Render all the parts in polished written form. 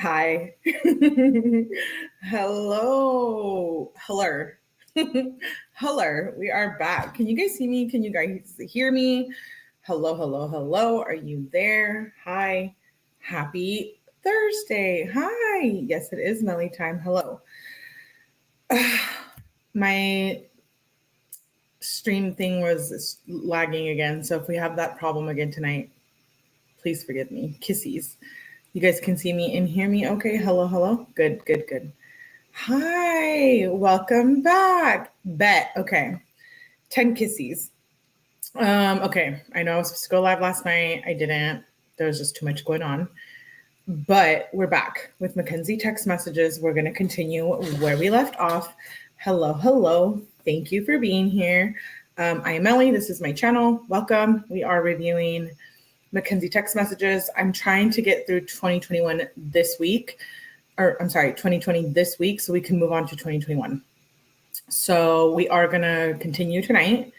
Hi. Hello. Hello. Hello. We are back. Can you guys see me? Can you guys hear me? Hello, hello, hello. Are you there? Hi. Happy Thursday. Hi. Yes, it is Melly time. Hello. My stream thing was lagging again. So if we have that problem again tonight, please forgive me. Kissies. You guys can see me and hear me. Okay. Hello, hello. Good, good, good. Hi. Welcome back. Bet. Okay. 10 kissies. Okay. I know I was supposed to go live last night. I didn't. There was just too much going on. But we're back with Mackenzie text messages. We're going to continue where we left off. Hello, hello. Thank you for being here. I am Ellie. This is my channel. Welcome. We are reviewing Mackenzie text messages. I'm trying to get through 2021 this week, or I'm sorry, 2020 this week, so we can move on to 2021. So we are going to continue tonight.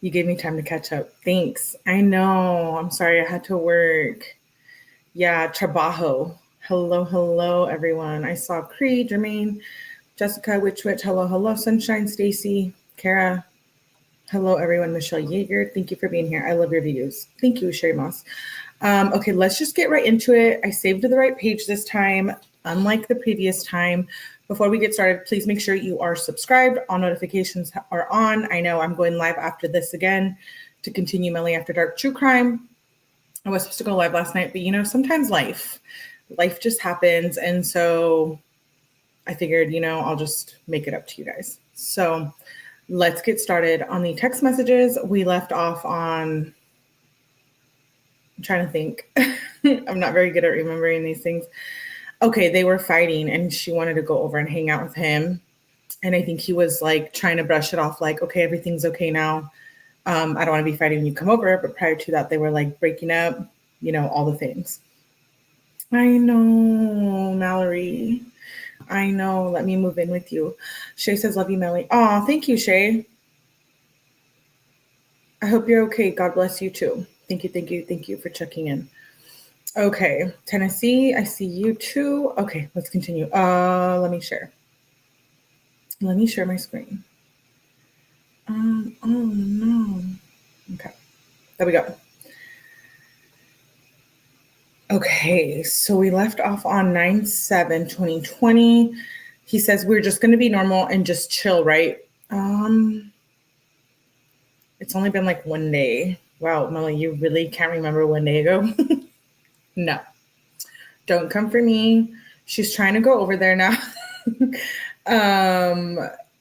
You gave me time to catch up. Thanks. I know. I'm sorry I had to work. Yeah, trabajo. Hello, hello, everyone. I saw Cree, Jermaine, Jessica, 𝐿𝐞𝐥𝐥𝐲-𝐕𝐞𝐫𝐬𝐞, hello, Sunshine, Stacy, Kara. Hello, everyone. Michelle Yeager, thank you for being here. I love your videos. Thank you, Sherry Moss. Okay, let's just get right into it. I saved to the right page this time, unlike the previous time. Before we get started, please make sure you are subscribed. All notifications are on. I know I'm going live after this again to continue Melly After Dark True Crime. I was supposed to go live last night, but sometimes life just happens. And so I figured, I'll just make it up to you guys. So let's get started on the text messages. We left off on, I'm trying to think. I'm not very good at remembering these things. Okay, they were fighting and she wanted to go over and hang out with him. And I think he was like trying to brush it off like, okay, everything's okay now. I don't want to be fighting when you come over. But prior to that, they were like breaking up, all the things. I know, Mallory. I know. Let me move in with you. Shay says, love you, Melly. Oh, thank you, Shay. I hope you're okay. God bless you too. Thank you, thank you, thank you for checking in. Okay, Tennessee, I see you too. Okay, let's continue. Let me share. Let me share my screen. Oh no. Okay, there we go. Okay, so we left off on 9/7/2020. He says we're just going to be normal and just chill, right? It's only been like one day. Wow, Melly, you really can't remember one day ago? No. Don't come for me. She's trying to go over there now.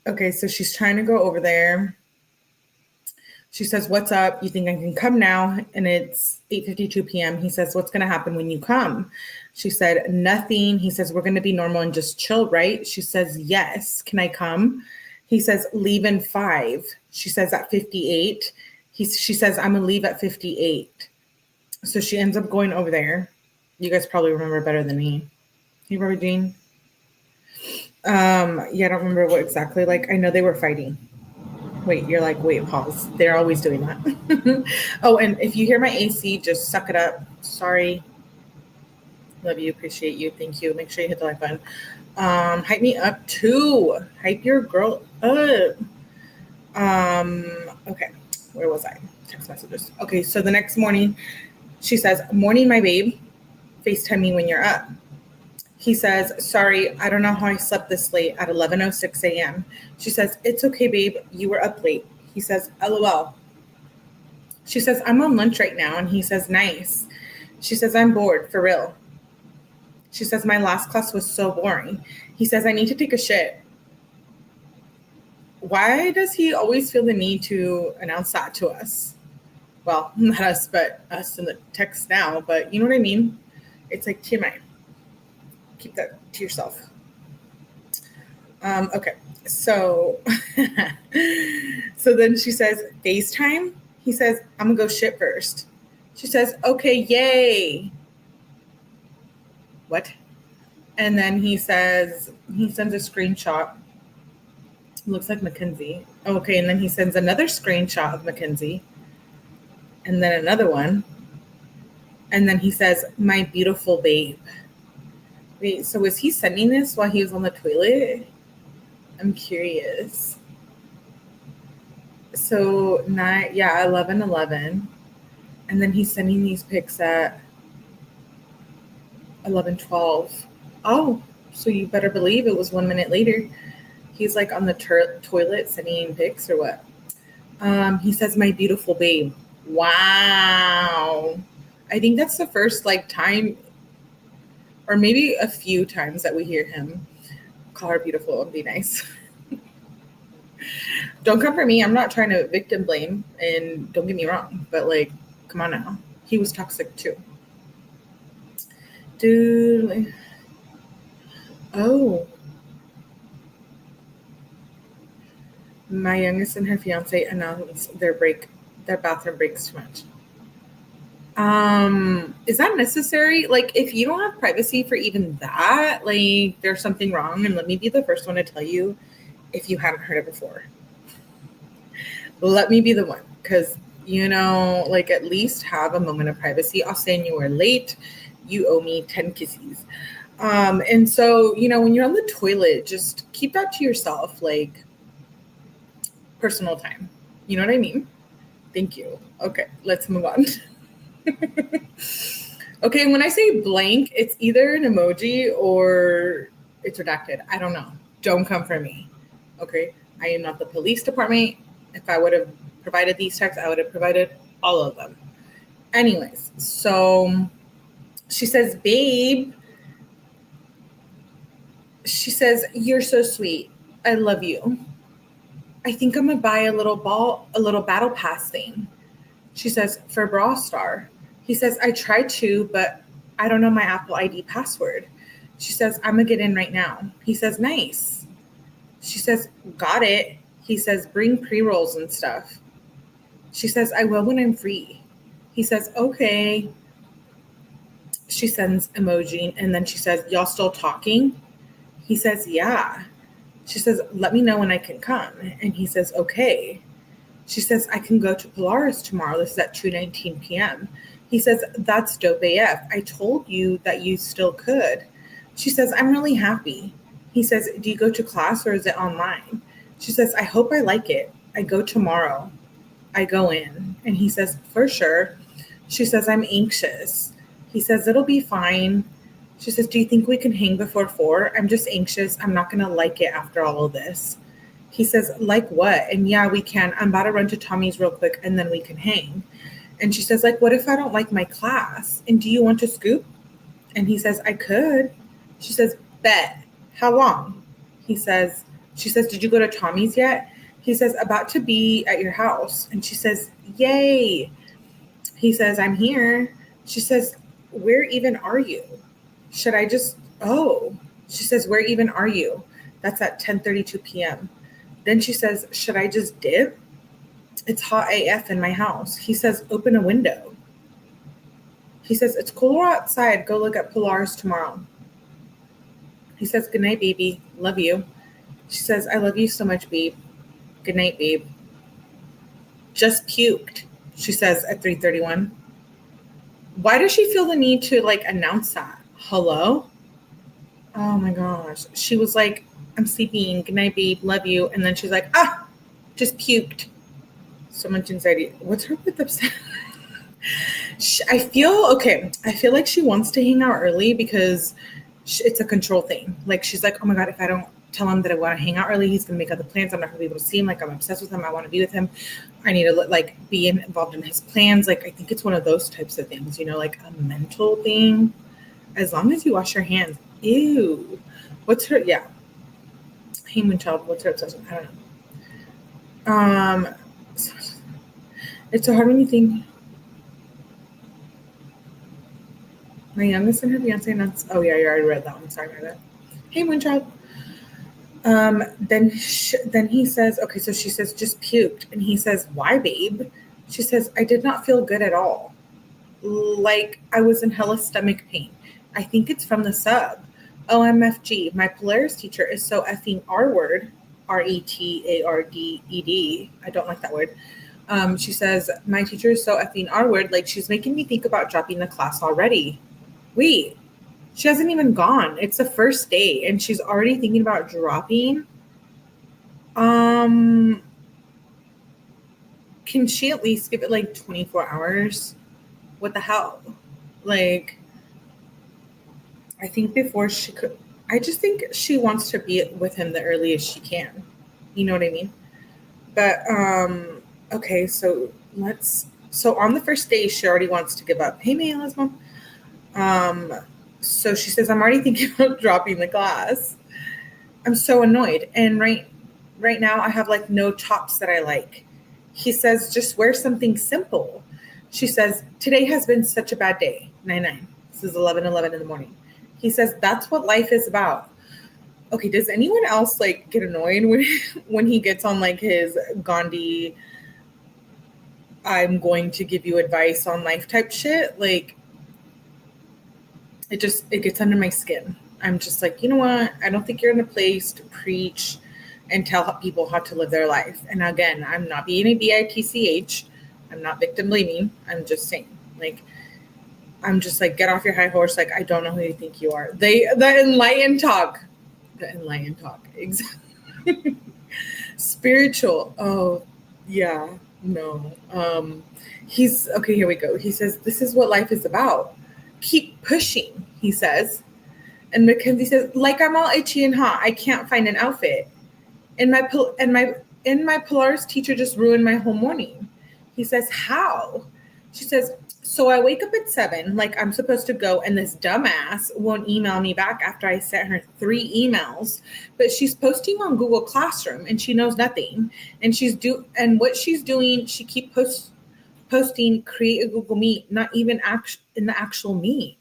Okay, so she's trying to go over there. She says, what's up? You think I can come now? And it's 8:52 p.m. He says, what's going to happen when you come? She said, nothing. He says, we're going to be normal and just chill, right? She says, yes. Can I come? He says, leave in 5. She says, at 58. She says, I'm going to leave at 58. So she ends up going over there. You guys probably remember better than me. You remember, Jean? Yeah, I don't remember what exactly. Like, I know they were fighting. Wait, you're like, wait, pause. They're always doing that. Oh, and if you hear my AC, just suck it up. Sorry. Love you. Appreciate you. Thank you. Make sure you hit the like button. Hype me up too. Hype your girl up. Okay. Where was I? Text messages. Okay, so the next morning, she says, morning, my babe. FaceTime me when you're up. He says, sorry, I don't know how I slept this late at 11:06 a.m. She says, it's okay, babe. You were up late. He says, LOL. She says, I'm on lunch right now. And he says, nice. She says, I'm bored, for real. She says, my last class was so boring. He says, I need to take a shit. Why does he always feel the need to announce that to us? Well, not us, but us in the text now. But you know what I mean? It's like TMI. Keep that to yourself. Okay, so then she says, FaceTime? He says, I'm gonna go shit first. She says, okay, yay. What? And then he sends a screenshot. It looks like Mackenzie. Okay, and then he sends another screenshot of Mackenzie. And then another one. And then he says, my beautiful babe. Wait, so was he sending this while he was on the toilet? I'm curious. So 11:11, and then he's sending these pics at 11:12. Oh, so you better believe it was 1 minute later. He's like on the toilet sending pics or what? He says, "My beautiful babe." Wow. I think that's the first like time, or maybe a few times, that we hear him call her beautiful and be nice. Don't come for me. I'm not trying to victim blame, and don't get me wrong, but like, come on now. He was toxic too. Dude. Like, oh. My youngest and her fiance announced their bathroom breaks too much. Is that necessary? Like, if you don't have privacy for even that, like, there's something wrong. And let me be the first one to tell you if you haven't heard it before. Let me be the one, because, like, at least have a moment of privacy. I'll say you were late. You owe me 10 kisses. And so, when you're on the toilet, just keep that to yourself, like personal time. You know what I mean? Thank you. Okay, let's move on. Okay, when I say blank, it's either an emoji or it's redacted. I don't know. Don't come for me. Okay, I am not the police department. If I would have provided these texts, I would have provided all of them. Anyways, so she says, babe, she says, "You're so sweet. I love you. I think I'm gonna buy a little battle pass thing." She says, "For Brawl Star." He says, "I tried to, but I don't know my Apple ID password." She says, "I'm gonna get in right now." He says, "Nice." She says, "Got it." He says, "Bring pre-rolls and stuff." She says, "I will when I'm free." He says, "Okay." She sends emoji, and then she says, "Y'all still talking?" He says, "Yeah." She says, "Let me know when I can come." And he says, "Okay." She says, "I can go to Polaris tomorrow. This is at 2:19 p.m. He says, "That's dope AF. I told you that you still could." She says, "I'm really happy." He says, "Do you go to class or is it online?" She says, "I hope I like it. I go tomorrow." I go in. And he says, "For sure." She says, "I'm anxious." He says, "It'll be fine." She says, "Do you think we can hang before 4? I'm just anxious. I'm not going to like it after all of this." He says, "Like what?" And yeah, we can. I'm about to run to Tommy's real quick and then we can hang. And she says, "Like, what if I don't like my class? And do you want to scoop?" And he says, "I could." She says, "Bet. How long?" She says, "Did you go to Tommy's yet?" He says, "About to be at your house." And she says, "Yay." He says, "I'm here." She says, "Where even are you? Should I just, oh." She says, "Where even are you?" That's at 10:32 p.m. Then she says, "Should I just dip? It's hot AF in my house." He says, "Open a window." He says, "It's cooler outside. Go look at Polaris tomorrow." He says, "Good night, baby. Love you." She says, "I love you so much, babe. Good night, babe." Just puked, she says at 3:31. Why does she feel the need to like announce that? Hello? Oh my gosh. She was like, "I'm sleeping. Good night, babe. Love you." And then she's like, just puked. So much anxiety. What's her with upset? I feel like she wants to hang out early because it's a control thing. Like, she's like, "Oh my God, if I don't tell him that I want to hang out early, he's going to make other plans. I'm not going to be able to see him. Like, I'm obsessed with him. I want to be with him. I need to like be involved in his plans." Like, I think it's one of those types of things, like a mental thing. As long as you wash your hands. Ew. What's her? Yeah. Hey, Moonchild. What's her obsession? I don't know. It's so hard when you think. My youngest and her fiance announced. Oh yeah, you already read that one. Sorry about that. Hey, Moonchild. Then he says, okay, so she says, "Just puked." And he says, "Why, babe?" She says, "I did not feel good at all. Like, I was in hella stomach pain. I think it's from the sub. OMFG. My Polaris teacher is so effing R-word. RETARDED. I don't like that word. She says, "My teacher is so effing R-word. Like, she's making me think about dropping the class already." Wait. She hasn't even gone. It's the first day and she's already thinking about dropping. Can she at least give it like 24 hours? What the hell? Like, I think before she could, I just think she wants to be with him the earliest she can. You know what I mean? But, okay, so on the first day, she already wants to give up. Hey, Mayla's mom. So she says, I'm already thinking about dropping the class. I'm so annoyed. And right now I have like no tops that I like. He says, just wear something simple. She says, today has been such a bad day. 9:09. This is 11:11 in the morning. He says, that's what life is about. Okay, does anyone else like get annoyed when he gets on like his Gandhi, I'm going to give you advice on life type shit? Like, it gets under my skin. I'm just like, you know what? I don't think you're in a place to preach and tell people how to live their life. And again, I'm not being a bitch. I'm not victim blaming. I'm just saying, like, I'm just like, get off your high horse. Like, I don't know who you think you are. The enlightened talk. The enlightened talk. Exactly. Spiritual. Oh, yeah. No. He's okay. Here we go. He says, this is what life is about. Keep pushing, he says. And Mackenzie says, like, I'm all itchy and hot. I can't find an outfit. And my Polaris teacher just ruined my whole morning. He says, how? She says, so I wake up at 7, like I'm supposed to go, and this dumbass won't email me back after I sent her 3 emails. But she's posting on Google Classroom, and she knows nothing. And what she's doing, she keep posting, create a Google Meet, not even in the actual Meet.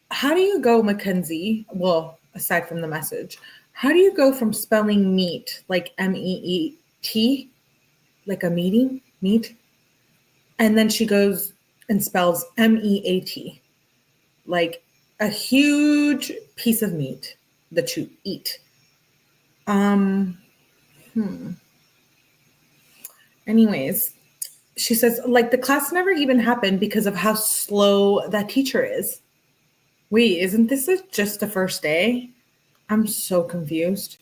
How do you go, Mackenzie? Well, aside from the message, how do you go from spelling meet, like MEET, like a meet, and then she goes and spells MEAT, like a huge piece of meat that you eat? Anyways, she says, like, the class never even happened because of how slow that teacher is. Wait, isn't this just the first day? I'm so confused.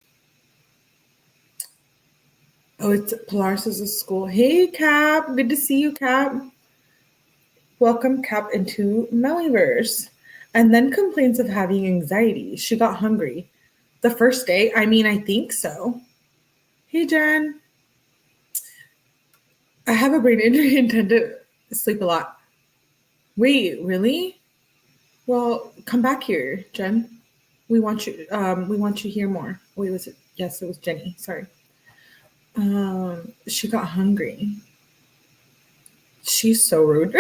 Oh, it's Polaris' school. Hey, Cap. Good to see you, Cap. Welcome, Cap, into Mellyverse. And then complains of having anxiety. She got hungry. The first day? I mean, I think so. Hey, Jen. I have a brain injury and tend to sleep a lot. Wait, really? Well, come back here, Jen. We want you here more. Wait, was it? Yes, it was Jenny. Sorry. She got hungry. She's so rude.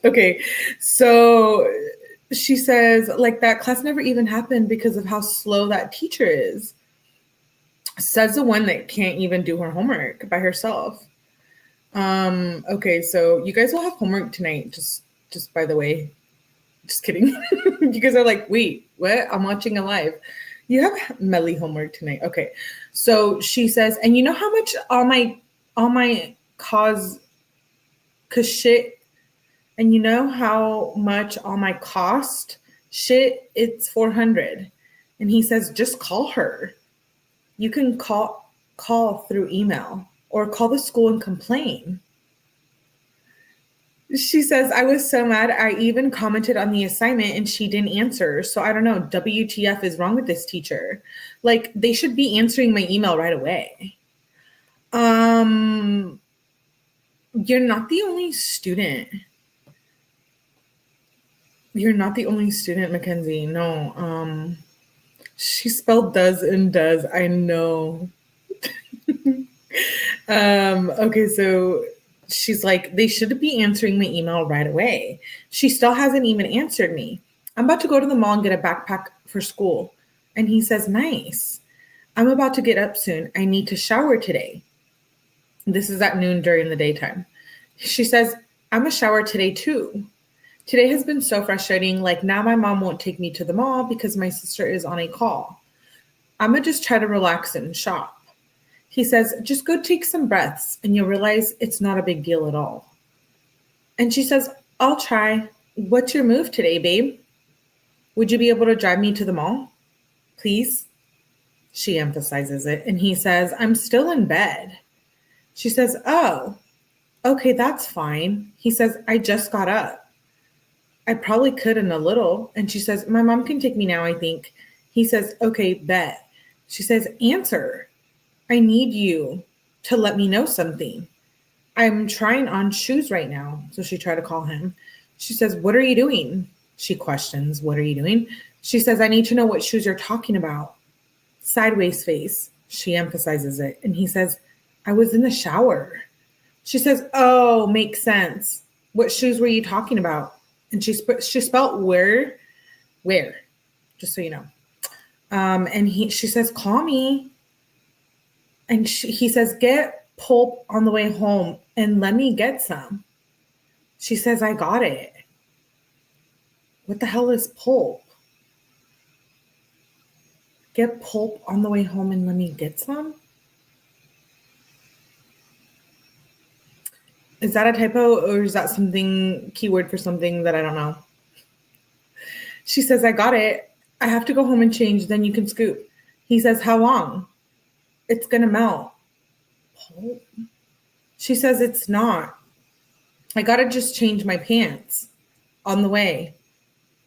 Okay, so she says, like, that class never even happened because of how slow that teacher is. Says the one that can't even do her homework by herself. Okay, so you guys will have homework tonight, just by the way. Just kidding. You guys are like, wait, what? I'm watching a live. You have Melly homework tonight. Okay. So she says, and you know how much all my cause shit, and you know how much all my cost shit, it's $400. And he says, just call her. You can call through email or call the school and complain. She says, I was so mad. I even commented on the assignment and she didn't answer. So I don't know. WTF is wrong with this teacher? Like, they should be answering my email right away. You're not the only student. You're not the only student, Mackenzie. No. She spelled does and does. I know. Okay, so she's like, they should be answering my email right away. She still hasn't even answered me. I'm about to go to the mall and get a backpack for school. And he says, nice. I'm about to get up soon. I need to shower today. This is at noon during the daytime. She says, I'm a shower today too. Today has been so frustrating. Like, now my mom won't take me to the mall because my sister is on a call. I'm going to just try to relax and shop. He says, just go take some breaths and you'll realize it's not a big deal at all. And she says, I'll try. What's your move today, babe? Would you be able to drive me to the mall? Please? She emphasizes it. And he says, I'm still in bed. She says, oh, okay, that's fine. He says, I just got up. I probably could in a little. And she says, my mom can take me now, I think. He says, okay, bet. She says, answer. I need you to let me know something. I'm trying on shoes right now. So she tried to call him. She says, what are you doing? She questions, what are you doing? She says, I need to know what shoes you're talking about. Sideways face. She emphasizes it. And he says, I was in the shower. She says, oh, makes sense. What shoes were you talking about? And she spelled where, just so you know. And she says, call me. And he says, get pulp on the way home and let me get some. She says, I got it. What the hell is pulp? Get pulp on the way home and let me get some? Is that a typo or is that something, keyword for something that I don't know? She says, I got it. I have to go home and change, then you can scoop. He says, how long? It's going to melt. Pulp? She says, it's not. I got to just change my pants on the way.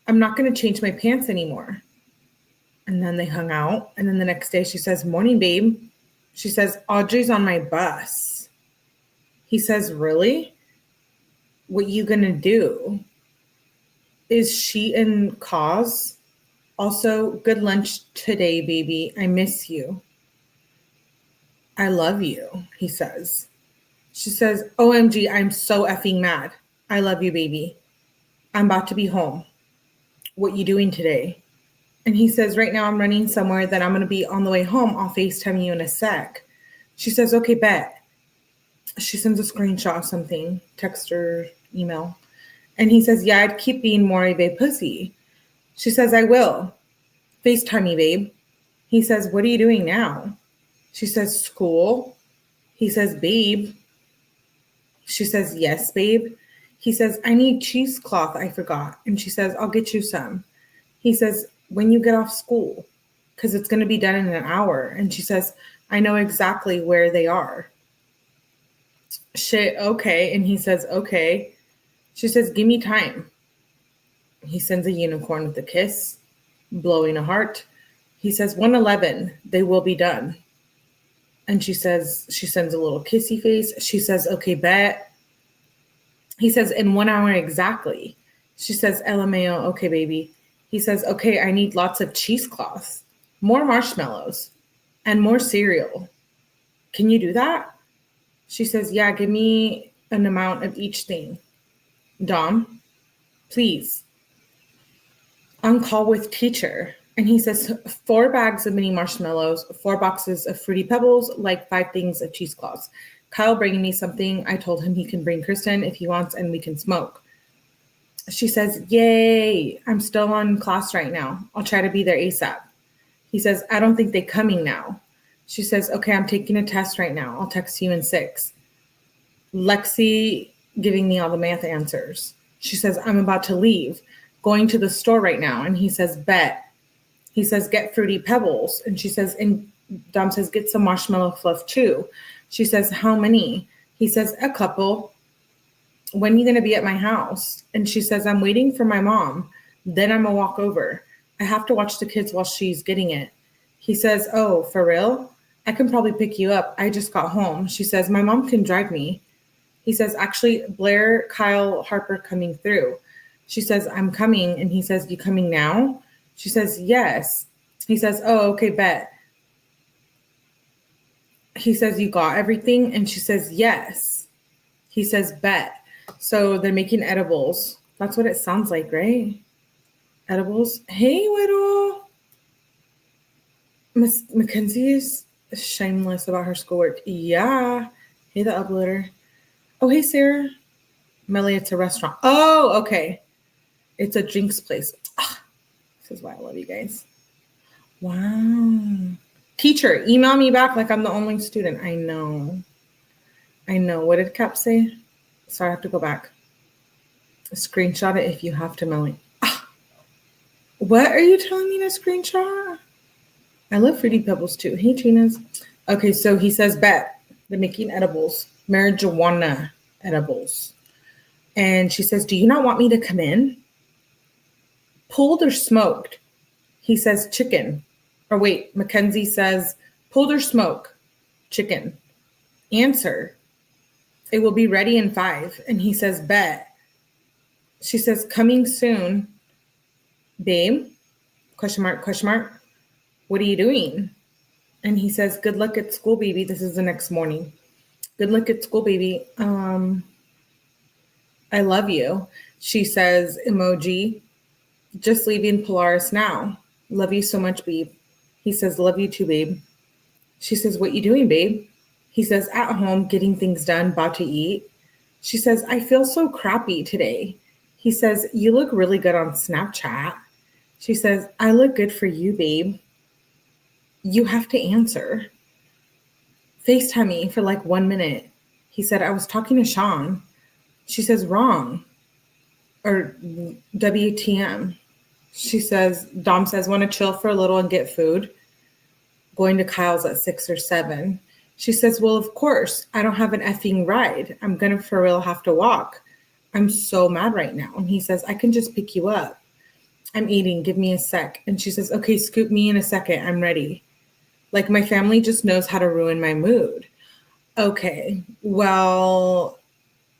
I'm not going to change my pants anymore. And then they hung out. And then the next day she says, morning, babe. She says, Audrey's on my bus. He says, really? What you going to do? Is she in cause? Also, good lunch today, baby. I miss you. I love you, he says. She says, OMG, I'm so effing mad. I love you, baby. I'm about to be home. What you doing today? And he says, right now I'm running somewhere that I'm going to be on the way home. I'll FaceTime you in a sec. She says, okay, bet. She sends a screenshot of something, text or email. And he says, yeah, I'd keep being more of a pussy. She says, I will. FaceTime me, babe. He says, what are you doing now? She says, school. He says, babe. She says, yes, babe. He says, I need cheesecloth. I forgot. And she says, I'll get you some. He says, when you get off school, because it's going to be done in an hour. And she says, I know exactly where they are. Shit, okay. And he says, okay. She says, give me time. He sends a unicorn with a kiss, blowing a heart. He says, 1:11, they will be done. And she sends a little kissy face. She says, okay, bet. He says, in 1 hour exactly. She says, LMAO, okay, baby. He says, okay, I need lots of cheesecloths, more marshmallows, and more cereal. Can you do that? She says, yeah, give me an amount of each thing. Dom, please. On call with teacher. And he says, 4 bags of mini marshmallows, 4 boxes of Fruity Pebbles, like 5 things of cheesecloths. Kyle bringing me something. I told him he can bring Kristen if he wants and we can smoke. She says, yay, I'm still on class right now. I'll try to be there ASAP. He says, I don't think they're coming now. She says, okay, I'm taking a test right now. I'll text you in 6. Lexi giving me all the math answers. She says, I'm about to leave, going to the store right now. And he says, bet. He says, get Fruity Pebbles. And she says, and Dom says, get some marshmallow fluff too. She says, how many? He says, a couple. When are you going to be at my house? And she says, I'm waiting for my mom. Then I'm going to walk over. I have to watch the kids while she's getting it. He says, oh, for real? I can probably pick you up. I just got home. She says, my mom can drive me. He says, actually, Blair, Kyle, Harper coming through. She says, I'm coming. And he says, you coming now? She says, yes. He says, oh, okay, bet. He says, you got everything? And she says, yes. He says, bet. So they're making edibles. That's what it sounds like, right? Edibles. Hey, Widow. Miss Mackenzie is shameless about her schoolwork. Yeah. Hey, the uploader. Oh, hey, Sarah. Melly, it's a restaurant. Oh, okay. It's a drinks place. Ah, this is why I love you guys. Wow. Teacher, email me back like I'm the only student. I know. What did Cap say? Sorry, I have to go back. Screenshot it if you have to, Melanie. Ah, what are you telling me to screenshot? I love Fruity Pebbles too. Hey, Trina's. Okay, so he says, bet they're making edibles, marijuana edibles. And she says, do you not want me to come in? Pulled or smoked? He says, chicken. Or wait, Mackenzie says, pulled or smoke? Chicken. Answer, it will be ready in 5. And he says, bet. She says, coming soon. Babe? Question mark, question mark. What are you doing? And he says, good luck at school, baby. This is the next morning. Good luck at school, baby. I love you. She says, emoji, just leaving Polaris now. Love you so much, babe. He says, love you too, babe. She says, what you doing, babe? He says, at home, getting things done, about to eat. She says, I feel so crappy today. He says, you look really good on Snapchat. She says, I look good for you, babe. You have to answer. FaceTime me for like 1 minute. He said, I was talking to Sean. She says, wrong. Or WTM. She says, Dom says, want to chill for a little and get food. Going to Kyle's at 6 or 7. She says, well, of course, I don't have an effing ride. I'm going to for real have to walk. I'm so mad right now. And he says, I can just pick you up. I'm eating. Give me a sec. And she says, okay, scoop me in a second. I'm ready. Like my family just knows how to ruin my mood. Okay, well,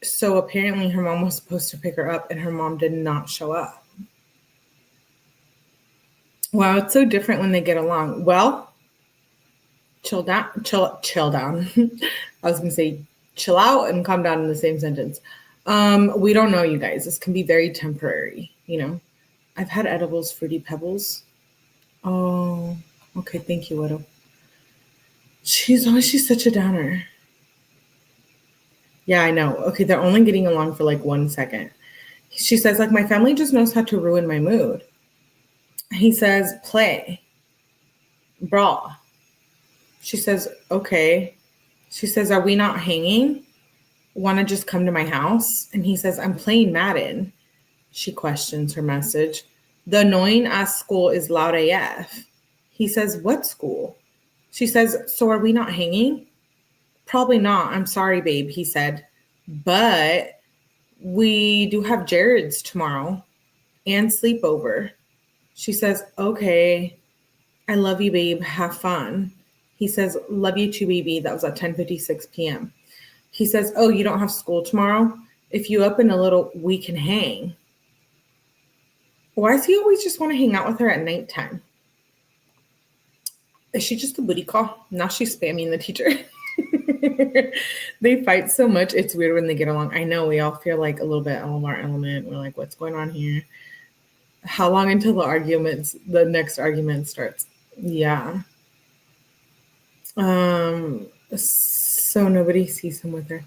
so apparently her mom was supposed to pick her up and her mom did not show up. Wow, it's so different when they get along. Well, chill down. I was going to say chill out and calm down in the same sentence. We don't know, you guys. This can be very temporary, you know. I've had edibles, Fruity Pebbles. Oh, okay. Thank you, Widow. She's such a downer. Yeah, I know. Okay, they're only getting along for like 1 second. She says, like, my family just knows how to ruin my mood. He says, play. Brawl. She says, okay. She says, are we not hanging? Want to just come to my house? And he says, I'm playing Madden. She questions her message. The annoying ass school is loud AF. He says, what school? She says, so are we not hanging? Probably not. I'm sorry, babe, he said. But we do have Jared's tomorrow and sleepover. She says, okay. I love you, babe. Have fun. He says, love you too, baby. That was at 10:56 p.m. He says, oh, you don't have school tomorrow? If you up in a little, we can hang. Why does he always just want to hang out with her at nighttime? Is she just a booty call? Now she's spamming the teacher. They fight so much. It's weird when they get along. I know we all feel like a little bit out of our element. We're like, what's going on here? How long until the next argument starts? Yeah. So nobody sees him with her.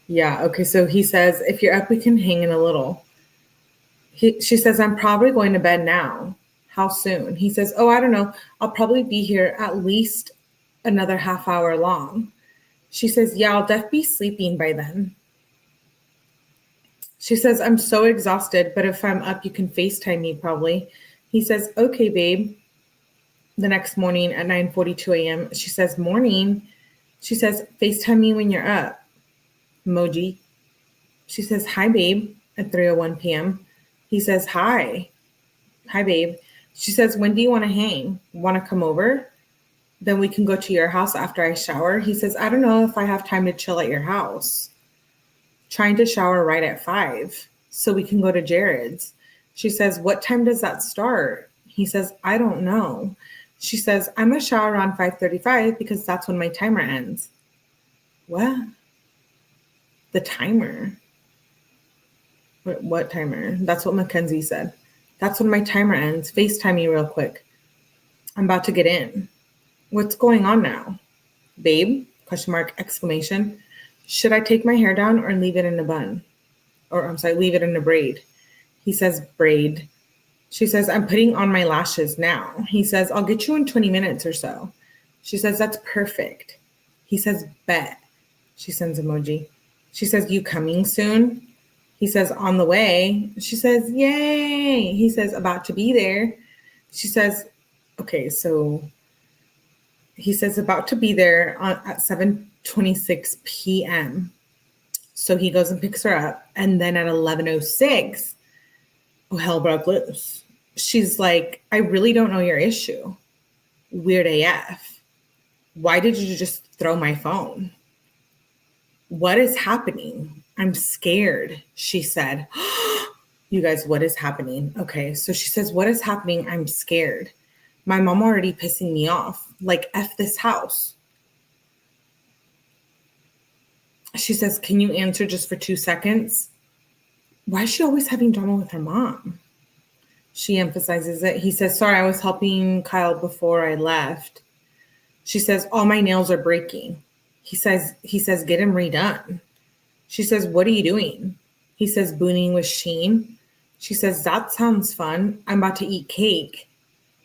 Yeah. Okay. So he says, if you're up, we can hang in a little. She says, I'm probably going to bed now. How soon? He says, oh, I don't know. I'll probably be here at least another half hour long. She says, yeah, I'll definitely be sleeping by then. She says, I'm so exhausted, but if I'm up, you can FaceTime me probably. He says, okay, babe. The next morning at 9:42 a.m., she says, morning. She says, FaceTime me when you're up. Emoji. She says, hi, babe, at 3:01 p.m. He says, hi. Hi, babe. She says, when do you want to hang? Want to come over? Then we can go to your house after I shower. He says, I don't know if I have time to chill at your house. Trying to shower right at 5 so we can go to Jared's. She says, what time does that start? He says, I don't know. She says, I'm going to shower around 5:35 because that's when my timer ends. What? The timer? What timer? That's what Mackenzie said. That's when my timer ends. FaceTime me real quick. I'm about to get in. What's going on now? Babe? Question mark, exclamation. Should I take my hair down or leave it in a bun? Or I'm sorry, leave it in a braid. He says, braid. She says, I'm putting on my lashes now. He says, I'll get you in 20 minutes or so. She says, that's perfect. He says, bet. She sends emoji. She says, you coming soon? He says, on the way. She says, yay. He says, about to be there. She says, okay, so he says about to be there at 7:26 p.m. So he goes and picks her up. And then at 11:06, hell broke loose. She's like, I really don't know your issue. Weird AF. Why did you just throw my phone? What is happening? I'm scared, she said. You guys, what is happening? Okay, so she says, what is happening? I'm scared. My mom already pissing me off. Like, F this house. She says, can you answer just for 2 seconds? Why is she always having drama with her mom? She emphasizes it. He says, sorry, I was helping Kyle before I left. She says, all my nails are breaking. He says, get him redone. She says, what are you doing? He says, booning with Sheen. She says, that sounds fun. I'm about to eat cake.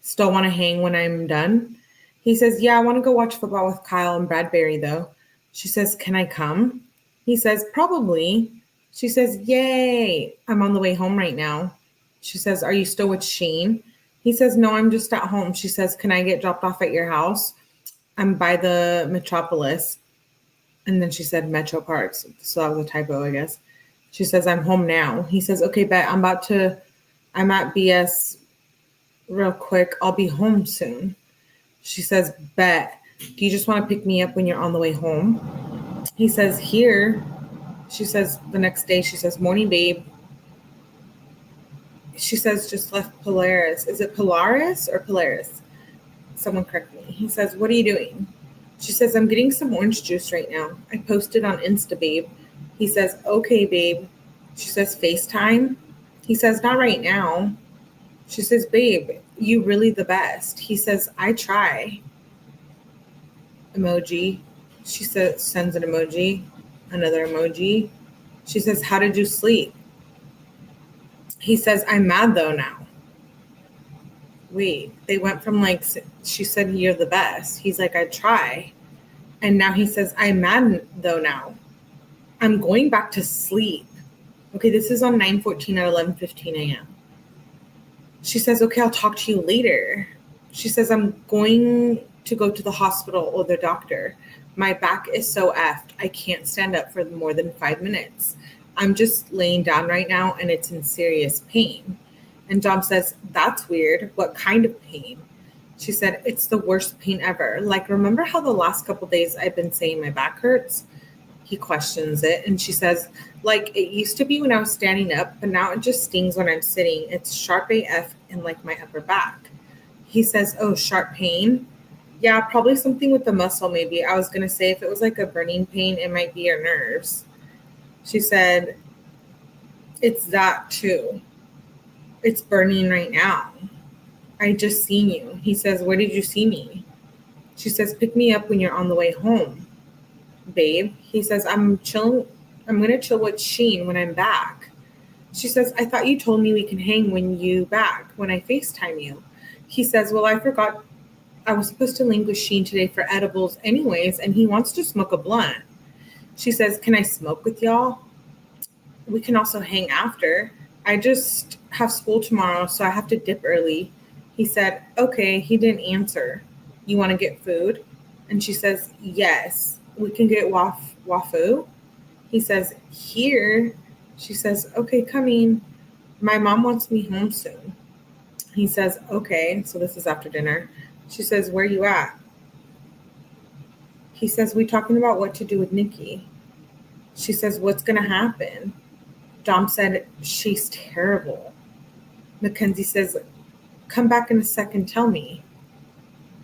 Still want to hang when I'm done? He says, yeah, I want to go watch football with Kyle and Bradbury, though. She says, can I come? He says, probably. She says, yay, I'm on the way home right now. She says, are you still with Sheen? He says, no, I'm just at home. She says, can I get dropped off at your house? I'm by the Metropolis. And then she said Metro Parks. So that was a typo, I guess. She says, I'm home now. He says, okay, bet. I'm at BS real quick. I'll be home soon. She says, bet. Do you just want to pick me up when you're on the way home? He says, here. She says, the next day, she says, morning, babe. She says, just left Polaris. Is it Polaris or Polaris? Someone correct me. He says, what are you doing? She says, I'm getting some orange juice right now. I posted on Insta, babe. He says, okay, babe. She says, FaceTime? He says, not right now. She says, babe, you really the best. He says, I try. Emoji. She says, sends an emoji. Another emoji. She says, how did you sleep? He says, I'm mad though now. Wait, they went from like, she said, you're the best. He's like, I try. And now he says, I'm mad though now. I'm going back to sleep. Okay, this is on 9/14 at 11:15 a.m. She says, okay, I'll talk to you later. She says, I'm going to go to the hospital or the doctor. My back is so effed. I can't stand up for more than 5 minutes. I'm just laying down right now and it's in serious pain. And Dom says, that's weird. What kind of pain? She said, it's the worst pain ever. Like, remember how the last couple days I've been saying my back hurts? He questions it. And she says, like, it used to be when I was standing up, but now it just stings when I'm sitting. It's sharp AF in like my upper back. He says, oh, sharp pain? Yeah, probably something with the muscle maybe. I was going to say if it was like a burning pain, it might be your nerves. She said, it's that too. It's burning right now. I just seen you. He says, where did you see me? She says, pick me up when you're on the way home, babe. He says, I'm going to chill with Sheen when I'm back. She says, I thought you told me we can hang when I FaceTime you. He says, well, I forgot I was supposed to link with Sheen today for edibles anyways, and he wants to smoke a blunt. She says, can I smoke with y'all? We can also hang after. I just have school tomorrow, so I have to dip early. He said, okay. He didn't answer. You want to get food? And she says, yes. We can get wafu. He says, here. She says, okay, coming. My mom wants me home soon. He says, okay. So this is after dinner. She says, where you at? He says, we talking about what to do with Nikki. She says, what's going to happen? Dom said, she's terrible. Mackenzie says, come back in a second, tell me.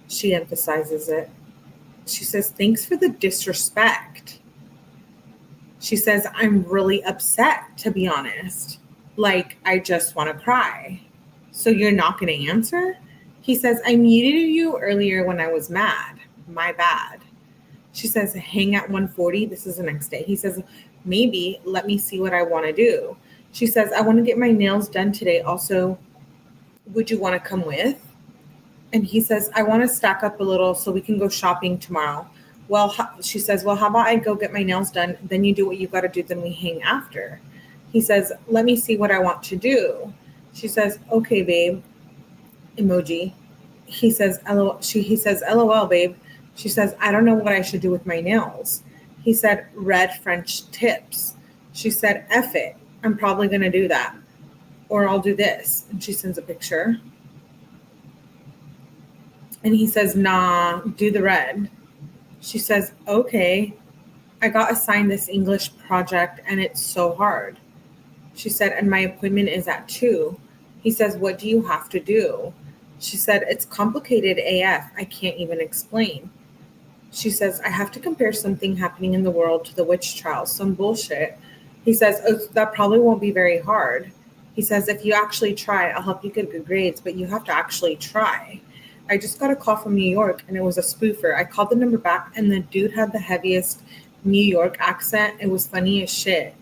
She emphasizes it. She says, thanks for the disrespect. She says, I'm really upset, to be honest. Like, I just want to cry. So you're not going to answer? He says, I muted you earlier when I was mad. My bad. She says, hang at 1:40. This is the next day. He says, maybe. Let me see what I want to do. She says, I want to get my nails done today. Also, would you want to come with? And he says, I want to stack up a little so we can go shopping tomorrow. Well, she says, well, how about I go get my nails done? Then you do what you got to do. Then we hang after. He says, let me see what I want to do. She says, okay, babe. Emoji. He says, LOL. He says, LOL, babe. She says, I don't know what I should do with my nails. He said, red French tips. She said, F it. I'm probably going to do that. Or I'll do this. And she sends a picture. And he says, nah, do the red. She says, okay. I got assigned this English project and it's so hard. She said, and my appointment is at 2. He says, what do you have to do? She said, it's complicated AF. I can't even explain. She says, I have to compare something happening in the world to the witch trials, some bullshit. He says, oh, that probably won't be very hard. He says, if you actually try, I'll help you get good grades, but you have to actually try. I just got a call from New York and it was a spoofer. I called the number back and the dude had the heaviest New York accent. It was funny as shit.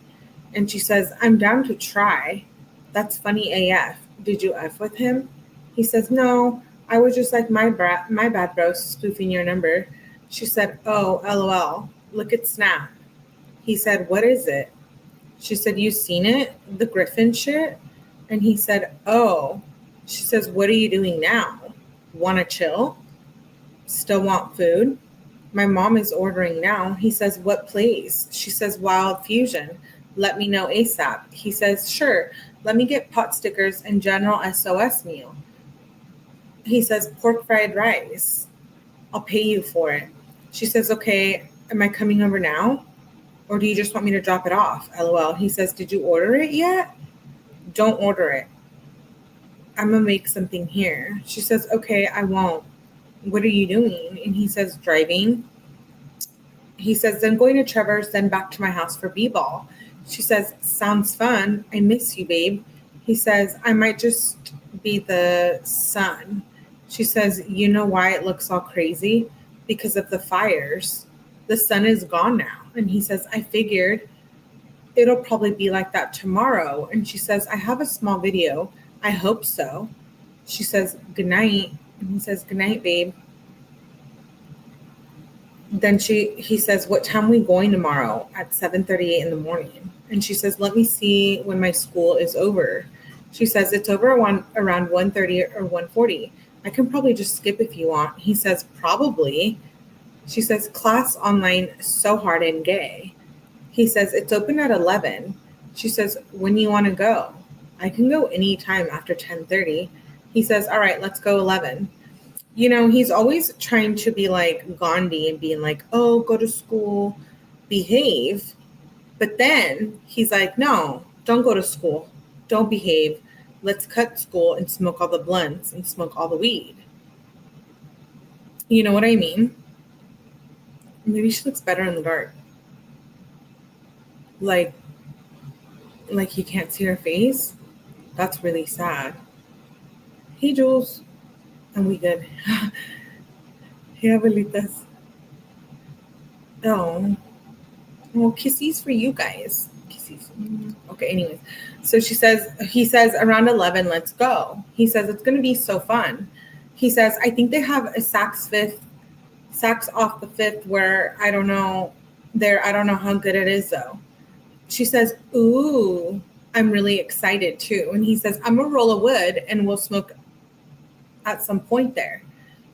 And she says, I'm down to try. That's funny AF. Did you F with him? He says, no, I was just like, my bad, bro, spoofing your number. She said, oh, LOL. Look at Snap. He said, what is it? She said, you seen it? The Griffin shit? And he said, oh. She says, what are you doing now? Want to chill? Still want food? My mom is ordering now. He says, what place? She says, Wild Fusion. Let me know ASAP. He says, sure. Let me get pot stickers and general SOS meal. He says, pork fried rice. I'll pay you for it. She says, okay, am I coming over now? Or do you just want me to drop it off? LOL. He says, did you order it yet? Don't order it. I'm going to make something here. She says, okay, I won't. What are you doing? And he says, driving. He says, then going to Trevor's, then back to my house for b-ball. She says, sounds fun. I miss you, babe. He says, I might just be the sun. She says, you know why it looks all crazy? Because of the fires. The sun is gone now. And he says, I figured it'll probably be like that tomorrow. And she says, I have a small video. I hope so. She says, good night. And he says, good night, babe. Then he says, what time are we going tomorrow? At 7:38 in the morning. And she says, let me see when my school is over. She says, it's over around 1:30 or 1:40. I can probably just skip if you want. He says, probably. She says, class online, so hard and gay. He says, it's open at 11. She says, when you want to go? I can go anytime after 10:30. He says, all right, let's go 11. You know, he's always trying to be like Gandhi and being like, oh, go to school, behave. But then he's like, no, don't go to school. Don't behave. Let's cut school and smoke all the blunts and smoke all the weed. You know what I mean? Maybe she looks better in the dark. Like you can't see her face. That's really sad. Hey, Jules. And we good. Hey, abuelitas. Oh. Well, kissies for you guys. Kissies. Okay, anyways. So he says, around 11, let's go. He says, it's going to be so fun. He says, I think they have a sax off the fifth where I don't know how good it is though. She says, ooh, I'm really excited too. And he says, I'm a roll of wood and we'll smoke at some point there.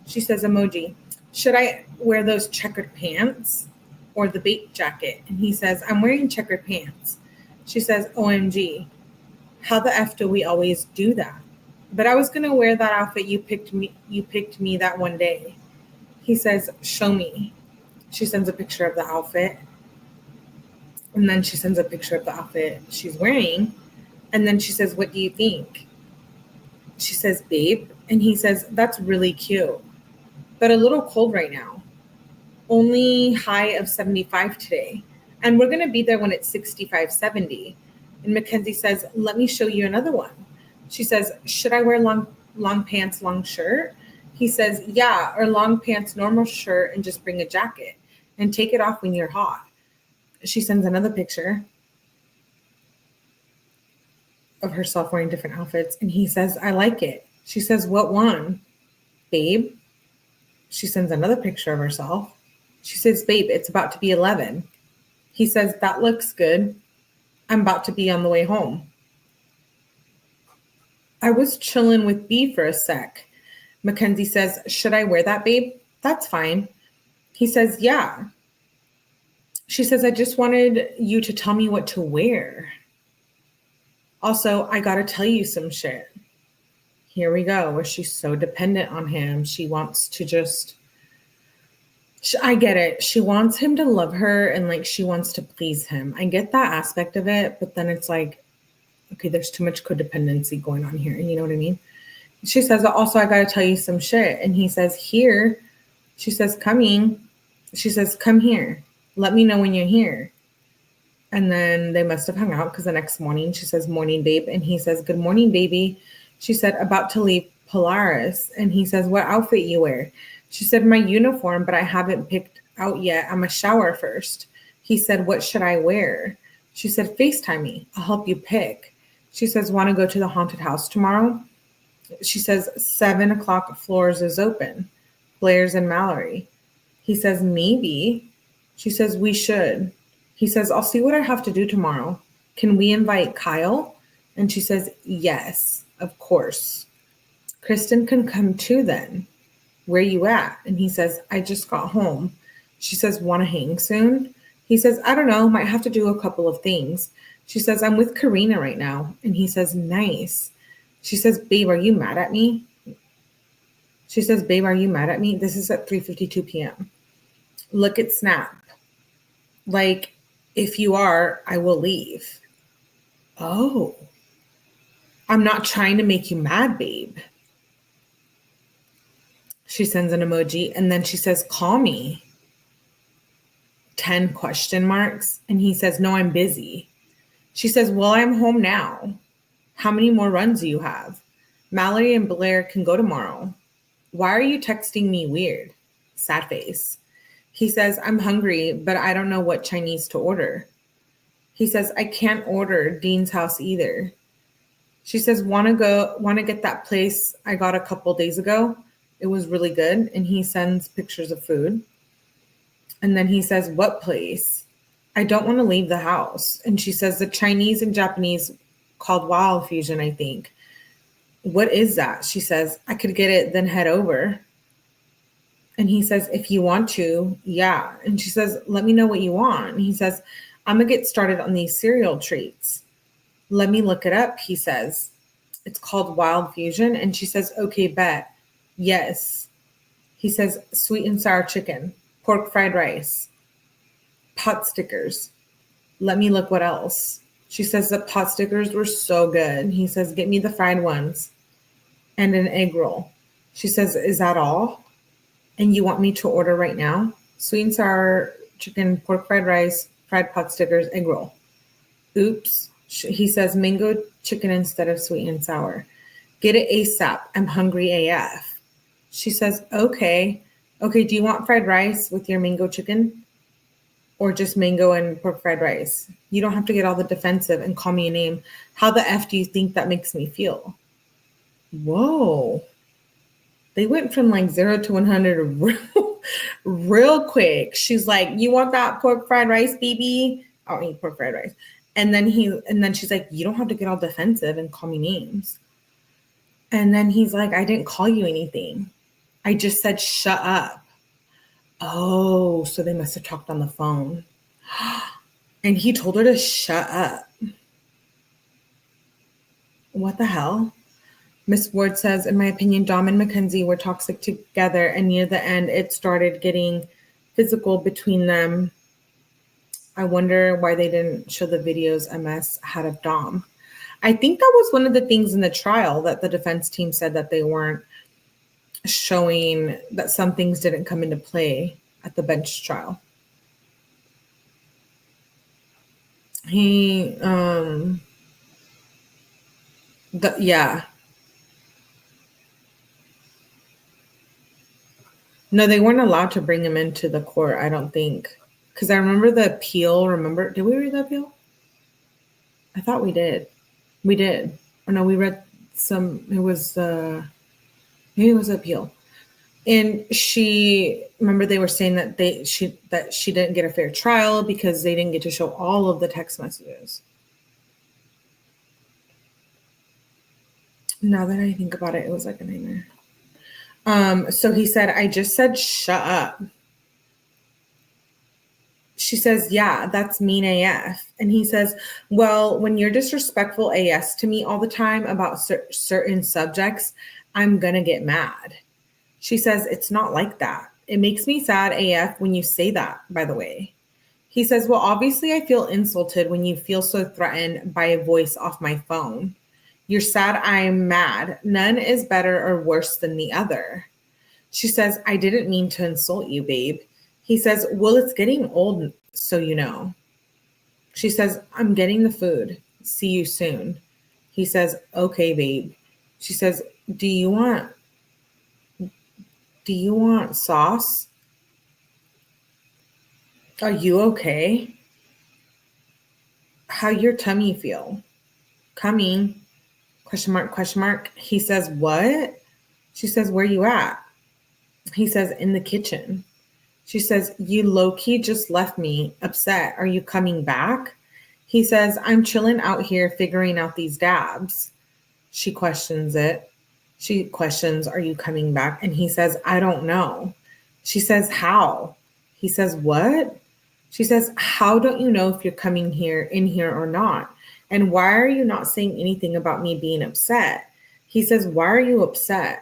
She says, emoji, should I wear those checkered pants or the bait jacket? And he says, I'm wearing checkered pants. She says, OMG, how the F do we always do that? But I was going to wear that outfit. You picked me that one day. He says, show me. She sends a picture of the outfit. And then she sends a picture of the outfit she's wearing. And then she says, what do you think? She says, babe. And he says, that's really cute, but a little cold right now. Only high of 75 today. And we're going to be there when it's 65, 70. And Mackenzie says, let me show you another one. She says, should I wear long pants, long shirt? He says, yeah, or long pants, normal shirt, and just bring a jacket and take it off when you're hot. She sends another picture of herself wearing different outfits. And he says, I like it. She says, what one? Babe. She sends another picture of herself. She says, babe, it's about to be 11. He says, that looks good. I'm about to be on the way home. I was chilling with B for a sec. Mackenzie says, should I wear that, babe? That's fine. He says, yeah. She says, I just wanted you to tell me what to wear. Also, I gotta tell you some shit. Here we go, where she's so dependent on him. She wants to just, I get it. She wants him to love her and like she wants to please him. I get that aspect of it, but then it's like, okay, there's too much codependency going on here. You know what I mean? She says, also, I gotta tell you some shit. And he says, here. She says, coming. She says, come here. Let me know when you're here. And then they must have hung out because the next morning she says, morning, babe. And he says, good morning, baby. She said, about to leave Polaris. And he says, what outfit you wear? She said, my uniform, but I haven't picked out yet. I'm a shower first. He said, what should I wear? She said, FaceTime me. I'll help you pick. She says, want to go to the haunted house tomorrow? She says, 7 o'clock floors is open. Blair's and Mallory. He says, maybe. She says, we should. He says, I'll see what I have to do tomorrow. Can we invite Kyle? And she says, yes, of course. Kristen can come too then. Where you at? And he says, I just got home. She says, want to hang soon? He says, I don't know. Might have to do a couple of things. She says, I'm with Karina right now. And he says, nice. She says, babe, are you mad at me? She says, babe, are you mad at me? This is at 3:52 p.m. Look at Snap. Like, if you are, I will leave. Oh. I'm not trying to make you mad, babe. She sends an emoji and then she says, call me. 10 question marks. And he says, no, I'm busy. She says, well, I'm home now. How many more runs do you have? Mallory and Blair can go tomorrow. Why are you texting me weird? Sad face. He says, I'm hungry, but I don't know what Chinese to order. He says, I can't order Dean's house either. She says, want to get that place I got a couple days ago? It was really good. And he sends pictures of food. And then he says, what place? I don't want to leave the house. And she says, the Chinese and Japanese called Wild Fusion, I think. What is that? She says, I could get it, then head over. And he says, if you want to, yeah. And she says, let me know what you want. And he says, I'm going to get started on these cereal treats. Let me look it up, he says. It's called Wild Fusion. And she says, okay, bet. Yes. He says, sweet and sour chicken, pork fried rice, pot stickers. Let me look what else. She says the pot stickers were so good. He says, get me the fried ones and an egg roll. She says, is that all? And you want me to order right now? Sweet and sour chicken, pork fried rice, fried pot stickers, egg roll. Oops. He says, mango chicken instead of sweet and sour. Get it ASAP. I'm hungry AF. She says, okay. Okay, do you want fried rice with your mango chicken? Or just mango and pork fried rice? You don't have to get all the defensive and call me a name. How the F do you think that makes me feel? Whoa. They went from like 0 to 100 real quick. She's like, you want that pork fried rice, baby? I'll eat pork fried rice. And then she's like, you don't have to get all defensive and call me names. And then he's like, I didn't call you anything. I just said, shut up. Oh, so they must have talked on the phone. And he told her to shut up. What the hell? Miss Ward says, in my opinion, Dom and Mackenzie were toxic together, and near the end, it started getting physical between them. I wonder why they didn't show the videos MS had of Dom. I think that was one of the things in the trial that the defense team said that they weren't showing, that some things didn't come into play at the bench trial. Yeah. No, they weren't allowed to bring him into the court, I don't think. Because I remember the appeal. Did we read the appeal? I thought we did. We did. Oh, no, we read some, maybe it was appeal. And remember they were saying that she didn't get a fair trial because they didn't get to show all of the text messages. Now that I think about it, it was like a nightmare. So he said, I just said, shut up. She says, yeah, that's mean AF. And he says, well, when you're disrespectful AS to me all the time about certain subjects, I'm going to get mad. She says, it's not like that. It makes me sad AF when you say that, by the way. He says, well, obviously I feel insulted when you feel so threatened by a voice off my phone. You're sad, I'm mad. None is better or worse than the other. She says, I didn't mean to insult you, babe. He says, well, it's getting old, so you know. She says, I'm getting the food. See you soon. He says, okay, babe. She says, do you want sauce? Are you okay? How your tummy feel? Coming. Question mark, question mark. He says, what? She says, where you at? He says, in the kitchen. She says, you low-key just left me upset. Are you coming back? He says, I'm chilling out here figuring out these dabs. She questions it. She questions, are you coming back? And he says, I don't know. She says, how? He says, what? She says, how don't you know if you're coming in here or not? And why are you not saying anything about me being upset? He says, why are you upset?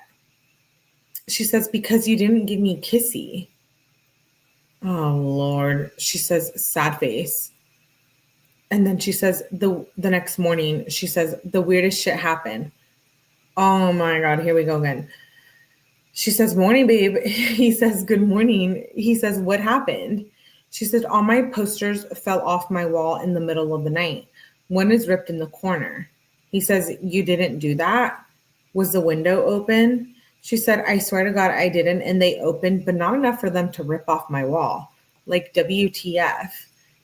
She says, because you didn't give me kissy. Oh, Lord. She says, sad face. And then she says, the next morning, she says, the weirdest shit happened. Oh my God, here we go again. She says, morning, babe. He says, good morning. He says, what happened? She said, all my posters fell off my wall in the middle of the night. One is ripped in the corner. He says, you didn't do that? Was the window open? She said, I swear to God, I didn't. And they opened, but not enough for them to rip off my wall. Like WTF.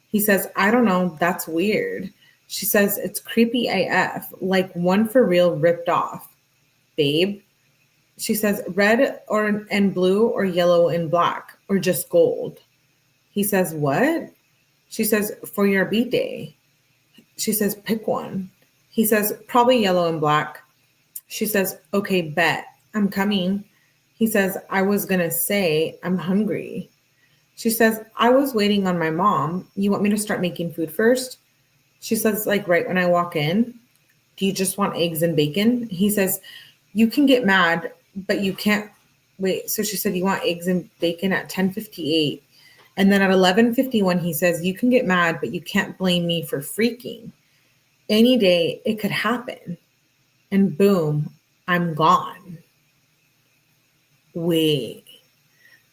He says, I don't know. That's weird. She says, it's creepy AF. Like one for real ripped off. Babe. She says, red and blue or yellow and black or just gold. He says, what? She says, for your birthday. She says, pick one. He says, probably yellow and black. She says, okay, bet. I'm coming. He says, I was going to say, I'm hungry. She says, I was waiting on my mom. You want me to start making food first? She says, like right when I walk in, do you just want eggs and bacon? He says, you can get mad, but you can't wait. So she said, you want eggs and bacon at 10:58. And then at 11:51, he says, you can get mad, but you can't blame me for freaking. Any day it could happen. And boom, I'm gone. Wait,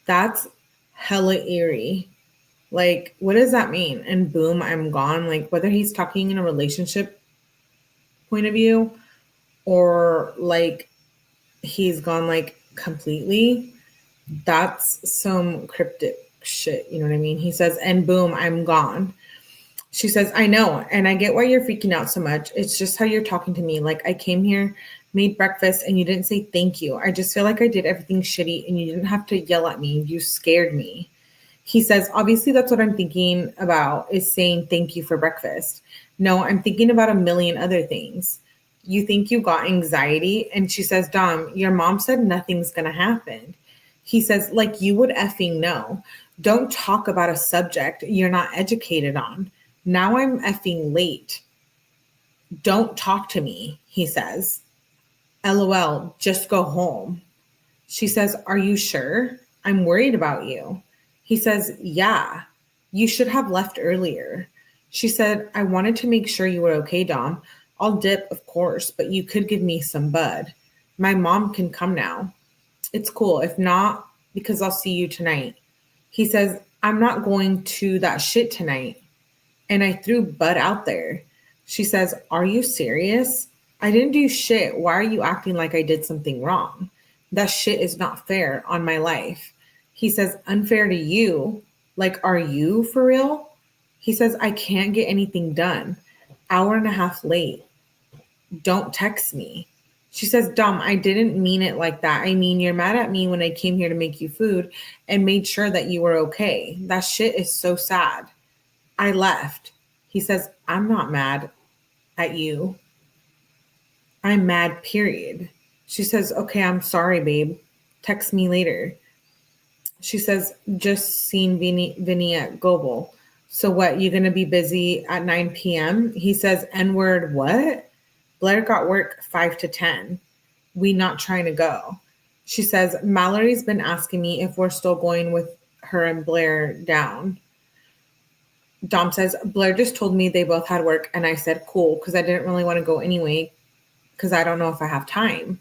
that's hella eerie. Like, what does that mean? And boom, I'm gone. Like, whether he's talking in a relationship point of view or like he's gone like completely, that's some cryptic shit. You know what I mean? He says, and boom, I'm gone. She says, I know. And I get why you're freaking out so much. It's just how you're talking to me. Like I came here, made breakfast, and you didn't say thank you. I just feel like I did everything shitty and you didn't have to yell at me. You scared me. He says, obviously that's what I'm thinking about is saying thank you for breakfast. No, I'm thinking about a million other things. You think you got anxiety? And she says, Dom, your mom said nothing's going to happen. He says, like you would effing know. Don't talk about a subject you're not educated on. Now I'm effing late. Don't talk to me, he says. LOL, just go home. She says, are you sure? I'm worried about you. He says, yeah, you should have left earlier. She said, I wanted to make sure you were okay, Dom. I'll dip, of course, but you could give me some bud. My mom can come now. It's cool. If not, because I'll see you tonight. He says, I'm not going to that shit tonight. And I threw bud out there. She says, are you serious? I didn't do shit. Why are you acting like I did something wrong? That shit is not fair on my life. He says, unfair to you? Like, are you for real? He says, I can't get anything done. Hour and a half late. Don't text me. She says, Dom, I didn't mean it like that. I mean, you're mad at me when I came here to make you food and made sure that you were okay. That shit is so sad. I left. He says, I'm not mad at you. I'm mad, period. She says, okay, I'm sorry, babe. Text me later. She says, just seen Vinny at Global. So what, you gonna be busy at 9 p.m.? He says, N-word, what? Blair got work 5 to 10. We not trying to go. She says, Mallory's been asking me if we're still going with her and Blair down. Dom says, Blair just told me they both had work, and I said, cool, because I didn't really want to go anyway, because I don't know if I have time.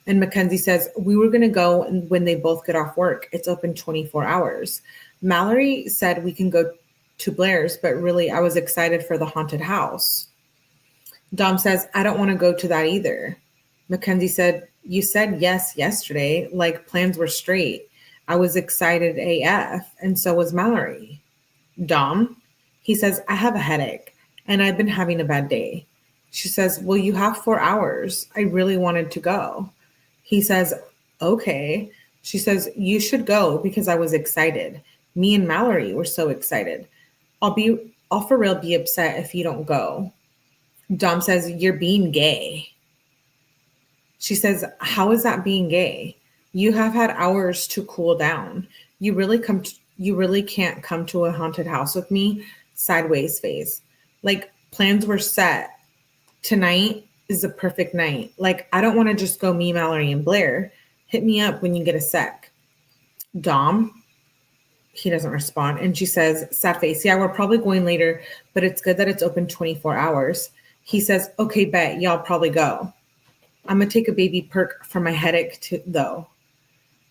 And Mackenzie says, we were going to go when they both get off work. It's open 24 hours. Mallory said we can go to Blair's, but really I was excited for the haunted house. Dom says, I don't want to go to that either. Mackenzie said, you said yes yesterday, like plans were straight. I was excited AF, and so was Mallory. Dom, he says, I have a headache, and I've been having a bad day. She says, well, you have 4 hours. I really wanted to go. He says, okay. She says, you should go because I was excited. Me and Mallory were so excited. I'll for real be upset if you don't go. Dom says, you're being gay. She says, how is that being gay? You have had hours to cool down. You really can't come to a haunted house with me. Sideways face. Like, plans were set. Tonight is the perfect night. Like, I don't want to just go me, Mallory, and Blair. Hit me up when you get a sec. Dom, he doesn't respond. And she says, sad face, yeah, we're probably going later, but it's good that it's open 24 hours. He says, okay, bet, y'all probably go. I'm going to take a baby perk for my headache though.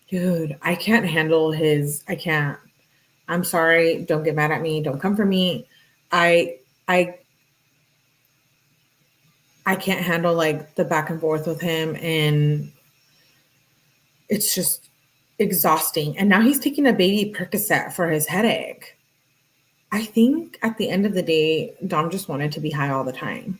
Dude, I can't handle I can't. I'm sorry. Don't get mad at me. Don't come for me. I can't handle like the back and forth with him, and it's just exhausting. And now he's taking a baby Percocet for his headache. I think at the end of the day, Dom just wanted to be high all the time.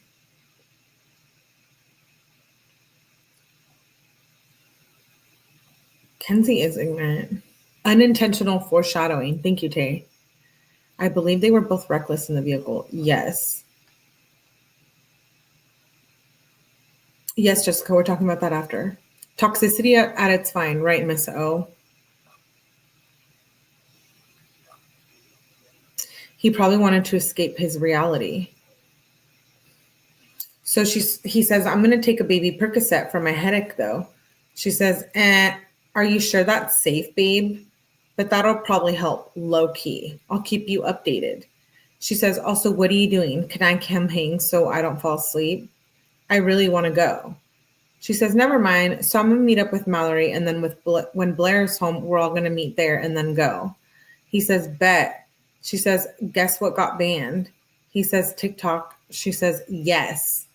Kenzie is ignorant. Unintentional foreshadowing. Thank you, Tay. I believe they were both reckless in the vehicle. Yes. Yes, Jessica, we're talking about that after. Toxicity at its fine, right, Miss O? He probably wanted to escape his reality. So he says, I'm going to take a baby Percocet for my headache, though. She says, are you sure that's safe, babe? But that'll probably help low key. I'll keep you updated. She says, also, what are you doing? Can I come hang so I don't fall asleep? I really want to go. She says, never mind. So I'm going to meet up with Mallory, and then when Blair's home, we're all going to meet there and then go. He says, bet. She says, guess what got banned? He says, TikTok. She says, yes.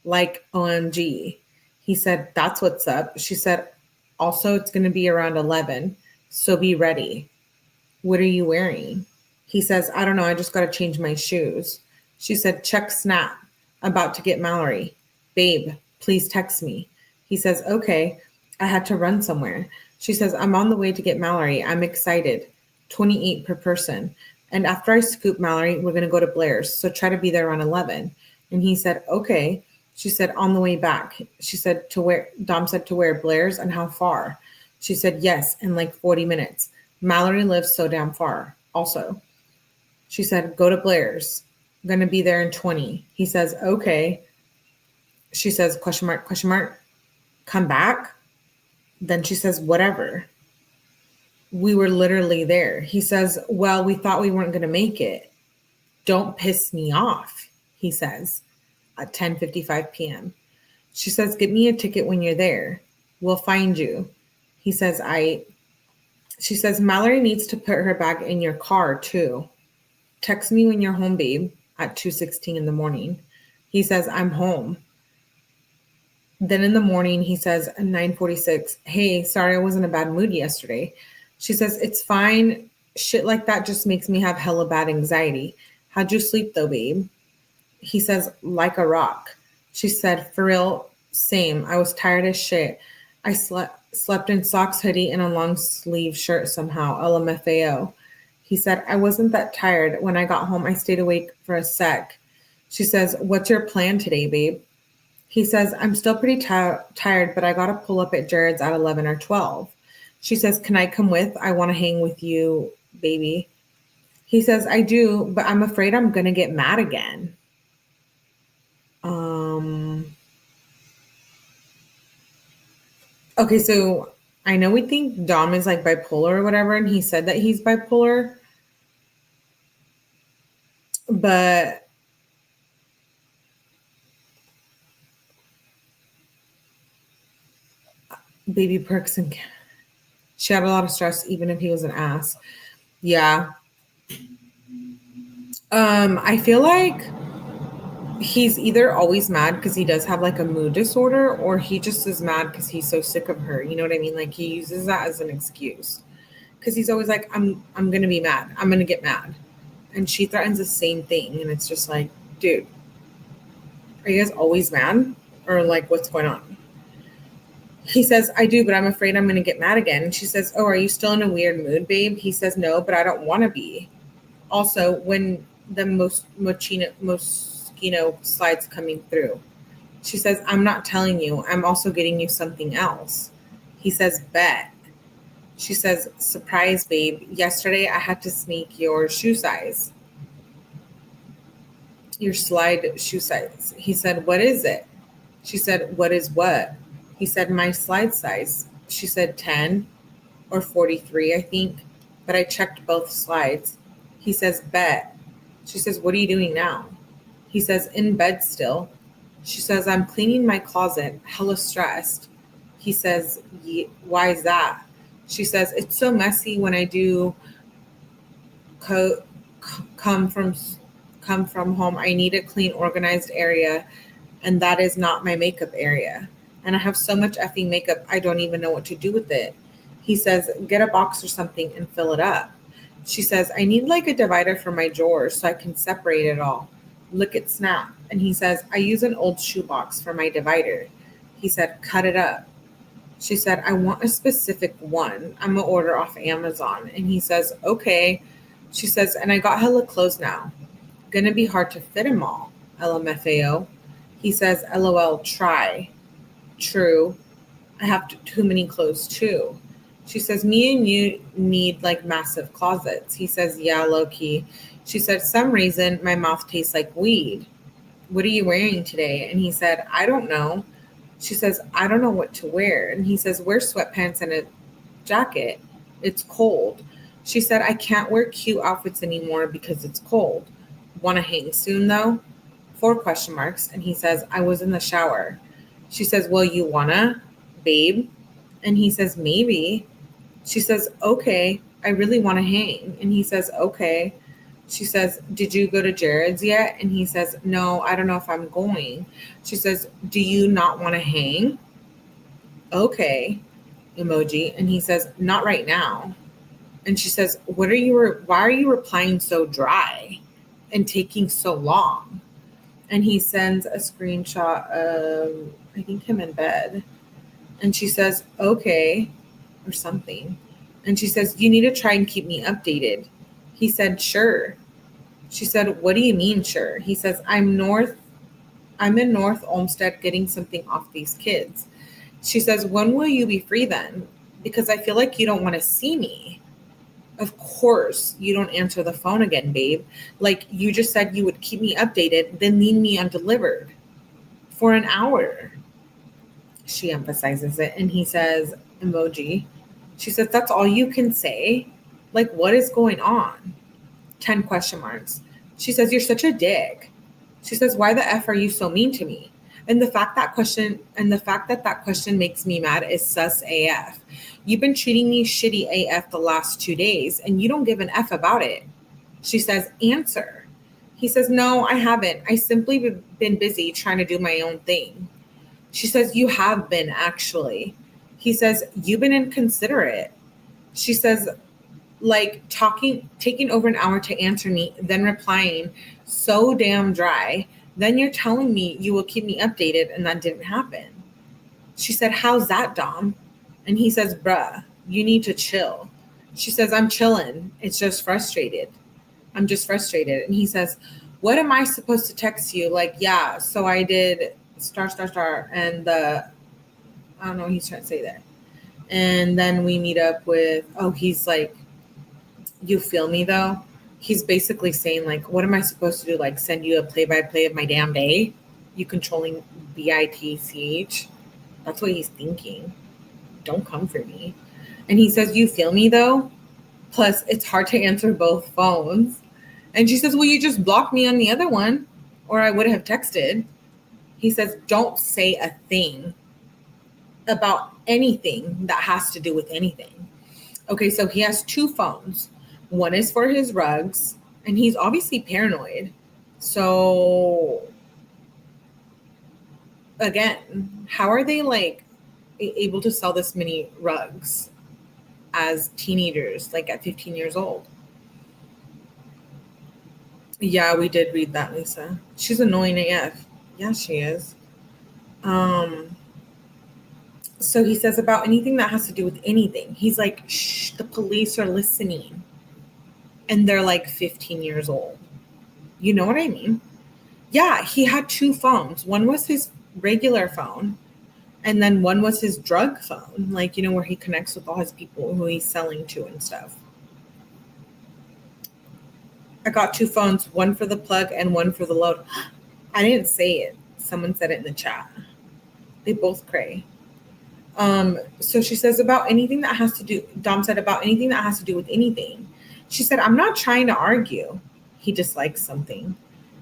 Like OMG. He said, that's what's up. She said, also, it's going to be around 11. So be ready. What are you wearing? He says, I don't know. I just got to change my shoes. She said, check snap. About to get Mallory. Babe, please text me. He says, okay. I had to run somewhere. She says, I'm on the way to get Mallory. I'm excited. 28 per person. And after I scoop Mallory, we're going to go to Blair's. So try to be there around 11. And he said, okay. She said, on the way back. She said, Dom said to where? Blair's, and how far? She said, yes, in like 40 minutes. Mallory lives so damn far also. She said, go to Blair's. I'm going to be there in 20. He says, okay. She says, question mark, question mark. Come back? Then she says, whatever. We were literally there. He says, well, we thought we weren't going to make it. Don't piss me off, he says at 10:55 p.m. She says, get me a ticket when you're there. We'll find you. He says, She says, Mallory needs to put her bag in your car too. Text me when you're home, babe, at 2:16 in the morning. He says, I'm home. Then in the morning, he says, 9:46, hey, sorry I was in a bad mood yesterday. She says, it's fine. Shit like that just makes me have hella bad anxiety. How'd you sleep though, babe? He says, like a rock. She said, for real, same. I was tired as shit. I slept in socks, hoodie, and a long sleeve shirt somehow. LMFAO. He said, I wasn't that tired. When I got home, I stayed awake for a sec. She says, what's your plan today, babe? He says, I'm still pretty tired, but I got to pull up at Jared's at 11 or 12. She says, can I come with? I want to hang with you, baby. He says, I do, but I'm afraid I'm going to get mad again. Okay, so I know we think Dom is like bipolar or whatever, and he said that he's bipolar, but baby perks and she had a lot of stress even if he was an ass. Yeah. I feel like he's either always mad because he does have like a mood disorder, or he just is mad because he's so sick of her. You know what I mean? Like he uses that as an excuse because he's always like, I'm gonna be mad. I'm gonna get mad, and she threatens the same thing, and it's just like, dude, are you guys always mad, or like what's going on? He says, I do, but I'm afraid I'm gonna get mad again. And she says, oh, are you still in a weird mood, babe? He says, no, but I don't want to be. Also, when the mosquito slides coming through. She says, I'm not telling you. I'm also getting you something else. He says, bet. She says, surprise, babe. Yesterday I had to sneak your shoe size. Your slide shoe size. He said, what is it? She said, what is what? He said, my slide size. She said, 10 or 43, I think. But I checked both slides. He says, bet. She says, what are you doing now? He says, in bed still. She says, I'm cleaning my closet, hella stressed. He says, why is that? She says, it's so messy when I do come from home. I need a clean, organized area, and that is not my makeup area. And I have so much effing makeup, I don't even know what to do with it. He says, get a box or something and fill it up. She says, I need like a divider for my drawers so I can separate it all. Look at Snap. And he says, I use an old shoebox for my divider. He said, cut it up. She said, I want a specific one. I'm going to order off Amazon. And he says, okay. She says, and I got hella clothes now. Gonna be hard to fit them all. LMFAO. He says, LOL, try. True. I have too many clothes too. She says, me and you need like massive closets. He says, yeah, low key. She said, some reason my mouth tastes like weed. What are you wearing today? And he said, I don't know. She says, I don't know what to wear. And he says, wear sweatpants and a jacket. It's cold. She said, I can't wear cute outfits anymore because it's cold. Want to hang soon though? 4 question marks. And he says, I was in the shower. She says, well, you wanna, babe? And he says, maybe. She says, okay, I really want to hang. And he says, okay. She says, did you go to Jared's yet? And he says, no, I don't know if I'm going. She says, do you not want to hang? Okay, emoji. And he says, not right now. And she says, why are you replying so dry and taking so long? And he sends a screenshot of, I think, him in bed. And she says, okay, or something. And she says, you need to try and keep me updated. He said, sure. She said, what do you mean, sure? He says, I'm in North Olmsted getting something off these kids. She says, when will you be free then? Because I feel like you don't want to see me. Of course, you don't answer the phone again, babe. Like you just said you would keep me updated, then leave me undelivered for an hour. She emphasizes it. And he says, emoji. She says, that's all you can say? Like, what is going on? 10 question marks. She says, you're such a dick. She says, why the F are you so mean to me? And the fact that question makes me mad is sus AF. You've been treating me shitty AF the last 2 days, and you don't give an F about it. She says, answer. He says, no, I haven't. I simply been busy trying to do my own thing. She says, you have been, actually. He says, you've been inconsiderate. She says, like taking over an hour to answer me, then replying so damn dry. Then you're telling me you will keep me updated, and that didn't happen. She said, how's that, Dom? And he says, bruh, you need to chill. She says, I'm chilling. It's just frustrated. I'm just frustrated. And he says, what am I supposed to text you? Like, yeah, so I did star. And I don't know what he's trying to say there. And then we meet up with, he's like, you feel me though? He's basically saying like, what am I supposed to do? Like send you a play-by-play of my damn day? You controlling bitch? That's what he's thinking. Don't come for me. And he says, you feel me though? Plus it's hard to answer both phones. And she says, well, you just blocked me on the other one or I would have texted. He says, don't say a thing about anything that has to do with anything. Okay, so he has two phones. One is for his rugs, and he's obviously paranoid. So, again, how are they like able to sell this many rugs as teenagers, like at 15 years old? Yeah, we did read that, Lisa. She's annoying AF. Yeah, she is. So he says about anything that has to do with anything. He's like, shh, the police are listening. And they're like 15 years old. You know what I mean? Yeah, he had two phones. One was his regular phone. And then one was his drug phone. Like, you know, where he connects with all his people who he's selling to and stuff. I got two phones, one for the plug and one for the load. I didn't say it. Someone said it in the chat. They both cray. So she says about anything that has to do, Dom said about anything that has to do with anything. She said, I'm not trying to argue. He dislikes something.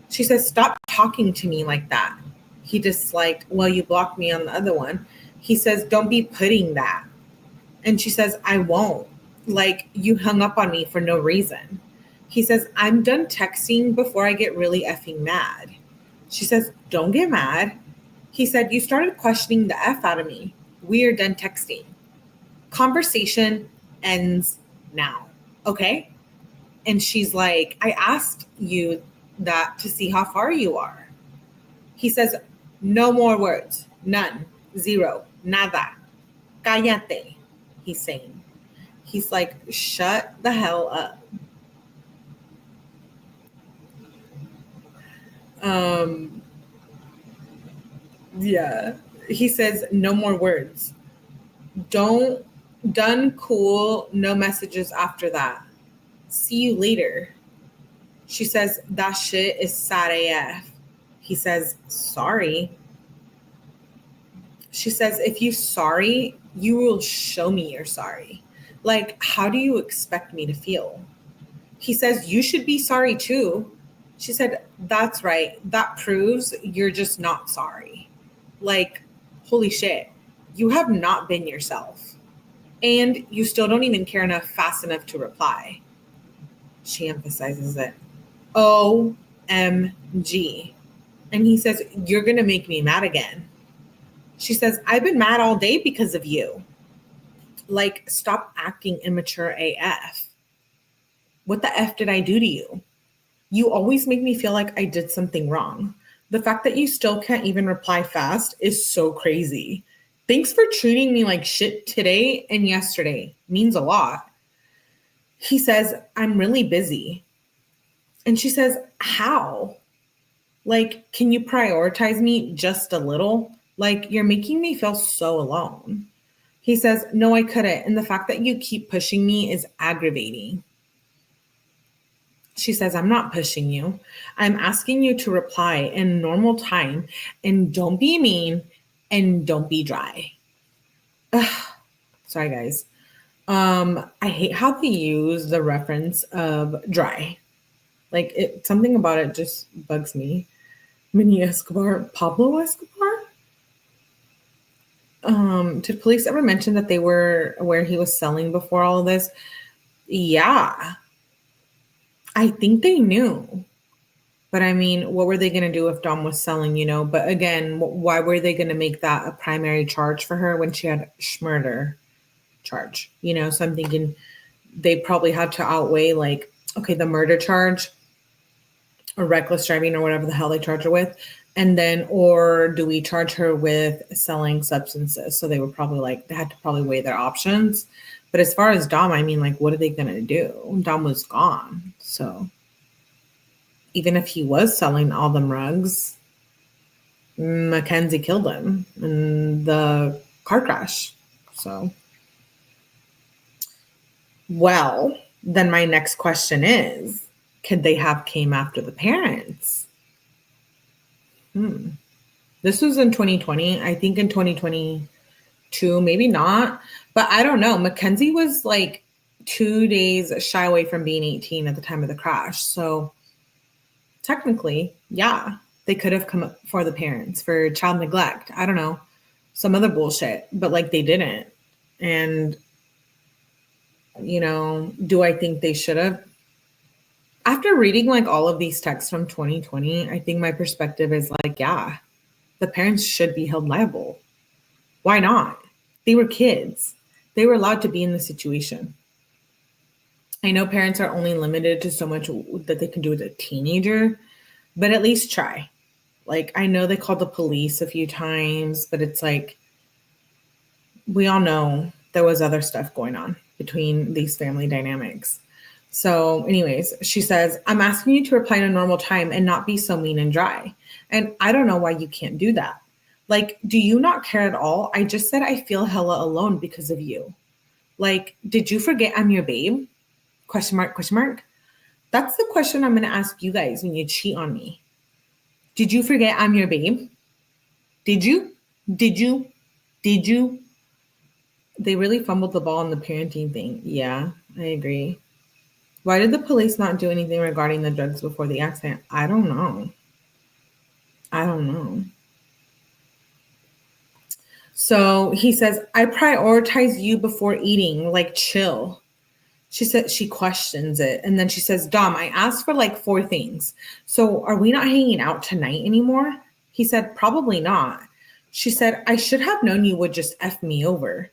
She says, stop talking to me like that. He disliked, well, you blocked me on the other one. He says, don't be putting that. And she says, I won't. Like, you hung up on me for no reason. He says, I'm done texting before I get really effing mad. She says, don't get mad. He said, you started questioning the F out of me. We are done texting. Conversation ends now. Okay? And she's like, I asked you that to see how far you are. He says, no more words. None. Zero. Nada. Cállate. He's saying. He's like, shut the hell up. Yeah. He says, no more words. Done, cool, no messages after that. See you later. She says, that shit is sad AF. He says, sorry. She says, if you're sorry, you will show me you're sorry. Like, how do you expect me to feel? He says, you should be sorry too. She said, that's right. That proves you're just not sorry. Like, holy shit. You have not been yourself. And you still don't even care enough fast enough to reply. She emphasizes it. OMG. And he says, you're going to make me mad again. She says, I've been mad all day because of you. Like, stop acting immature AF. What the F did I do to you? You always make me feel like I did something wrong. The fact that you still can't even reply fast is so crazy. Thanks for treating me like shit today and yesterday. Means a lot. He says, I'm really busy. And she says, how? Like, can you prioritize me just a little? Like, you're making me feel so alone. He says, no, I couldn't. And the fact that you keep pushing me is aggravating. She says, I'm not pushing you. I'm asking you to reply in normal time and don't be mean and don't be dry. Ugh. Sorry, guys. I hate how they use the reference of dry. Like, something about it just bugs me. Mini Escobar, Pablo Escobar? Did police ever mention that they were where he was selling before all of this? Yeah. I think they knew. But I mean, what were they going to do if Dom was selling, you know? But again, why were they going to make that a primary charge for her when she had murder charge? You know, so I'm thinking they probably had to outweigh, like, okay, the murder charge or reckless driving or whatever the hell they charge her with. And then, or do we charge her with selling substances? So they were probably like, they had to probably weigh their options. But as far as Dom, I mean, like, what are they going to do? Dom was gone. So even if he was selling all them rugs, Mackenzie killed him in the car crash. So, well, then my next question is, could they have came after the parents? This was in 2020. I think in 2022, maybe not, but I don't know. Mackenzie was like 2 days shy away from being 18 at the time of the crash. So technically, yeah, they could have come up for the parents for child neglect. I don't know, some other bullshit, but like they didn't. And, you know, do I think they should have? After reading like all of these texts from 2020, I think my perspective is like, yeah, the parents should be held liable. Why not? They were kids. They were allowed to be in the situation. I know parents are only limited to so much that they can do with a teenager, but at least try. Like, I know they called the police a few times, but it's like, we all know there was other stuff going on between these family dynamics. So anyways, she says, I'm asking you to reply in a normal time and not be so mean and dry. And I don't know why you can't do that. Like, do you not care at all? I just said I feel hella alone because of you. Like, did you forget I'm your babe? Question mark, question mark. That's the question I'm going to ask you guys when you cheat on me. Did you forget I'm your babe? Did you? Did you? Did you? They really fumbled the ball on the parenting thing. Yeah, I agree. Why did the police not do anything regarding the drugs before the accident? I don't know. I don't know. So he says, I prioritize you before eating, like chill. She said she questions it. And then she says, Dom, I asked for like 4 things. So are we not hanging out tonight anymore? He said, probably not. She said, I should have known you would just F me over.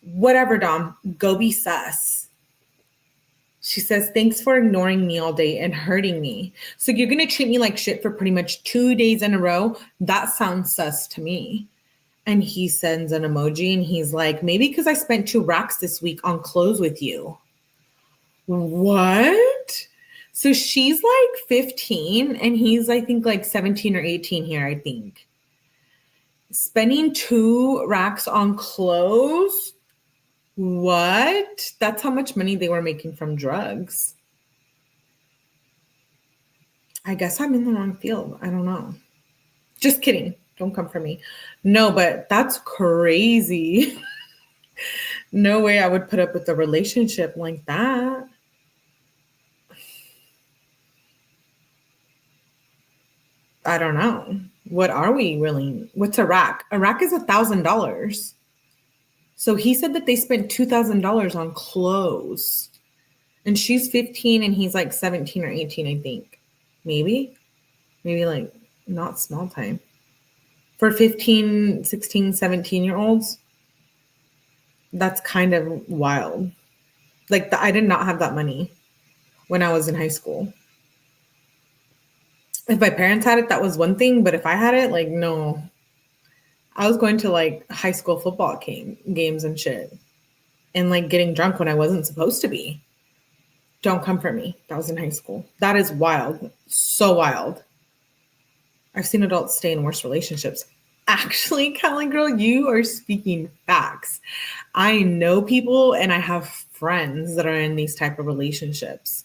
Whatever, Dom, go be sus. She says, thanks for ignoring me all day and hurting me. So you're going to treat me like shit for pretty much 2 days in a row? That sounds sus to me. And he sends an emoji and he's like, maybe because I spent 2 racks this week on clothes with you. What? So she's like 15 and he's, I think, like 17 or 18 here, I think. Spending 2 racks on clothes? What? That's how much money they were making from drugs. I guess I'm in the wrong field. I don't know. Just kidding. Don't come for me. No, but that's crazy. No way I would put up with a relationship like that. I don't know. What are we really? What's a rack? A rack is $1,000. So he said that they spent $2,000 on clothes. And she's 15 and he's like 17 or 18, I think. Maybe like not small time. For 15, 16, 17-year-olds, that's kind of wild. Like, I did not have that money when I was in high school. If my parents had it, that was one thing. But if I had it, like, no. I was going to like high school football games and shit. And like getting drunk when I wasn't supposed to be. Don't come for me. That was in high school. That is wild. So wild. I've seen adults stay in worse relationships. Actually, Callie girl, you are speaking facts. I know people and I have friends that are in these type of relationships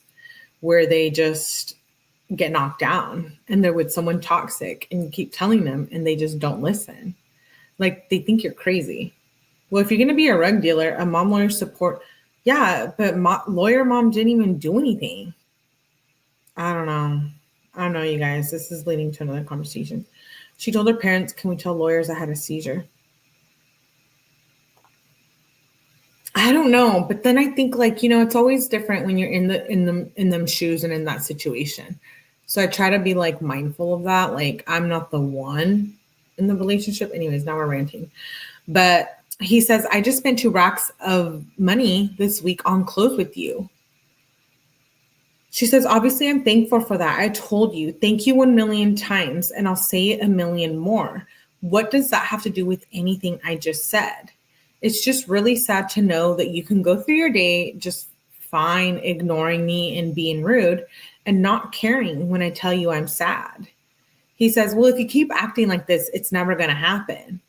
where they just get knocked down and they're with someone toxic and you keep telling them and they just don't listen. Like, they think you're crazy. Well, if you're going to be a rug dealer, a mom lawyer support, yeah, but lawyer mom didn't even do anything. I don't know, you guys. This is leading to another conversation. She told her parents, can we tell lawyers I had a seizure? I don't know. But then I think, like, you know, it's always different when you're in them shoes and in that situation. So I try to be like mindful of that. Like, I'm not the one in the relationship. Anyways, now we're ranting. But he says, I just spent 2 racks of money this week on clothes with you. She says, obviously, I'm thankful for that. I told you, thank you 1 million times, and I'll say it 1 million more. What does that have to do with anything I just said? It's just really sad to know that you can go through your day just fine, ignoring me and being rude and not caring when I tell you I'm sad. He says, well, if you keep acting like this, it's never going to happen.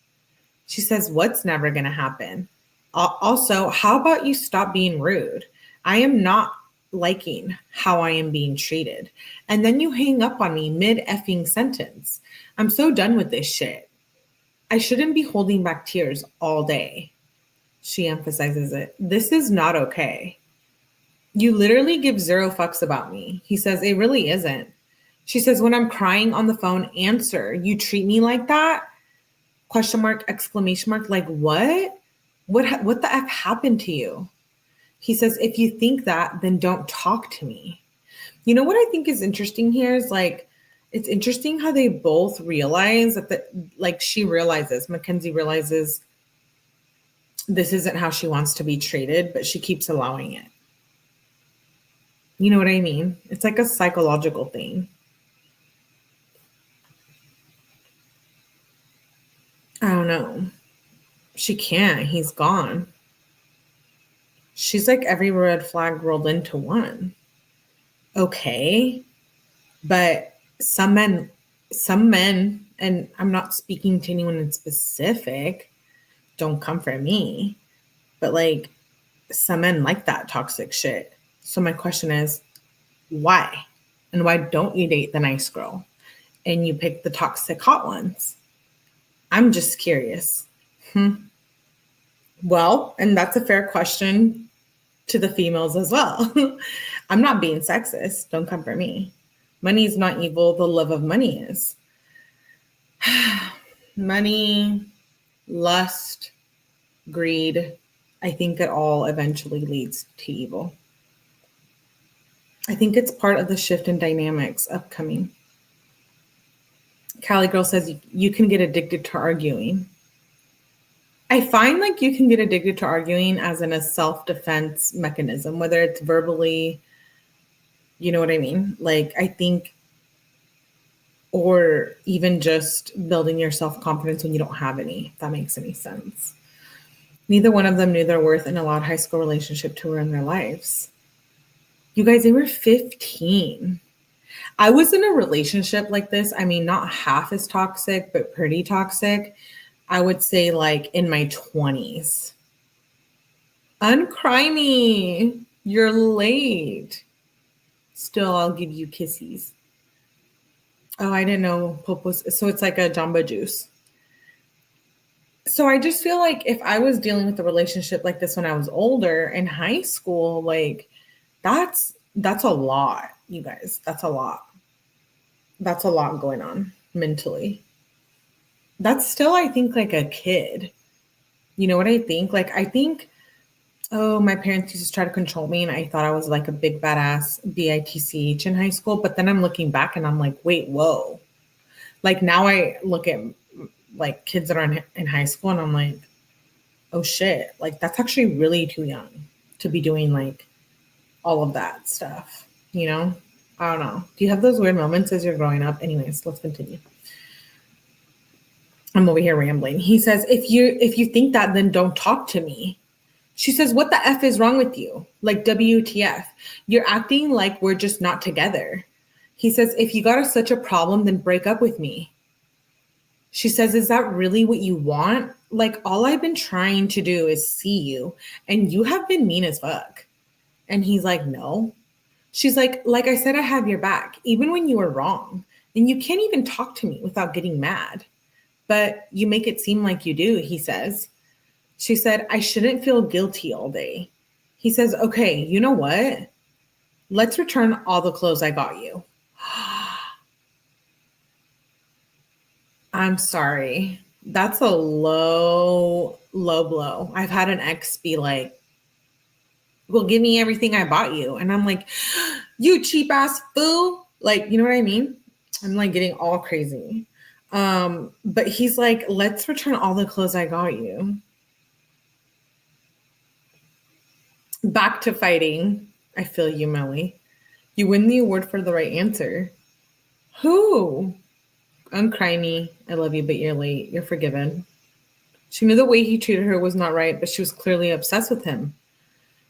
She says, what's never going to happen? Also, how about you stop being rude? I am not liking how I am being treated. And then you hang up on me mid-effing sentence. I'm so done with this shit. I shouldn't be holding back tears all day. She emphasizes it. This is not okay. You literally give zero fucks about me. He says, it really isn't. She says, when I'm crying on the phone, answer. You treat me like that? Question mark, exclamation mark. Like what? What the F happened to you? He says, if you think that, then don't talk to me. You know what I think is interesting here is like, it's interesting how they both realize that she realizes, Mackenzie realizes this isn't how she wants to be treated, but she keeps allowing it. You know what I mean? It's like a psychological thing. I don't know. She can't. He's gone. She's like every red flag rolled into one. Okay. But some men, and I'm not speaking to anyone in specific, don't come for me, but like some men like that toxic shit. So my question is, why? And why don't you date the nice girl and you pick the toxic hot ones? I'm just curious. Well, and that's a fair question to the females as well. I'm not being sexist. Don't come for me. Money is not evil. The love of money is. Money, lust, greed. I think it all eventually leads to evil. I think it's part of the shift in dynamics upcoming. Cali Girl says you can get addicted to arguing. I find like you can get addicted to arguing as in a self-defense mechanism, whether it's verbally, you know what I mean? Like I think, or even just building your self-confidence when you don't have any, if that makes any sense. Neither one of them knew their worth and allowed high school relationship to ruin their lives. You guys, they were 15. I was in a relationship like this. I mean, not half as toxic, but pretty toxic. I would say like in my 20s. Uncry me. You're late. Still, I'll give you kisses. Oh, I didn't know Pope was. So it's like a Jamba Juice. So I just feel like if I was dealing with a relationship like this when I was older in high school, like that's a lot, you guys. That's a lot. That's a lot going on mentally. That's still, I think, like a kid. You know what I think? Like, I think, oh, my parents used to try to control me, and I thought I was like a big badass bitch in high school. But then I'm looking back and I'm like, wait, whoa. Like now I look at like kids that are in high school and I'm like, oh shit, like that's actually really too young to be doing like all of that stuff, you know? I don't know. Do you have those weird moments as you're growing up? Anyways, let's continue. I'm over here rambling. He says, if you think that, then don't talk to me. She says, what the F is wrong with you? Like WTF? You're acting like we're just not together. He says, if you got such a problem, then break up with me. She says, is that really what you want? Like all I've been trying to do is see you and you have been mean as fuck. And he's like, no. She's like I said, I have your back, even when you were wrong. And you can't even talk to me without getting mad. But you make it seem like you do, he says. She said, I shouldn't feel guilty all day. He says, okay, you know what? Let's return all the clothes I got you. I'm sorry. That's a low blow. I've had an ex be like, well, give me everything I bought you. And I'm like, you cheap ass fool. Like, you know what I mean? I'm like getting all crazy. But he's like, let's return all the clothes I got you. Back to fighting. I feel you, Melly. You win the award for the right answer. Who? Uncry me. I love you, but you're late. You're forgiven. She knew the way he treated her was not right, but she was clearly obsessed with him.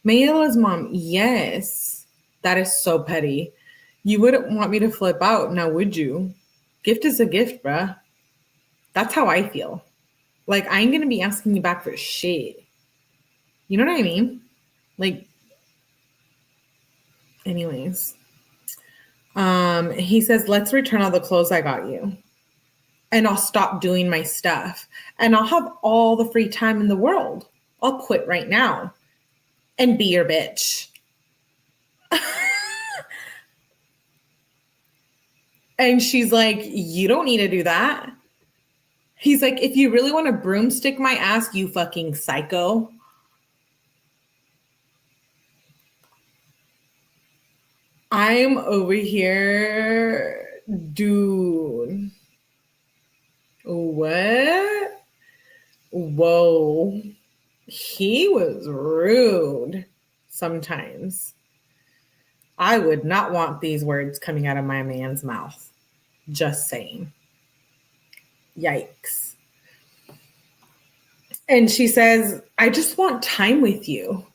Mayela's mom, yes. That is so petty. You wouldn't want me to flip out, now would you? Gift is a gift, bruh. That's how I feel. Like, I ain't gonna be asking you back for shit. You know what I mean? Like, anyways. He says, let's return all the clothes I got you. And I'll stop doing my stuff. And I'll have all the free time in the world. I'll quit right now and be your bitch. And she's like, you don't need to do that. He's like, if you really want to broomstick my ass, you fucking psycho. I'm over here, dude. What? Whoa. He was rude sometimes. I would not want these words coming out of my man's mouth. Just saying. Yikes. And she says, I just want time with you.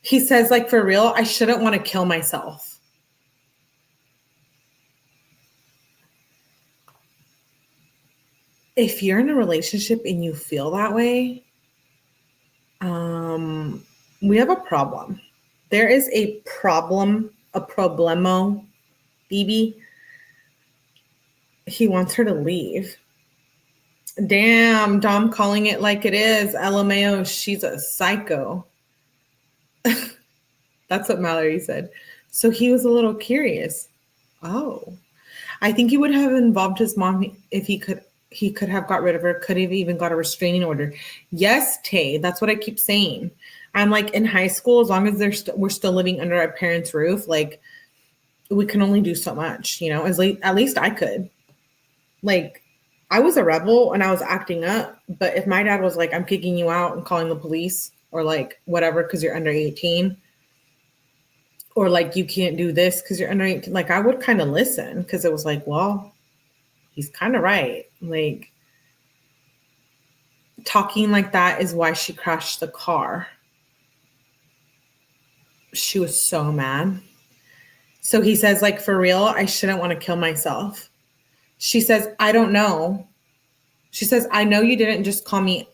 He says, like, for real, I shouldn't want to kill myself. If you're in a relationship and you feel that way, we have a problem. There is a problem, a problemo, BB. He wants her to leave. Damn, Dom calling it like it is. LMAO, she's a psycho. That's what Mallory said. So he was a little curious. Oh, I think he would have involved his mom if he could. He could have got rid of her, could have even got a restraining order. Yes, Tay, that's what I keep saying. I'm like, in high school, as long as we're still living under our parents' roof, like, we can only do so much, you know, at least I could. Like, I was a rebel and I was acting up, but if my dad was like, I'm kicking you out and calling the police or like whatever because you're under 18, or like, you can't do this because you're under 18, like, I would kind of listen because it was like, well, he's kind of right. Like, talking like that is why she crashed the car. She was so mad. So he says, like, for real, I shouldn't want to kill myself. She says, I don't know. She says, I know you didn't just call me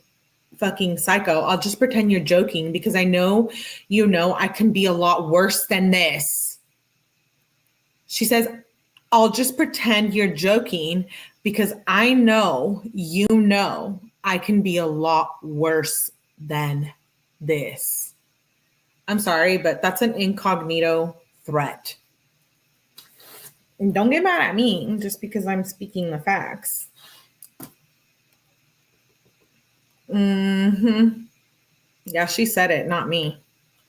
fucking psycho. I'll just pretend you're joking because I know, you know, I can be a lot worse than this. She says, I'll just pretend you're joking because I know, you know, I can be a lot worse than this. I'm sorry, but that's an incognito threat. And don't get mad at me just because I'm speaking the facts. Yeah, she said it, not me.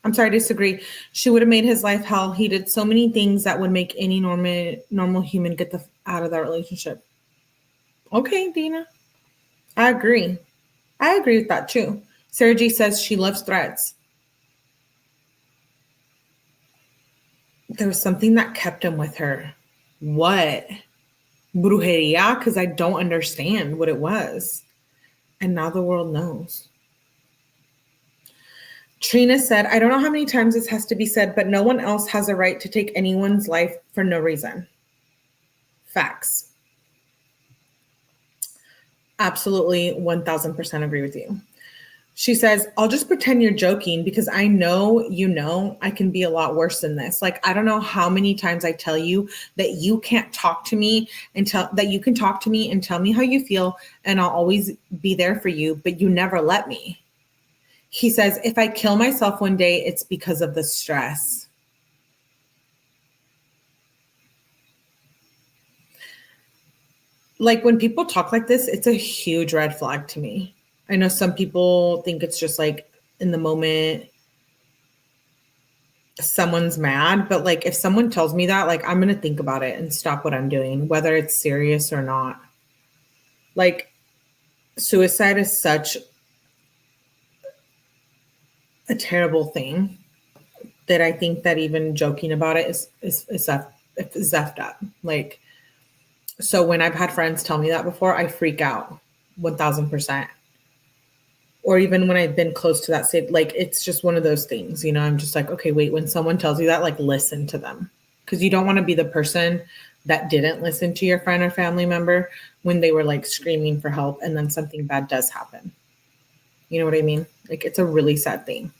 I'm sorry, I disagree. She would have made his life hell. He did so many things that would make any normal human get out of that relationship. Okay, Dina. I agree. I agree with that too. Sarah G says she loves threats. There was something that kept him with her. What? Brujeria? Because I don't understand what it was. And now the world knows. Trina said, I don't know how many times this has to be said, but no one else has a right to take anyone's life for no reason. Facts. Absolutely 1000% agree with you. She says, I'll just pretend you're joking because I know, you know, I can be a lot worse than this. Like, I don't know how many times I tell you that you can't talk to me that you can talk to me and tell me how you feel, and I'll always be there for you, but you never let me. He says, if I kill myself one day, it's because of the stress. Like, when people talk like this, it's a huge red flag to me. I know some people think it's just like in the moment someone's mad, but like if someone tells me that, like, I'm going to think about it and stop what I'm doing, whether it's serious or not. Like, suicide is such a terrible thing that I think that even joking about it is effed up. Like, so when I've had friends tell me that before, I freak out 1000%. Or even when I've been close to that state, like, it's just one of those things, you know, I'm just like, okay, wait, when someone tells you that, like, listen to them. Because you don't want to be the person that didn't listen to your friend or family member when they were like screaming for help and then something bad does happen. You know what I mean? Like, it's a really sad thing.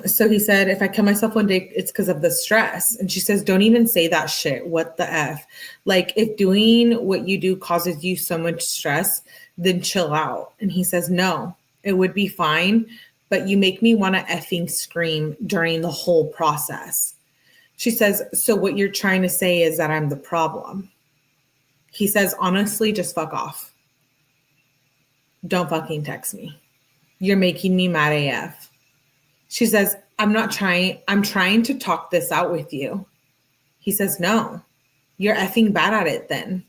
So he said, if I kill myself one day, it's because of the stress. And she says, don't even say that shit. What the F? Like, if doing what you do causes you so much stress, then chill out. And he says, no, it would be fine. But you make me want to effing scream during the whole process. She says, so what you're trying to say is that I'm the problem. He says, honestly, just fuck off. Don't fucking text me. You're making me mad AF. She says, I'm trying to talk this out with you. He says, no, you're effing bad at it then.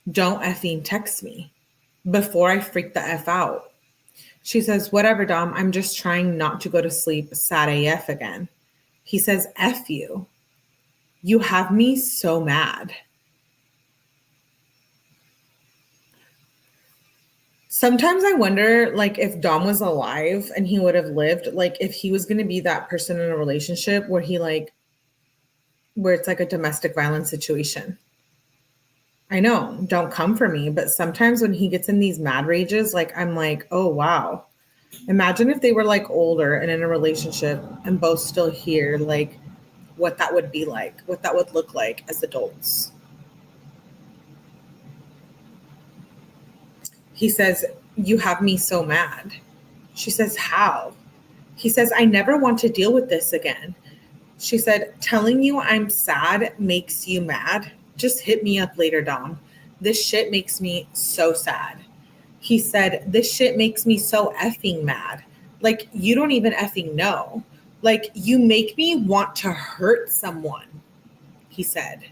Don't effing text me before I freak the F out. She says, whatever, Dom, I'm just trying not to go to sleep sad AF again. He says, F you. You have me so mad. Sometimes I wonder, like, if Dom was alive and he would have lived, like, if he was going to be that person in a relationship where where it's like a domestic violence situation. I know, don't come for me, but sometimes when he gets in these mad rages, like, I'm like, oh, wow. Imagine if they were like older and in a relationship and both still here, like, what that would be like, what that would look like as adults. He says, you have me so mad. She says, how? He says, I never want to deal with this again. She said, telling you I'm sad makes you mad? Just hit me up later, Dom. This shit makes me so sad. He said, this shit makes me so effing mad. Like, you don't even effing know. Like, you make me want to hurt someone, he said.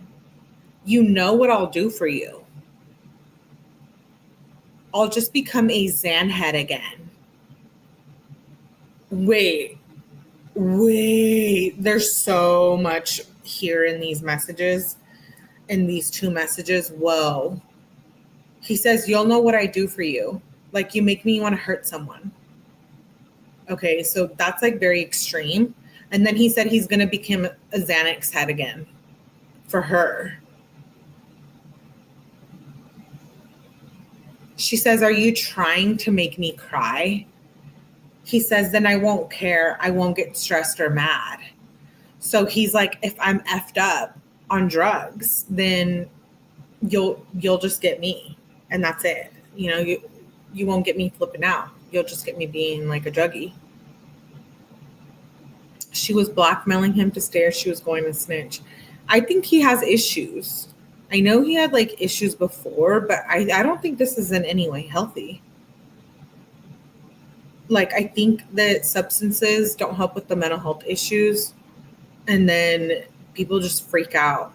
You know what I'll do for you. I'll just become a Zanhead again. Wait. There's so much here in these messages, in these two messages. Whoa. He says, you'll know what I do for you. Like, you make me want to hurt someone. Okay, so that's like very extreme. And then he said he's going to become a Xanax head again for her. She says, are you trying to make me cry? He says, then I won't care. I won't get stressed or mad. So he's like, if I'm effed up on drugs, then you'll just get me. And that's it. You know, you won't get me flipping out. You'll just get me being like a druggie. She was blackmailing him to stay or she was going to snitch. I think he has issues. I know he had like issues before, but I don't think this is in any way healthy. Like, I think that substances don't help with the mental health issues. And then people just freak out,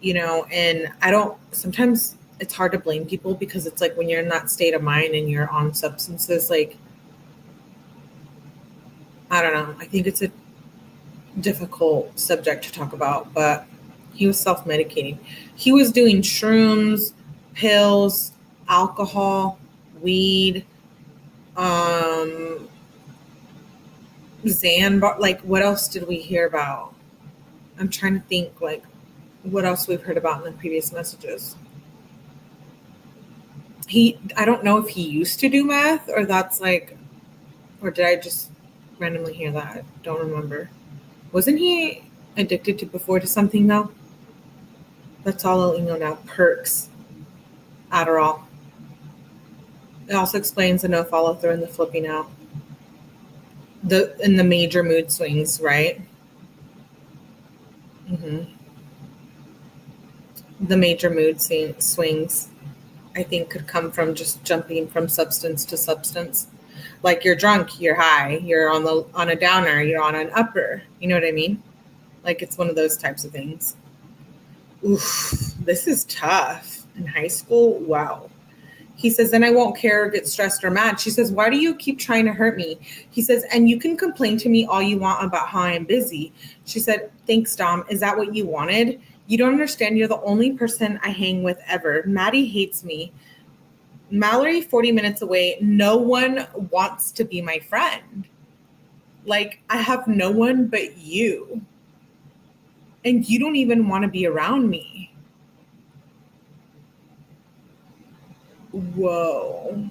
you know, and sometimes it's hard to blame people because it's like when you're in that state of mind and you're on substances, like, I don't know. I think it's a difficult subject to talk about, but he was self-medicating. He was doing shrooms, pills, alcohol, weed, Xan, like, what else did we hear about? I'm trying to think, like, what else we've heard about in the previous messages. I don't know if he used to do meth or that's like, or did I just randomly hear that? Don't remember. Wasn't he addicted to something though? That's all I'll know now. Perks, Adderall. It also explains the no follow through and the flipping out. The major mood swings, right? Mm-hmm. The major mood swings, I think, could come from just jumping from substance to substance. Like, you're drunk, you're high, you're on a downer, you're on an upper. You know what I mean? Like, it's one of those types of things. Oof, this is tough. In high school, wow. He says, then I won't care or get stressed or mad. She says, why do you keep trying to hurt me? He says, and you can complain to me all you want about how I am busy. She said, thanks, Dom. Is that what you wanted? You don't understand. You're the only person I hang with ever. Maddie hates me. Mallory, 40 minutes away. No one wants to be my friend. Like, I have no one but you. and you don't even want to be around me. Whoa.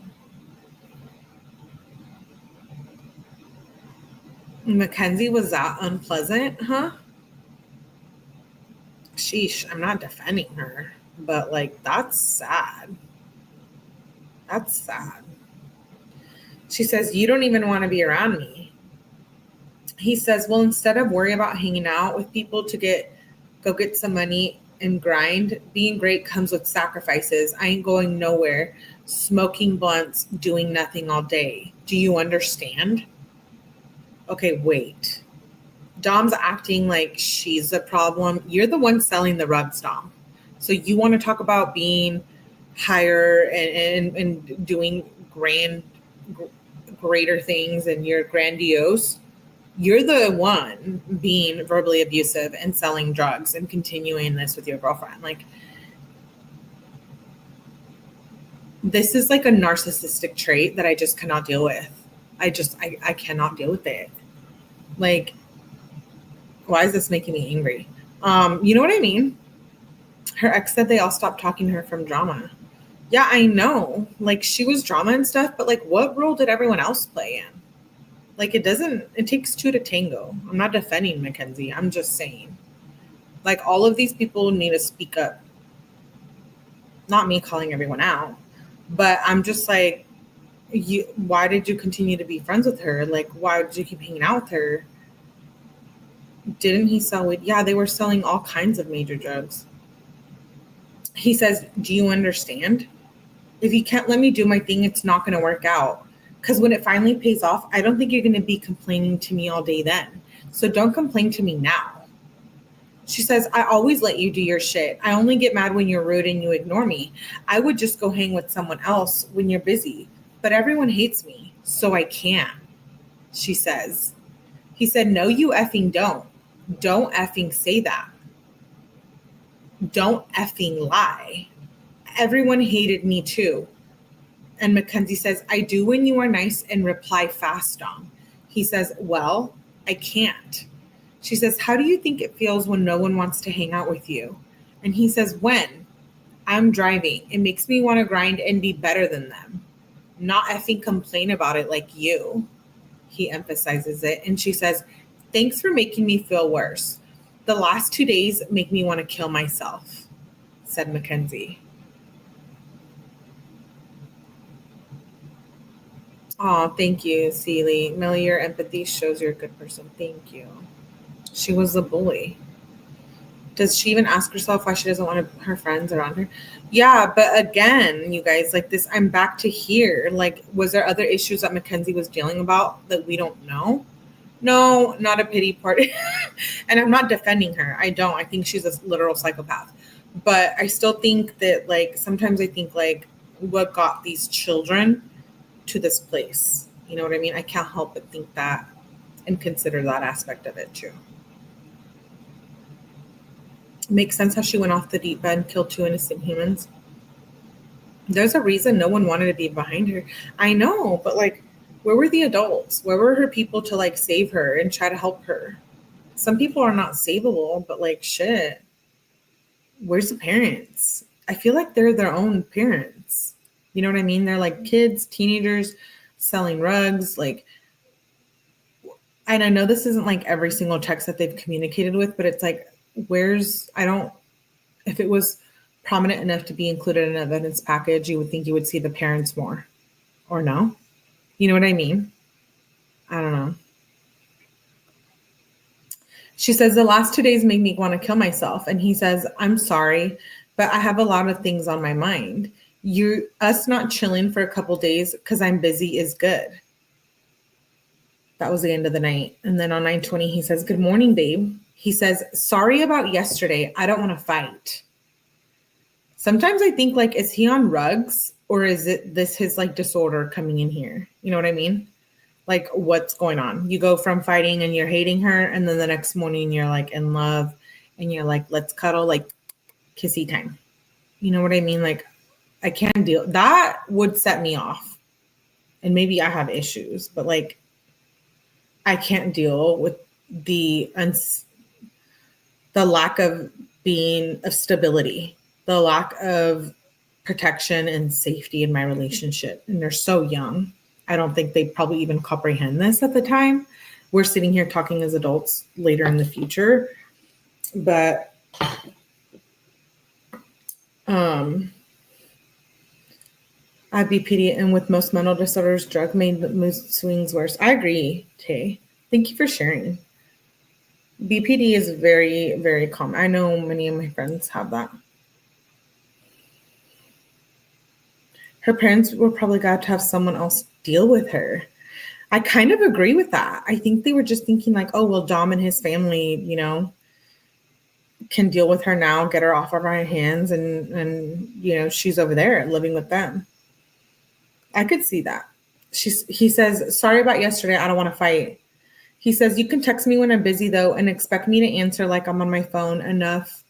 Mackenzie was that unpleasant, huh? Sheesh, I'm not defending her, but like, that's sad. That's sad. She says, you don't even want to be around me. He says, well, instead of worry about hanging out with people to go get some money and grind, being great comes with sacrifices. I ain't going nowhere, smoking blunts, doing nothing all day. Do you understand? Okay, wait. Dom's acting like she's the problem. You're the one selling the rugs, Dom. So you want to talk about being higher and doing greater things, and you're grandiose. You're the one being verbally abusive and selling drugs and continuing this with your girlfriend. Like, this is like a narcissistic trait that I just cannot deal with. I cannot deal with it. Like, why is this making me angry? You know what I mean? Her ex said they all stopped talking to her from drama. Yeah, I know. Like, she was drama and stuff, but like, what role did everyone else play in? Like, it takes two to tango. I'm not defending Mackenzie. I'm just saying. Like, all of these people need to speak up. Not me calling everyone out, but I'm just like, why did you continue to be friends with her? Like, why did you keep hanging out with her? Didn't he sell weed? Yeah, they were selling all kinds of major drugs. He says, do you understand? If you can't let me do my thing, it's not going to work out. Because when it finally pays off, I don't think you're going to be complaining to me all day then. So don't complain to me now. She says, I always let you do your shit. I only get mad when you're rude and you ignore me. I would just go hang with someone else when you're busy. But everyone hates me, so I can't, she says. He said, no, you effing don't. Don't effing say that. Don't effing lie. Everyone hated me too. And Mackenzie says, I do when you are nice and reply fast, Dom. He says, well, I can't. She says, how do you think it feels when no one wants to hang out with you? And he says, when? I'm driving. It makes me want to grind and be better than them. Not effing complain about it like you. He emphasizes it. And she says, thanks for making me feel worse. The last 2 days make me want to kill myself, said Mackenzie. Oh, thank you, Celie. Millie, your empathy shows you're a good person. Thank you. She was a bully. Does she even ask herself why she doesn't want her friends around her? Yeah, but again, you guys, like this, I'm back to here. Like, was there other issues that Mackenzie was dealing about that we don't know? No, not a pity party. And I'm not defending her. I don't. I think she's a literal psychopath. But I still think that, like, sometimes I think, like, what got these children to this place? You know what I mean? I can't help but think that and consider that aspect of it too. Makes sense how she went off the deep end, killed 2 innocent humans. There's a reason no one wanted to be behind her. I know, but like, where were the adults? Where were her people to like save her and try to help her? Some people are not savable, but like, shit. Where's the parents? I feel like they're their own parents. You know what I mean? They're like kids, teenagers selling rugs, like, and I know this isn't like every single text that they've communicated with, but it's like, if it was prominent enough to be included in an evidence package, you would think you would see the parents more, or no? You know what I mean? I don't know. She says, the last 2 days made me want to kill myself. And he says, I'm sorry, but I have a lot of things on my mind. Us not chilling for a couple days because I'm busy is good. That was the end of the night. And then on 9:20, he says, good morning, babe. He says, sorry about yesterday. I don't want to fight. Sometimes I think, like, is he on rugs or is it his like disorder coming in here? You know what I mean? Like, what's going on? You go from fighting and you're hating her, and then the next morning you're like in love and you're like, let's cuddle, like kissy time. You know what I mean? Like, I can't deal. That would set me off. And maybe I have issues, but like, I can't deal with the lack of stability, the lack of protection and safety in my relationship. And they're so young. I don't think they probably even comprehend this at the time. We're sitting here talking as adults later in the future. But I BPD, and with most mental disorders, drug made mood swings worse. I agree, Tay. Thank you for sharing. BPD is very, very common. I know many of my friends have that. Her parents were probably glad to have someone else deal with her. I kind of agree with that. I think they were just thinking like, oh, well, Dom and his family, you know, can deal with her now, get her off of our hands, and you know, she's over there living with them. I could see that. He says, sorry about yesterday. I don't want to fight. He says, you can text me when I'm busy though, and expect me to answer like I'm on my phone enough.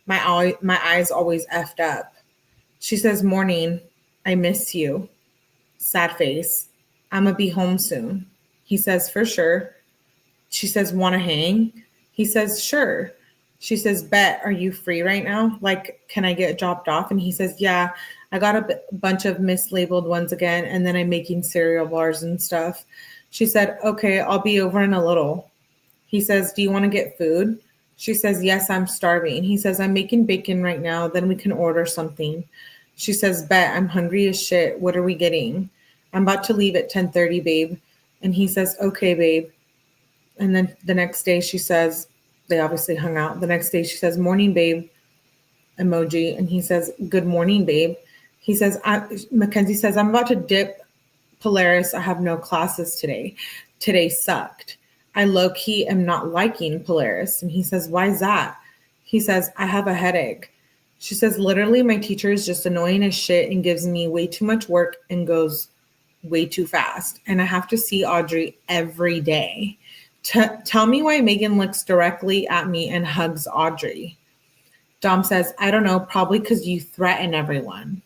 My eyes always effed up. She says, morning. I miss you. Sad face. I'm gonna be home soon. He says, for sure. She says, want to hang? He says, sure. She says, bet, are you free right now? Like, can I get dropped off? And he says, yeah, I got a bunch of mislabeled ones again, and then I'm making cereal bars and stuff. She said, okay, I'll be over in a little. He says, do you want to get food? She says, yes, I'm starving. He says, I'm making bacon right now. Then we can order something. She says, bet, I'm hungry as shit. What are we getting? I'm about to leave at 10:30, babe. And he says, okay, babe. And then the next day she says, they obviously hung out. The next day she says, morning, babe, emoji. And he says, good morning, babe. He says, Mackenzie says, I'm about to dip Polaris. I have no classes today. Today sucked. I low-key am not liking Polaris. And he says, why is that? He says, I have a headache. She says, literally, my teacher is just annoying as shit and gives me way too much work and goes way too fast. And I have to see Audrey every day. Tell me why Megan looks directly at me and hugs Audrey. Dom says, I don't know, probably because you threaten everyone.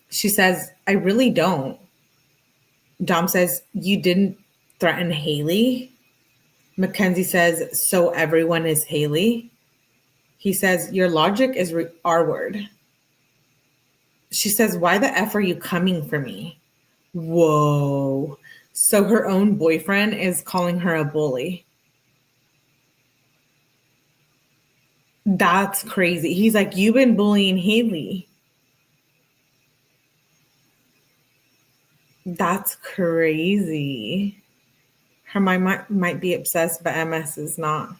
She says, I really don't. Dom says, you didn't threaten Haley? Mackenzie says, so everyone is Haley? He says, your logic is R word. She says, why the F are you coming for me? Whoa. So her own boyfriend is calling her a bully. That's crazy. He's like, you've been bullying Haley. That's crazy. Her mind might be obsessed, but MS is not.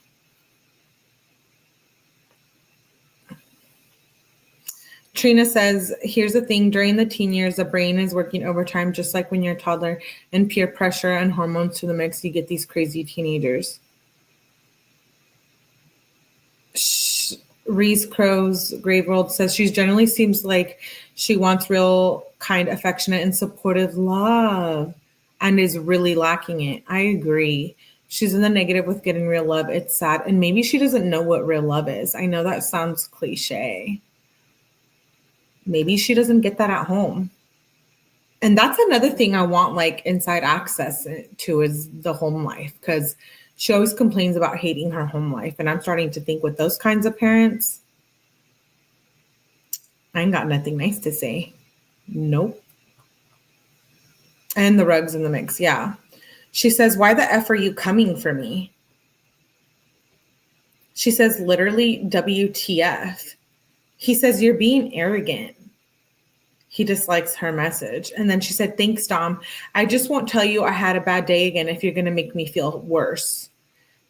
Trina says, here's the thing. During the teen years, the brain is working overtime, just like when you're a toddler, and peer pressure and hormones to the mix, you get these crazy teenagers. Reese Crow's Grave World says she generally seems like she wants real, kind, affectionate, and supportive love and is really lacking it. I agree. She's in the negative with getting real love. It's sad. And maybe she doesn't know what real love is. I know that sounds cliche. Maybe she doesn't get that at home. And that's another thing I want like inside access to is the home life, because she always complains about hating her home life. And I'm starting to think with those kinds of parents, I ain't got nothing nice to say. Nope. And the rugs in the mix. Yeah. She says, why the F are you coming for me? She says, literally, WTF. He says, you're being arrogant. He dislikes her message. And then she said, thanks, Dom. I just won't tell you I had a bad day again if you're going to make me feel worse.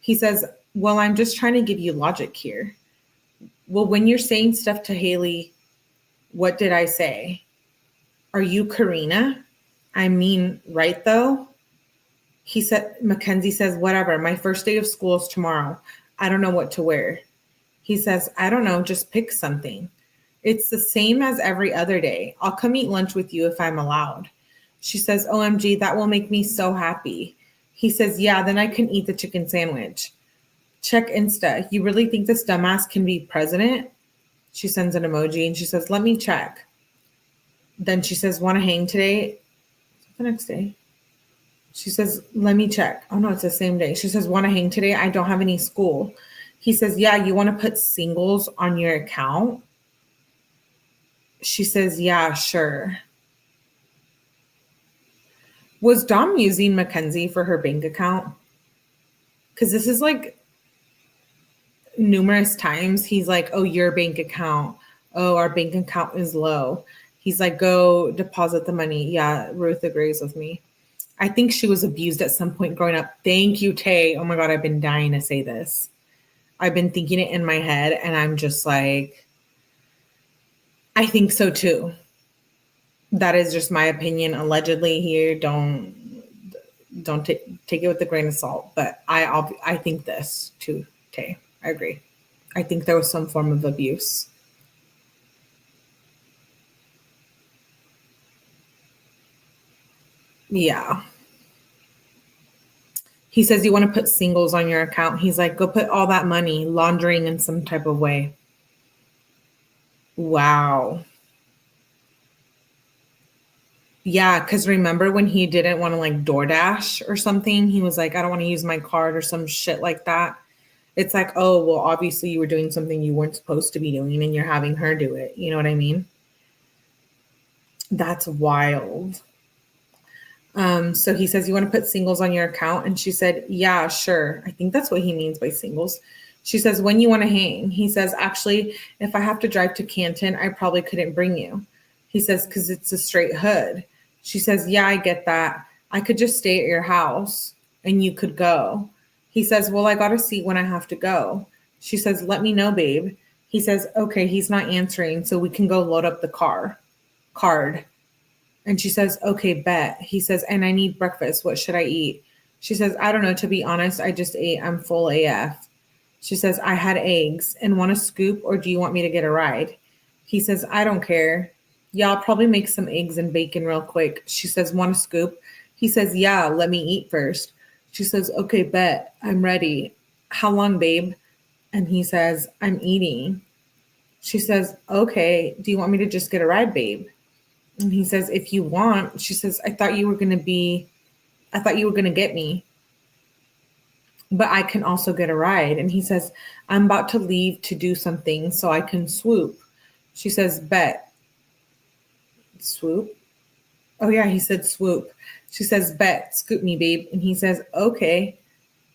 He says, well, I'm just trying to give you logic here. Well, when you're saying stuff to Haley, what did I say? Are you Karina? I mean, right though? He said, Mackenzie says, whatever. My first day of school is tomorrow. I don't know what to wear. He says, I don't know. Just pick something. It's the same as every other day. I'll come eat lunch with you if I'm allowed. She says, OMG, that will make me so happy. He says, yeah, then I can eat the chicken sandwich. Check Insta. You really think this dumbass can be president? She sends an emoji and she says, let me check. Then she says, want to hang today? The next day. She says, let me check. Oh no, it's the same day. She says, want to hang today? I don't have any school. He says, yeah, you want to put singles on your account? She says, yeah, sure. Was Dom using Mackenzie for her bank account? Because this is like numerous times. He's like, oh, your bank account. Oh, our bank account is low. He's like, go deposit the money. Yeah, Ruth agrees with me. I think she was abused at some point growing up. Thank you, Tay. Oh my God, I've been dying to say this. I've been thinking it in my head, and I'm just like, I think so too. That is just my opinion. Allegedly here, don't take it with a grain of salt. But I think this too, Tay. I agree. I think there was some form of abuse. Yeah. He says, you want to put singles on your account. He's like, go put all that money laundering in some type of way. Wow. Yeah, because remember when he didn't want to like DoorDash or something? He was like, I don't want to use my card or some shit like that. It's like, oh, well, obviously you were doing something you weren't supposed to be doing and you're having her do it. You know what I mean? That's wild. So he says, you want to put singles on your account? And she said, yeah, sure. I think that's what he means by singles. She says, when you want to hang? He says, actually, if I have to drive to Canton, I probably couldn't bring you. He says, because it's a straight hood. She says, yeah, I get that. I could just stay at your house and you could go. He says, well, I got a seat when I have to go. She says, let me know, babe. He says, okay, he's not answering, so we can go load up the card. And she says, okay, bet. He says, and I need breakfast. What should I eat? She says, I don't know. To be honest, I just ate. I'm full AF. She says, I had eggs and want a scoop, or do you want me to get a ride? He says, I don't care. Yeah, I'll probably make some eggs and bacon real quick. She says, want a scoop? He says, yeah, let me eat first. She says, okay, bet. I'm ready. How long, babe? And he says, I'm eating. She says, okay, do you want me to just get a ride, babe? And he says, if you want. She says, I thought you were going to get me, but I can also get a ride. And he says, I'm about to leave to do something so I can swoop. She says, bet. Swoop? Oh yeah, he said swoop. She says, bet, scoop me, babe. And he says, okay.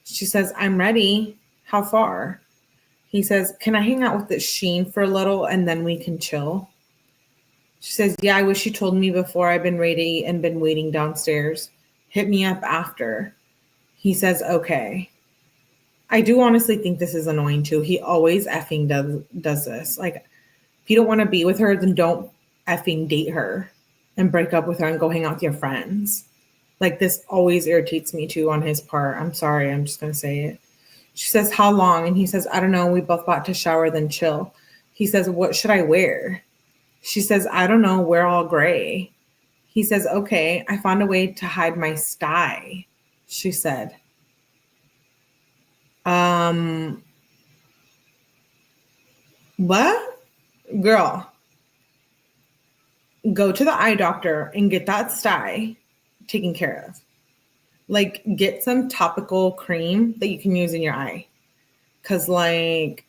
She says, I'm ready. How far? He says, can I hang out with the Sheen for a little and then we can chill? She says, yeah, I wish you told me before. I've been ready and been waiting downstairs. Hit me up after. He says, okay. I do honestly think this is annoying too. He always effing does this. Like, if you don't want to be with her, then don't effing date her and break up with her and go hang out with your friends. Like, this always irritates me too on his part. I'm sorry. I'm just going to say it. She says, how long? And he says, I don't know. We both about to shower, then chill. He says, what should I wear? She says, I don't know. We're all gray. He says, okay. I found a way to hide my sty, she said. What? Girl, go to the eye doctor and get that sty taken care of. Like, get some topical cream that you can use in your eye. Because, like,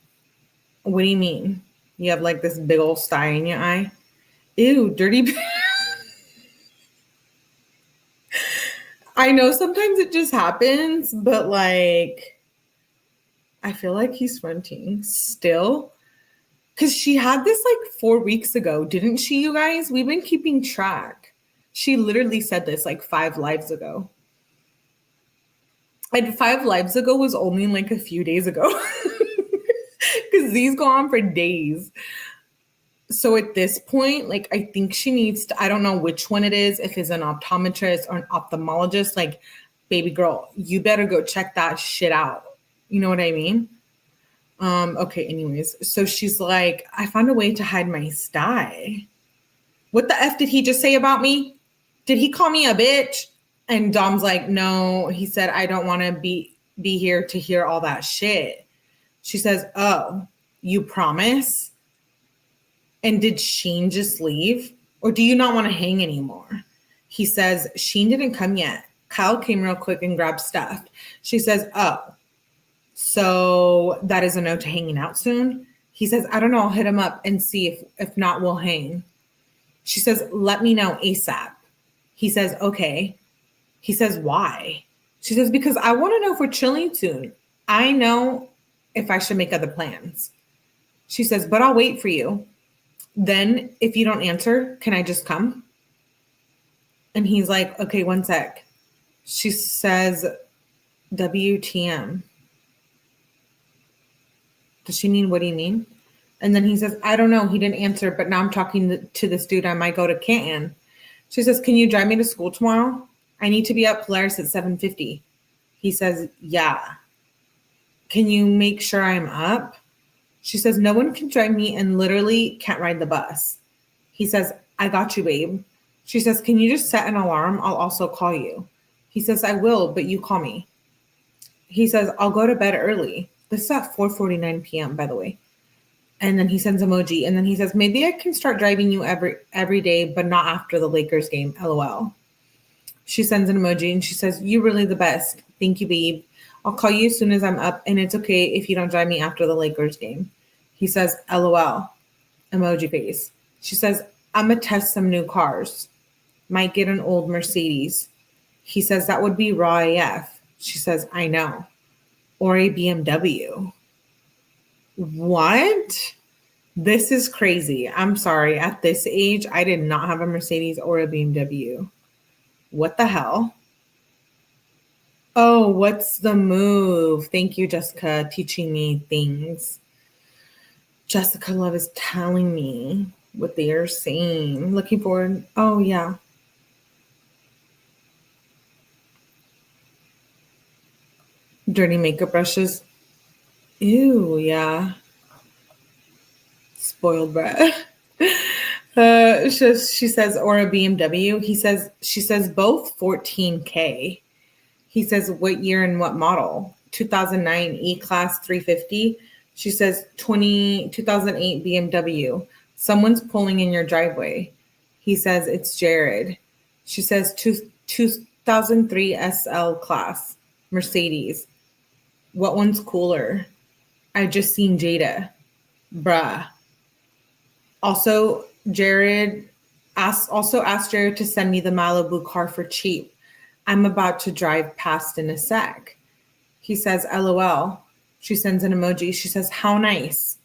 what do you mean? You have, like, this big old sty in your eye? Ew, dirty. I know sometimes it just happens, but, like, I feel like he's fronting still. Because she had this, like, 4 weeks ago, didn't she, you guys? We've been keeping track. She literally said this, like, 5 lives ago. And 5 lives ago was only like a few days ago. Because these go on for days. So at this point, like, I think she needs to, I don't know which one it is, if it's an optometrist or an ophthalmologist, like, baby girl, you better go check that shit out. You know what I mean? Okay, anyways. So she's like, I found a way to hide my sty. What the F did he just say about me? Did he call me a bitch? And Dom's like, no. He said, I don't want to be here to hear all that shit. She says, oh, you promise? And did Sheen just leave? Or do you not want to hang anymore? He says, Sheen didn't come yet. Kyle came real quick and grabbed stuff. She says, oh, so that is a no to hanging out soon? He says, I don't know. I'll hit him up and see if not, we'll hang. She says, let me know ASAP. He says, okay. He says, why? She says, because I want to know if we're chilling soon. I know if I should make other plans. She says, but I'll wait for you. Then if you don't answer, can I just come? And he's like, okay, one sec. She says, WTM. Does she mean, what do you mean? And then he says, I don't know. He didn't answer, but now I'm talking to this dude. I might go to Canton. She says, can you drive me to school tomorrow? I need to be at Polaris at 7:50. He says, yeah. Can you make sure I'm up? She says, no one can drive me and literally can't ride the bus. He says, I got you, babe. She says, can you just set an alarm? I'll also call you. He says, I will, but you call me. He says, I'll go to bed early. This is at 4:49 p.m., by the way. And then he sends emoji. And then he says, maybe I can start driving you every day, but not after the Lakers game, LOL. She sends an emoji and she says, you're really the best. Thank you, babe. I'll call you as soon as I'm up, and it's okay if you don't drive me after the Lakers game. He says, LOL. Emoji face. She says, I'm going to test some new cars. Might get an old Mercedes. He says, that would be raw AF. She says, I know. Or a BMW. What? This is crazy. I'm sorry. At this age, I did not have a Mercedes or a BMW. What the hell? Oh, what's the move? Thank you, Jessica, teaching me things. Jessica Love is telling me what they are saying. Looking forward. Oh, yeah. Dirty makeup brushes. Ew, yeah. Spoiled brat. She says, or a BMW. She says both 14K. He says, what year and what model? 2009 E-Class 350. She says, 2008 BMW. Someone's pulling in your driveway. He says, it's Jared. She says, 2003 SL class, Mercedes. What one's cooler? I just seen Jada. Bruh. Also, Jared asked Jared to send me the Malibu car for cheap. I'm about to drive past in a sec. He says, LOL. She sends an emoji. She says, how nice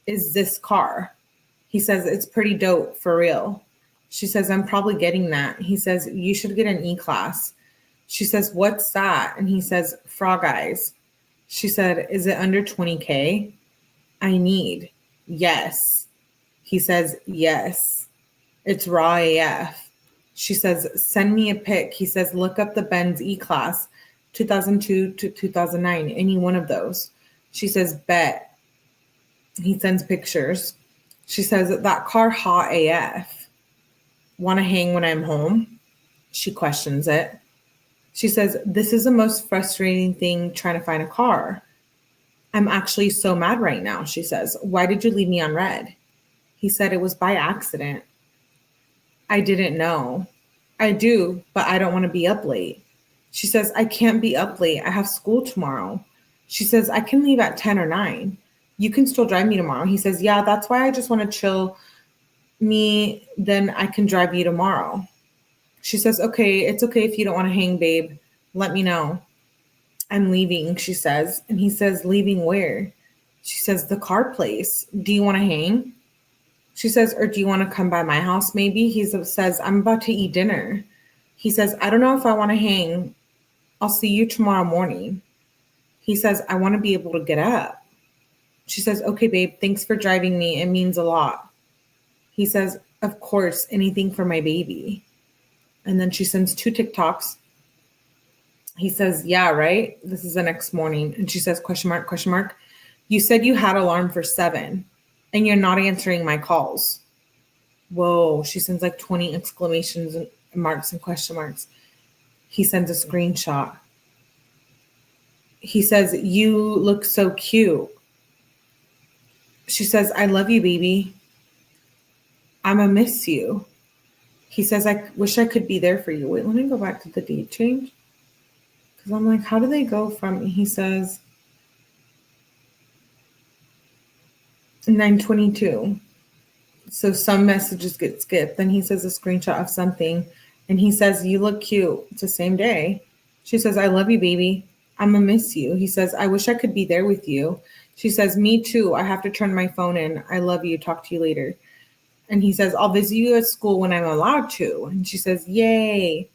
is this car? He says, it's pretty dope for real. She says, I'm probably getting that. He says, you should get an E-Class. She says, what's that? And he says, Frog Eyes. She said, is it under 20K? I need. Yes. He says, yes. It's raw AF. She says, send me a pic. He says, look up the Benz E-Class, 2002 to 2009, any one of those. She says, bet. He sends pictures. She says, that car hot AF. Want to hang when I'm home? She questions it. She says, this is the most frustrating thing trying to find a car. I'm actually so mad right now, she says. Why did you leave me on red? He said, it was by accident. I didn't know. I do, but I don't want to be up late. She says, I can't be up late. I have school tomorrow. She says, I can leave at 10 or 9. You can still drive me tomorrow. He says, yeah, that's why I just want to chill me. Then I can drive you tomorrow. She says, okay, it's okay if you don't want to hang, babe. Let me know. I'm leaving, she says. And he says, leaving where? She says, the car place. Do you want to hang? She says, or do you want to come by my house maybe? He says, I'm about to eat dinner. He says, I don't know if I want to hang. I'll see you tomorrow morning. He says, I want to be able to get up. She says, okay, babe, thanks for driving me. It means a lot. He says, of course, anything for my baby. And then she sends 2 TikToks. He says, yeah, right? This is the next morning. And she says, question mark, question mark. You said you had alarm for 7 and you're not answering my calls. Whoa. She sends like 20 exclamations and marks and question marks. He sends a screenshot. He says, you look so cute. She says, I love you, baby. I'ma miss you. He says, I wish I could be there for you. Wait, let me go back to the date change. Because I'm like, how do they go from, he says, 9:22. So some messages get skipped. Then he says a screenshot of something. And he says, you look cute. It's the same day. She says, I love you, baby. I'm going to miss you. He says, I wish I could be there with you. She says, me too. I have to turn my phone in. I love you. Talk to you later. And he says, I'll visit you at school when I'm allowed to. And she says, yay.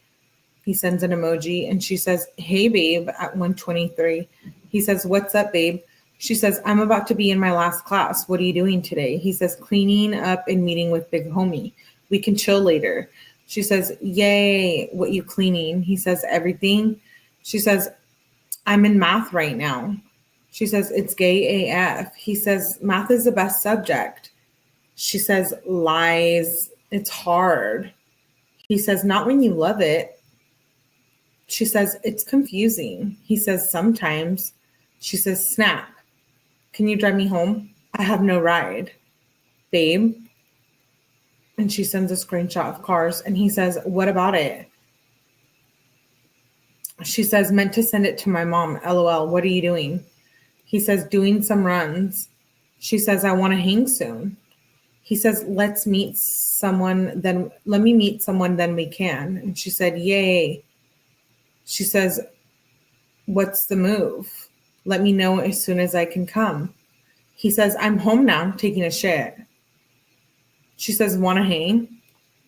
He sends an emoji. And she says, hey, babe, at 1:23. He says, what's up, babe? She says, I'm about to be in my last class. What are you doing today? He says, cleaning up and meeting with big homie. We can chill later. She says, yay, what you cleaning? He says, everything. She says, I'm in math right now. She says, it's gay AF. He says, math is the best subject. She says, lies. It's hard. He says, not when you love it. She says, it's confusing. He says, sometimes. She says, snap. Can you drive me home? I have no ride. Babe. And she sends a screenshot of cars. And he says, what about it? She says, meant to send it to my mom. LOL. What are you doing? He says, doing some runs. She says, I want to hang soon. He says, let me meet someone, then we can. And she said, yay. She says, what's the move? Let me know as soon as I can come. He says, I'm home now, taking a shit. She says, want to hang?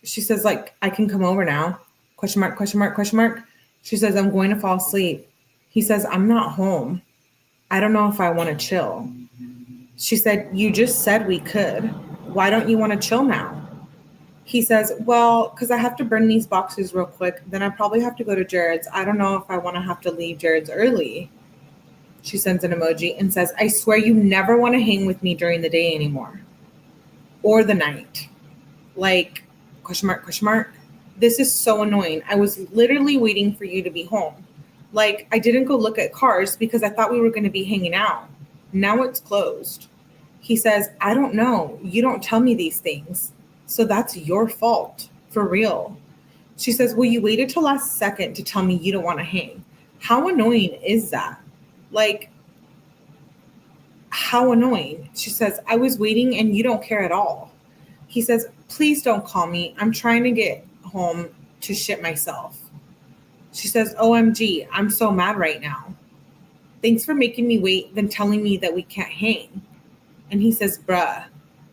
She says, like, I can come over now. Question mark, question mark, question mark. She says, I'm going to fall asleep. He says, I'm not home. I don't know if I want to chill. She said, you just said we could. Why don't you want to chill now? He says, well, because I have to burn these boxes real quick. Then I probably have to go to Jared's. I don't know if I want to have to leave Jared's early. She sends an emoji and says, I swear you never want to hang with me during the day anymore. Or the night. Like, question mark, question mark. This is so annoying. I was literally waiting for you to be home. Like, I didn't go look at cars because I thought we were going to be hanging out. Now it's closed. He says, I don't know. You don't tell me these things. So that's your fault. For real. She says, well, you waited till last second to tell me you don't want to hang. How annoying is that? Like, how annoying. She says, I was waiting and you don't care at all. He says, please don't call me. I'm trying to get home to shit myself. She says, OMG, I'm so mad right now. Thanks for making me wait, then telling me that we can't hang. And he says, bruh,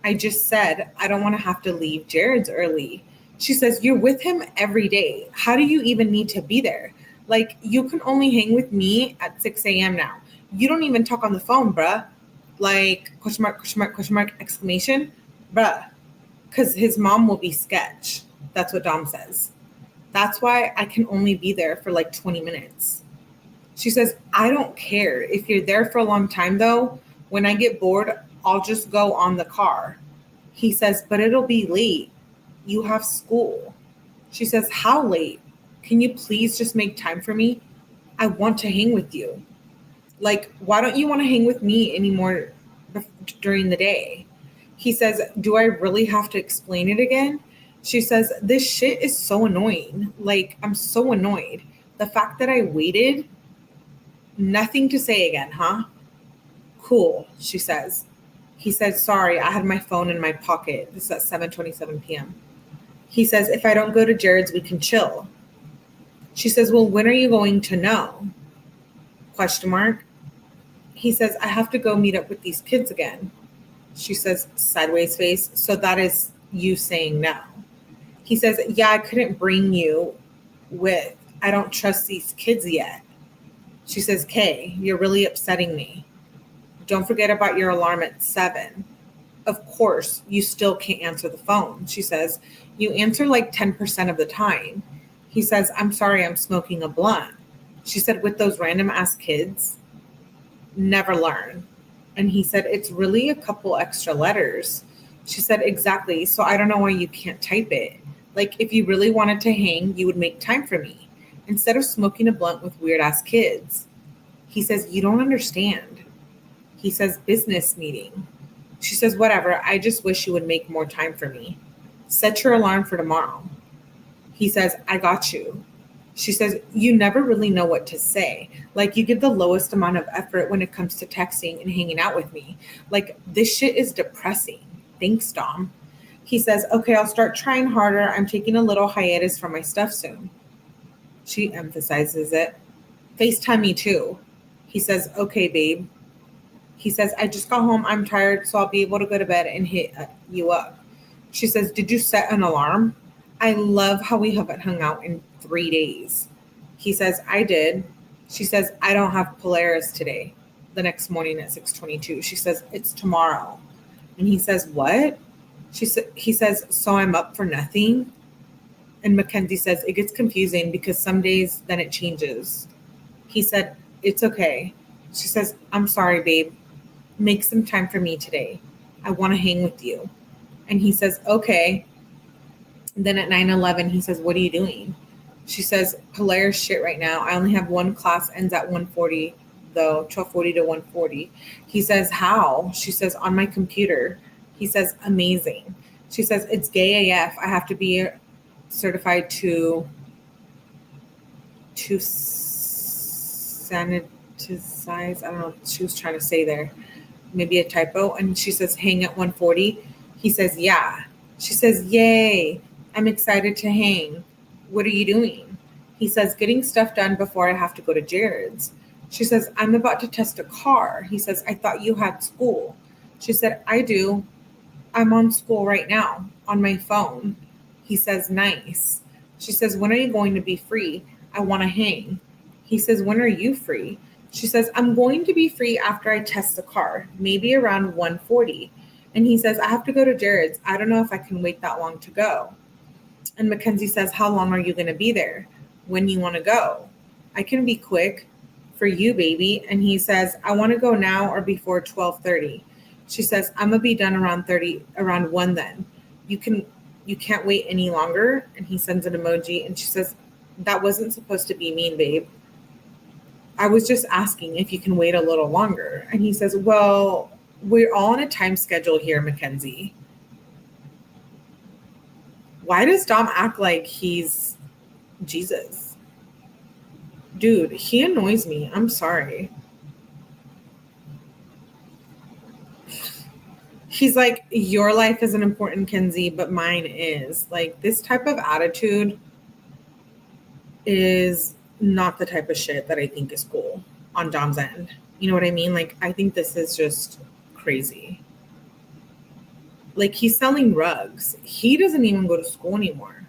I just said I don't want to have to leave Jared's early. She says, you're with him every day. How do you even need to be there? Like, you can only hang with me at 6 a.m. now. You don't even talk on the phone, bruh. Like, question mark, question mark, question mark, exclamation, bruh. Because his mom will be sketch. That's what Dom says. That's why I can only be there for like 20 minutes. She says, I don't care. If you're there for a long time, though, when I get bored, I'll just go on the car. He says, but it'll be late. You have school. She says, how late? Can you please just make time for me? I want to hang with you. Like, why don't you want to hang with me anymore during the day? He says, do I really have to explain it again? She says, this shit is so annoying. Like, I'm so annoyed. The fact that I waited, nothing to say again, huh? Cool, she says. He says, sorry, I had my phone in my pocket. This is at 7:27 p.m. He says, if I don't go to Jared's, we can chill. She says, well, when are you going to know? Question mark. He says, I have to go meet up with these kids again. She says, sideways face. So that is you saying no. He says, yeah, I couldn't bring you with. I don't trust these kids yet. She says, Kay, you're really upsetting me. Don't forget about your alarm at 7. Of course, you still can't answer the phone. She says, you answer like 10% of the time. He says, I'm sorry, I'm smoking a blunt. She said, with those random ass kids, never learn. And he said, it's really a couple extra letters. She said, exactly. So I don't know why you can't type it. Like, if you really wanted to hang, you would make time for me instead of smoking a blunt with weird ass kids. He says, you don't understand. He says, business meeting. She says, whatever. I just wish you would make more time for me. Set your alarm for tomorrow. He says, I got you. She says, you never really know what to say. Like, you give the lowest amount of effort when it comes to texting and hanging out with me. Like, this shit is depressing. Thanks, Dom. He says, okay, I'll start trying harder. I'm taking a little hiatus from my stuff soon. She emphasizes it. FaceTime me too. He says, okay, babe. He says, I just got home. I'm tired, so I'll be able to go to bed and hit you up. She says, did you set an alarm? I love how we haven't hung out in 3 days. He says, I did. She says, I don't have Polaris today. The next morning at 6:22. She says, it's tomorrow. And he says, what? He says, so I'm up for nothing? And Mackenzie says, it gets confusing because some days then it changes. He said, it's okay. She says, I'm sorry, babe. Make some time for me today. I want to hang with you. And he says, okay. And then at 9:11, he says, what are you doing? She says, Polaris shit right now. I only have one class, ends at 1:40, though, 12:40 to 1:40. He says, how? She says, on my computer. He says, amazing. She says, it's gay AF. I have to be certified to sanitize. I don't know what she was trying to say there. Maybe a typo. And she says, hang at 1:40. He says, yeah. She says, yay. I'm excited to hang. What are you doing? He says, getting stuff done before I have to go to Jared's. She says, I'm about to test a car. He says, I thought you had school. She said, I do. I'm on school right now on my phone. He says, nice. She says, when are you going to be free? I want to hang. He says, when are you free? She says, I'm going to be free after I test the car, maybe around 1:40. And he says, I have to go to Jared's. I don't know if I can wait that long to go. And Mackenzie says, how long are you going to be there? When you want to go? I can be quick for you, baby. And he says, I want to go now or before 12:30. She says, I'm going to be done around 1 then. You can't wait any longer. And he sends an emoji. And she says, that wasn't supposed to be mean, babe. I was just asking if you can wait a little longer. And he says, well, we're all on a time schedule here, Mackenzie. Why does Dom act like he's Jesus? Dude, he annoys me. I'm sorry. He's like, your life isn't important, Kenzie, but mine is. Like, this type of attitude is not the type of shit that I think is cool on Dom's end. You know what I mean? Like, I think this is just crazy. Like, he's selling rugs. He doesn't even go to school anymore.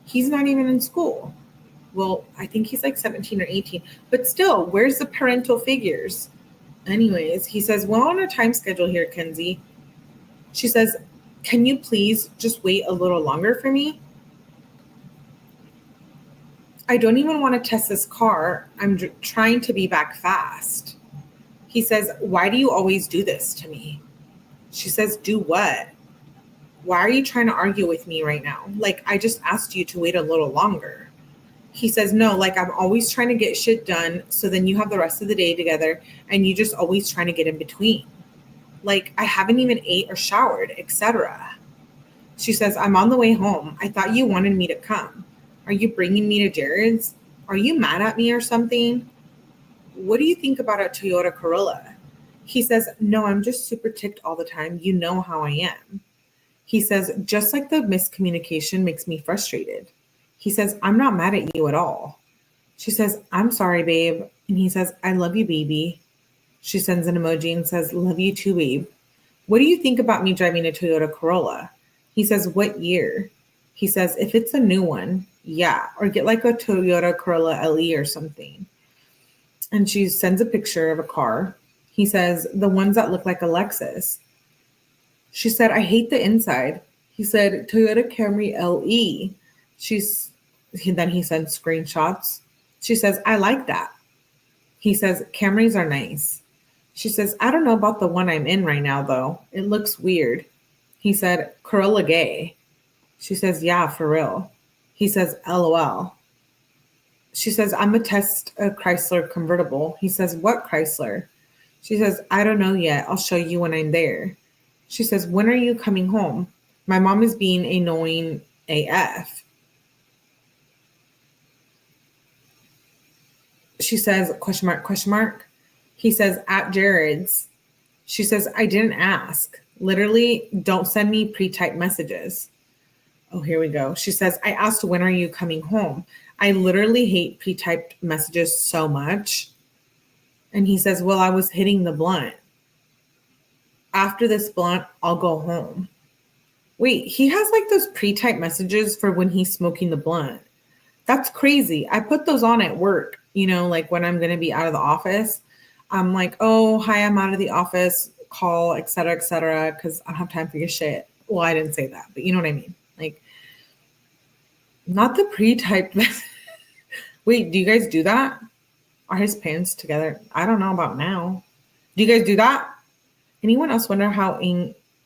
He's not even in school. Well, I think he's like 17 or 18. But still, where's the parental figures? Anyways, he says, well, on a time schedule here, Kenzie. She says, can you please just wait a little longer for me? I don't even want to test this car. I'm trying to be back fast. He says, why do you always do this to me? She says, do what? Why are you trying to argue with me right now? Like, I just asked you to wait a little longer. He says, no, like, I'm always trying to get shit done so then you have the rest of the day together and you just always trying to get in between. Like, I haven't even ate or showered, etc. She says, I'm on the way home. I thought you wanted me to come. Are you bringing me to Jared's? Are you mad at me or something? What do you think about a Toyota Corolla? He says, no, I'm just super ticked all the time. You know how I am. He says, just like the miscommunication makes me frustrated. He says, I'm not mad at you at all. She says, I'm sorry, babe. And he says, I love you, baby. She sends an emoji and says, love you too, babe. What do you think about me driving a Toyota Corolla? He says, what year? He says, if it's a new one, yeah. Or get like a Toyota Corolla LE or something. And she sends a picture of a car. He says, the ones that look like a Lexus. She said, I hate the inside. He said, Toyota Camry LE. Then he sends screenshots. She says, I like that. He says, Camrys are nice. She says, I don't know about the one I'm in right now, though. It looks weird. He said, Corolla gay. She says, yeah, for real. He says, LOL. She says, I'm a test a Chrysler convertible. He says, what Chrysler? She says, I don't know yet. I'll show you when I'm there. She says, when are you coming home? My mom is being annoying AF. She says, question mark, question mark. He says, at Jared's. She says, I didn't ask. Literally, don't send me pre-typed messages. Oh, here we go. She says, I asked, when are you coming home? I literally hate pre-typed messages so much. And he says, well, I was hitting the blunt. After this blunt, I'll go home. Wait, he has like those pre-typed messages for when he's smoking the blunt. That's crazy. I put those on at work, you know, like when I'm going to be out of the office. I'm like, oh, hi, I'm out of the office, call, et cetera, because I don't have time for your shit. Well, I didn't say that, but you know what I mean? Like, not the pre-typed message. Wait, do you guys do that? Are his parents together? I don't know about now. Do you guys do that? Anyone else wonder how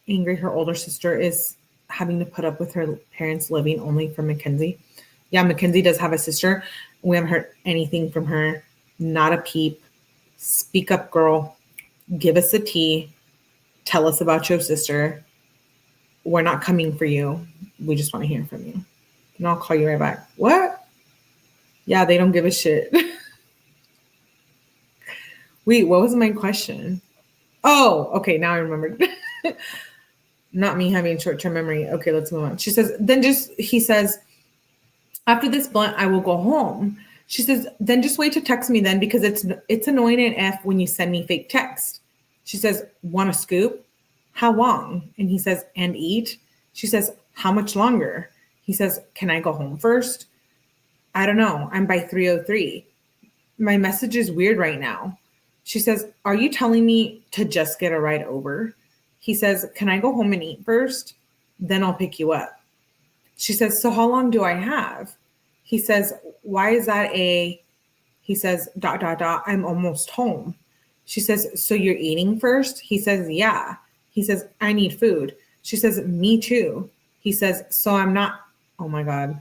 angry her older sister is having to put up with her parents living only for Mackenzie? Yeah, Mackenzie does have a sister. We haven't heard anything from her. Not a peep. Speak up, girl. Give us a tea. Tell us about your sister. We're not coming for you. We just want to hear from you. And I'll call you right back. What? Yeah, they don't give a shit. Wait, what was my question? Oh, okay, now I remembered. Not me having short-term memory. Okay, let's move on. She says, he says, after this blunt, I will go home. She says, then just wait to text me then because it's annoying and F when you send me fake text. She says, want a scoop? How long? And he says, and eat? She says, how much longer? He says, can I go home first? I don't know. I'm by 303. My message is weird right now. She says, are you telling me to just get a ride over? He says, can I go home and eat first? Then I'll pick you up. She says, so how long do I have? He says, why is that he says, ... I'm almost home. She says, so you're eating first? He says, yeah. He says, I need food. She says, me too. He says, so I'm not, oh my God.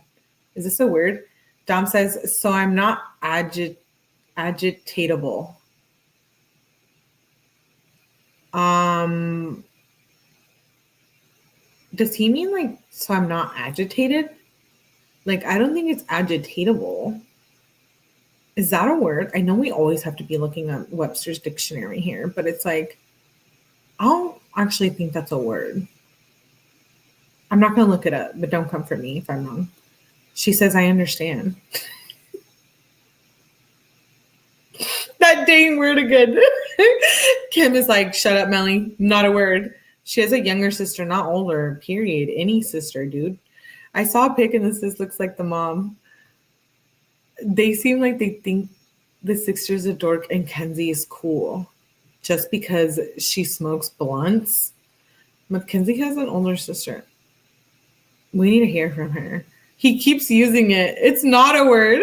Is this so weird? Dom says, so I'm not agitatable. Does he mean like, so I'm not agitated? Like, I don't think it's agitatable. Is that a word? I know we always have to be looking at Webster's dictionary here, but it's like, I don't actually think that's a word. I'm not going to look it up, but don't come for me if I'm wrong. She says, I understand. That dang word again. Kim is like, shut up, Melly. Not a word. She has a younger sister, not older, period. Any sister, dude. I saw a pic and this looks like the mom. They seem like they think the sister's a dork and Kenzie is cool just because she smokes blunts. Mackenzie has an older sister. We need to hear from her. He keeps using it. It's not a word.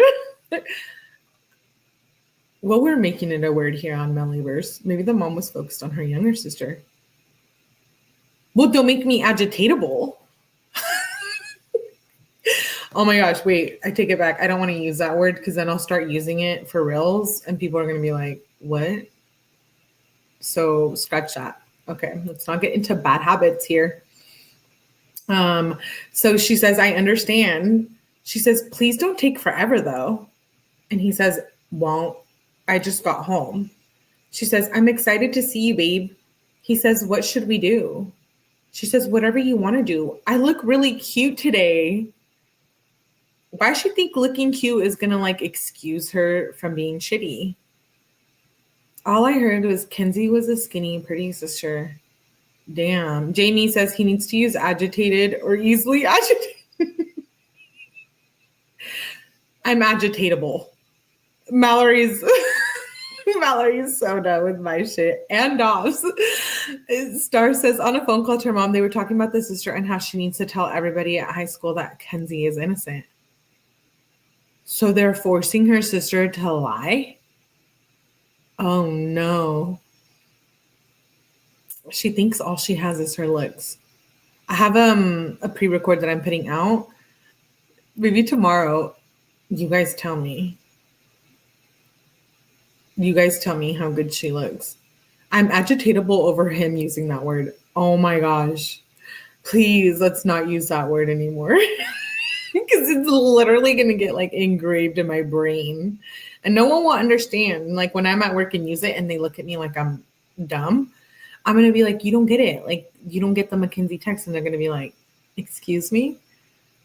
Well, we're making it a word here on Mellyverse. Maybe the mom was focused on her younger sister. Well, don't make me agitatable. Oh my gosh, wait, I take it back. I don't want to use that word because then I'll start using it for reals and people are going to be like, what? So scratch that. Okay, let's not get into bad habits here. So she says, I understand. She says, please don't take forever though. And he says, won't. I just got home. She says, I'm excited to see you, babe. He says, what should we do? She says, whatever you want to do. I look really cute today. Why does she think looking cute is going to like excuse her from being shitty? All I heard was Kenzie was a skinny, pretty sister. Damn. Jamie says he needs to use agitated or easily agitated. I'm agitatable. Mallory's so done with my shit. And Dobbs. Star says on a phone call to her mom, they were talking about the sister and how she needs to tell everybody at high school that Kenzie is innocent. So they're forcing her sister to lie? Oh no. She thinks all she has is her looks. I have a pre-record that I'm putting out. Maybe tomorrow, you guys tell me. You guys tell me how good she looks. I'm agitatable over him using that word. Oh my gosh. Please, let's not use that word anymore. Because it's literally going to get like engraved in my brain. And no one will understand. Like when I'm at work and use it and they look at me like I'm dumb, I'm going to be like, you don't get it. Like you don't get the Mackenzie text. And they're going to be like, excuse me?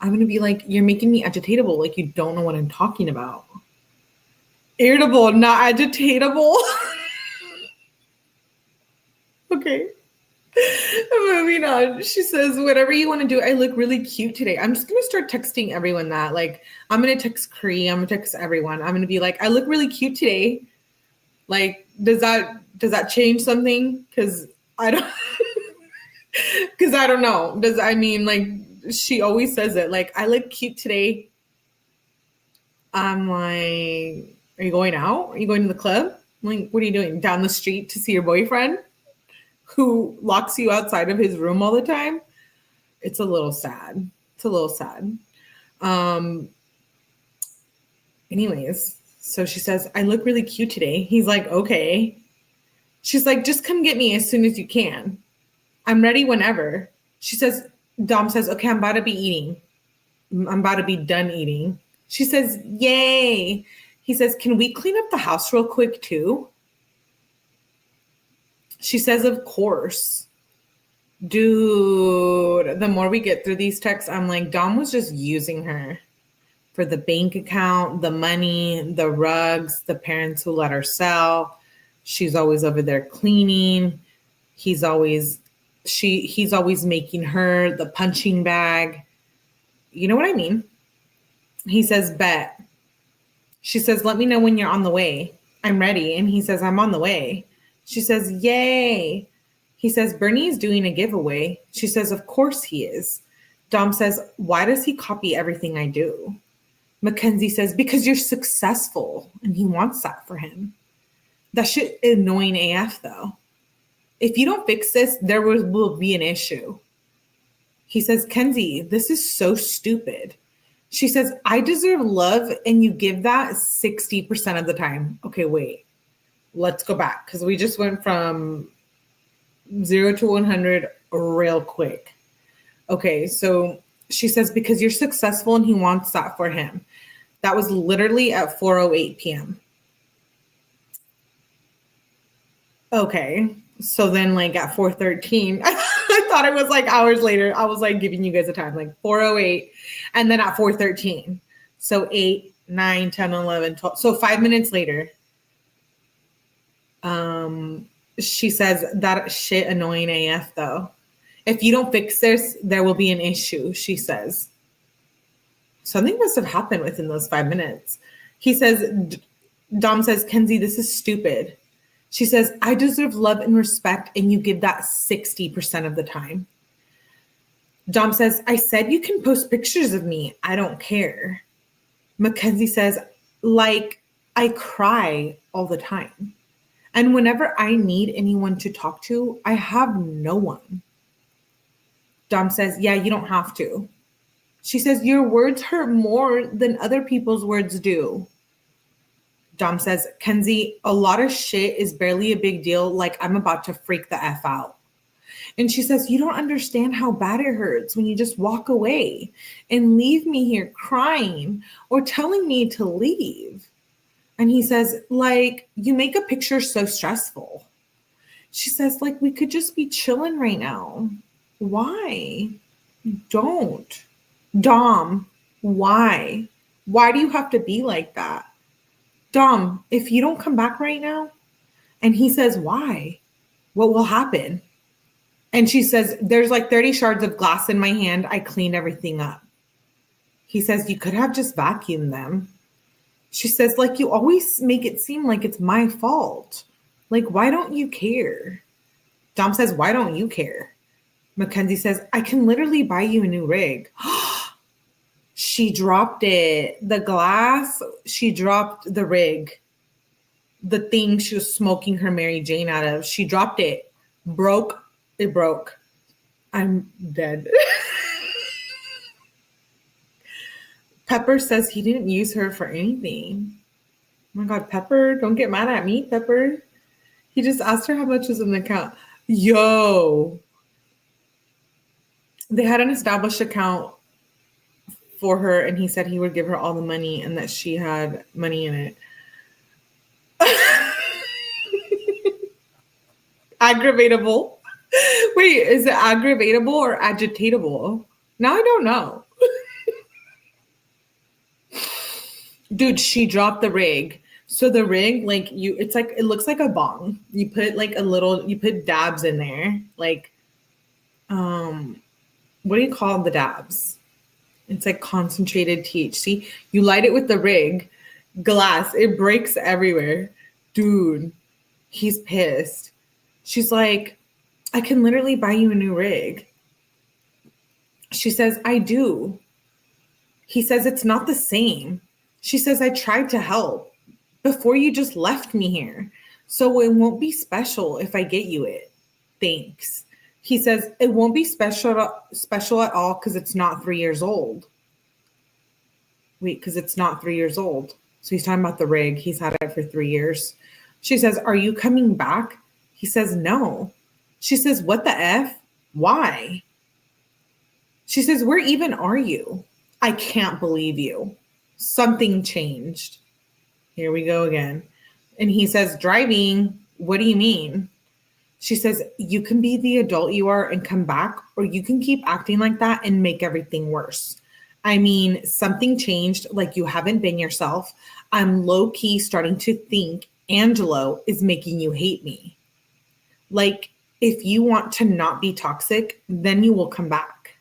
I'm going to be like, you're making me agitatable. Like you don't know what I'm talking about. Irritable, not agitatable. Okay. Moving on. She says, whatever you want to do, I look really cute today. I'm just going to start texting everyone that. Like, I'm going to text Cree. I'm going to text everyone. I'm going to be like, I look really cute today. Like, does that change something? Because I don't, because I don't know. Like, she always says it. Like, I look cute today. I'm like, are you going out? Are you going to the club? I'm like, what are you doing? Down the street to see your boyfriend who locks you outside of his room all the time? It's a little sad. Anyways, so she says, I look really cute today. He's like, okay. She's like, just come get me as soon as you can. I'm ready whenever. She says, Dom says, okay, I'm about to be eating. I'm about to be done eating. She says, yay. He says, can we clean up the house real quick too? She says, of course. Dude, the more we get through these texts, I'm like, Dom was just using her for the bank account, the money, the rugs, the parents who let her sell. She's always over there cleaning. He's always making her the punching bag. You know what I mean? He says, bet. She says, let me know when you're on the way. I'm ready. And he says, I'm on the way. She says, yay. He says, Bernie's doing a giveaway. She says, of course he is. Dom says, why does he copy everything I do? Mackenzie says, because you're successful and he wants that for him. That shit annoying AF though. If you don't fix this, there will be an issue. He says, Kenzie, this is so stupid. She says, I deserve love and you give that 60% of the time. Okay, wait. Let's go back because we just went from 0 to 100 real quick. Okay, so she says, because you're successful and he wants that for him. That was literally at 4:08 p.m. Okay, so then like at 4:13, I thought it was like hours later. I was like giving you guys a time, like 4:08, and then at 4:13. So 8, 9, 10, 11, 12. So 5 minutes later, she says, that shit annoying AF though. If you don't fix this, there will be an issue, she says. Something must have happened within those 5 minutes. He says, Dom says, Kenzie, this is stupid. She says, I deserve love and respect, and you give that 60% of the time. Dom says, I said you can post pictures of me. I don't care. Mackenzie says, like, I cry all the time. And whenever I need anyone to talk to, I have no one. Dom says, yeah, you don't have to. She says, your words hurt more than other people's words do. Dom says, Kenzie, a lot of shit is barely a big deal. Like I'm about to freak the F out. And she says, you don't understand how bad it hurts when you just walk away and leave me here crying or telling me to leave. And he says, like, you make a picture so stressful. She says, like, we could just be chilling right now. Why? Don't. Dom, why? Why do you have to be like that? Dom, if you don't come back right now, and he says, why? What will happen? And she says, there's like 30 shards of glass in my hand. I cleaned everything up. He says, you could have just vacuumed them. She says, like, you always make it seem like it's my fault. Like, why don't you care? Dom says, why don't you care? Mackenzie says, I can literally buy you a new rig. She dropped it. The glass, she dropped the rig. The thing she was smoking her Mary Jane out of. She dropped it. Broke. It broke. I'm dead. Pepper says he didn't use her for anything. Oh my God, Pepper, don't get mad at me, Pepper. He just asked her how much was in the account. Yo. They had an established account for her, and he said he would give her all the money and that she had money in it. Aggravatable. Wait, is it aggravatable or agitatable? Now I don't know. Dude, she dropped the rig. So the rig, like it's like, it looks like a bong. You put like you put dabs in there. Like, what do you call the dabs? It's like concentrated THC. You light it with the rig, glass, it breaks everywhere. Dude, he's pissed. She's like, I can literally buy you a new rig. She says, I do. He says, it's not the same. She says, I tried to help before you just left me here. So it won't be special if I get you it. Thanks. He says, it won't be special at all because it's not 3 years old. Wait, because it's not 3 years old. So he's talking about the rig. He's had it for 3 years. She says, are you coming back? He says, no. She says, what the F? Why? She says, where even are you? I can't believe you. Something changed. Here we go again. And he says, driving, what do you mean? She says, you can be the adult you are and come back, or you can keep acting like that and make everything worse. I mean, something changed, like you haven't been yourself. I'm low-key starting to think Angelo is making you hate me. Like, if you want to not be toxic, then you will come back.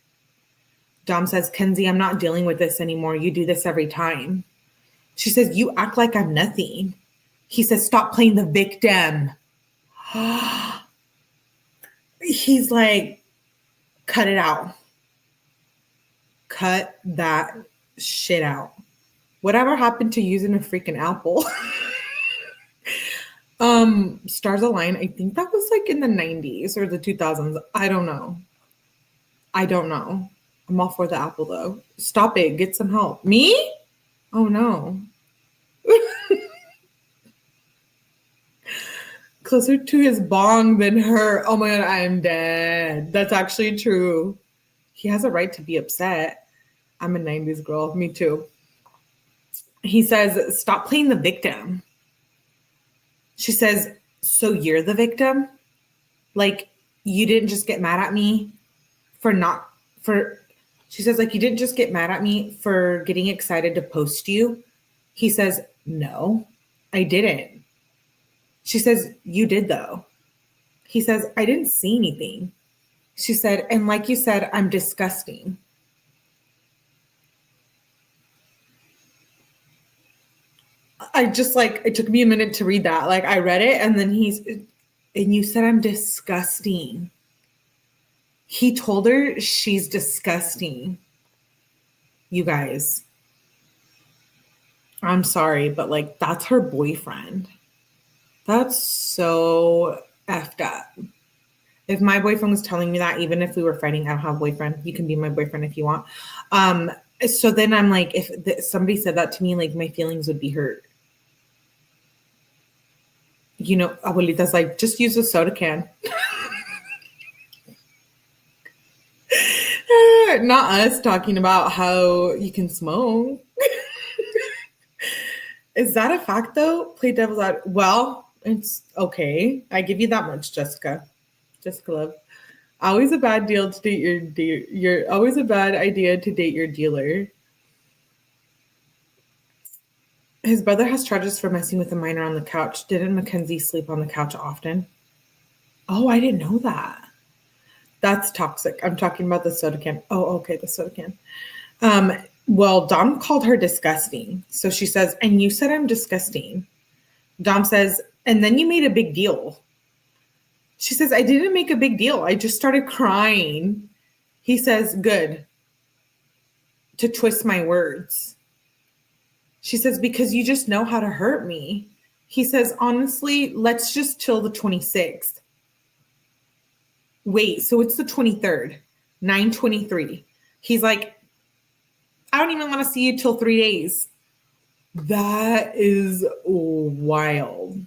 Dom says, Kenzie, I'm not dealing with this anymore. You do this every time. She says, you act like I'm nothing. He says, stop playing the victim. He's like, cut it out. Cut that shit out. Whatever happened to using a freaking apple? Stars Align, I think that was like in the 90s or the 2000s. I don't know. I'm all for the apple though. Stop it. Get some help. Me? Oh no. Closer to his bong than her. Oh my God, I'm dead. That's actually true. He has a right to be upset. I'm a 90s girl. Me too. He says, stop playing the victim. She says, so you're the victim? Like, you didn't just get mad at me she says, like, you didn't just get mad at me for getting excited to post you. He says, no, I didn't. She says, you did though. He says, I didn't see anything. She said, and like you said, I'm disgusting. I just like, it took me a minute to read that. Like I read it and then and you said I'm disgusting. He told her she's disgusting. You guys, I'm sorry, but like that's her boyfriend. That's so effed up. If my boyfriend was telling me that, even if we were fighting, I don't have a boyfriend. You can be my boyfriend if you want. So then I'm like, if somebody said that to me, like my feelings would be hurt. You know, abuelita's like, just use a soda can. Not us talking about how you can smoke. Is that a fact though? Play devil's advocate. Well, it's okay. I give you that much, Jessica. Jessica love. Always a bad deal to date you're always a bad idea to date your dealer. His brother has charges for messing with a minor on the couch. Didn't Mackenzie sleep on the couch often? Oh, I didn't know that. That's toxic. I'm talking about the soda can. Oh, okay, the soda can. Well, Dom called her disgusting. So she says, and you said I'm disgusting. Dom says, and then you made a big deal. She says, I didn't make a big deal. I just started crying. He says, good. To twist my words. She says, because you just know how to hurt me. He says, honestly, let's just chill the 26th. Wait, so it's the 23rd, 9/23. He's like, I don't even want to see you till 3 days. That is wild.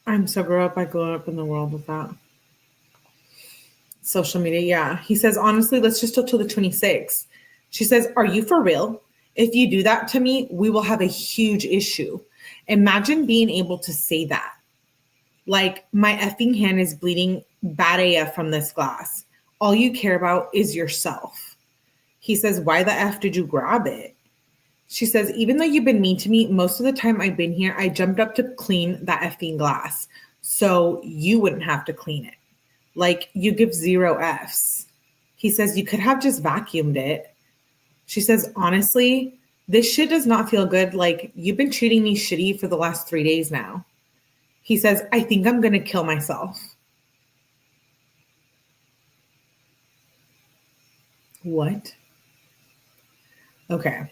I'm so grown up. I grew up in the world with that. Social media, yeah. He says, honestly, let's just chill till the 26th. She says, are you for real? If you do that to me, we will have a huge issue. Imagine being able to say that. Like, my effing hand is bleeding bad AF from this glass. All you care about is yourself. He says, why the F did you grab it? She says, even though you've been mean to me, most of the time I've been here, I jumped up to clean that effing glass so you wouldn't have to clean it. Like, you give 0 Fs. He says, you could have just vacuumed it. She says, honestly, this shit does not feel good. Like, you've been treating me shitty for the last 3 days now. He says, I think I'm going to kill myself. What? Okay.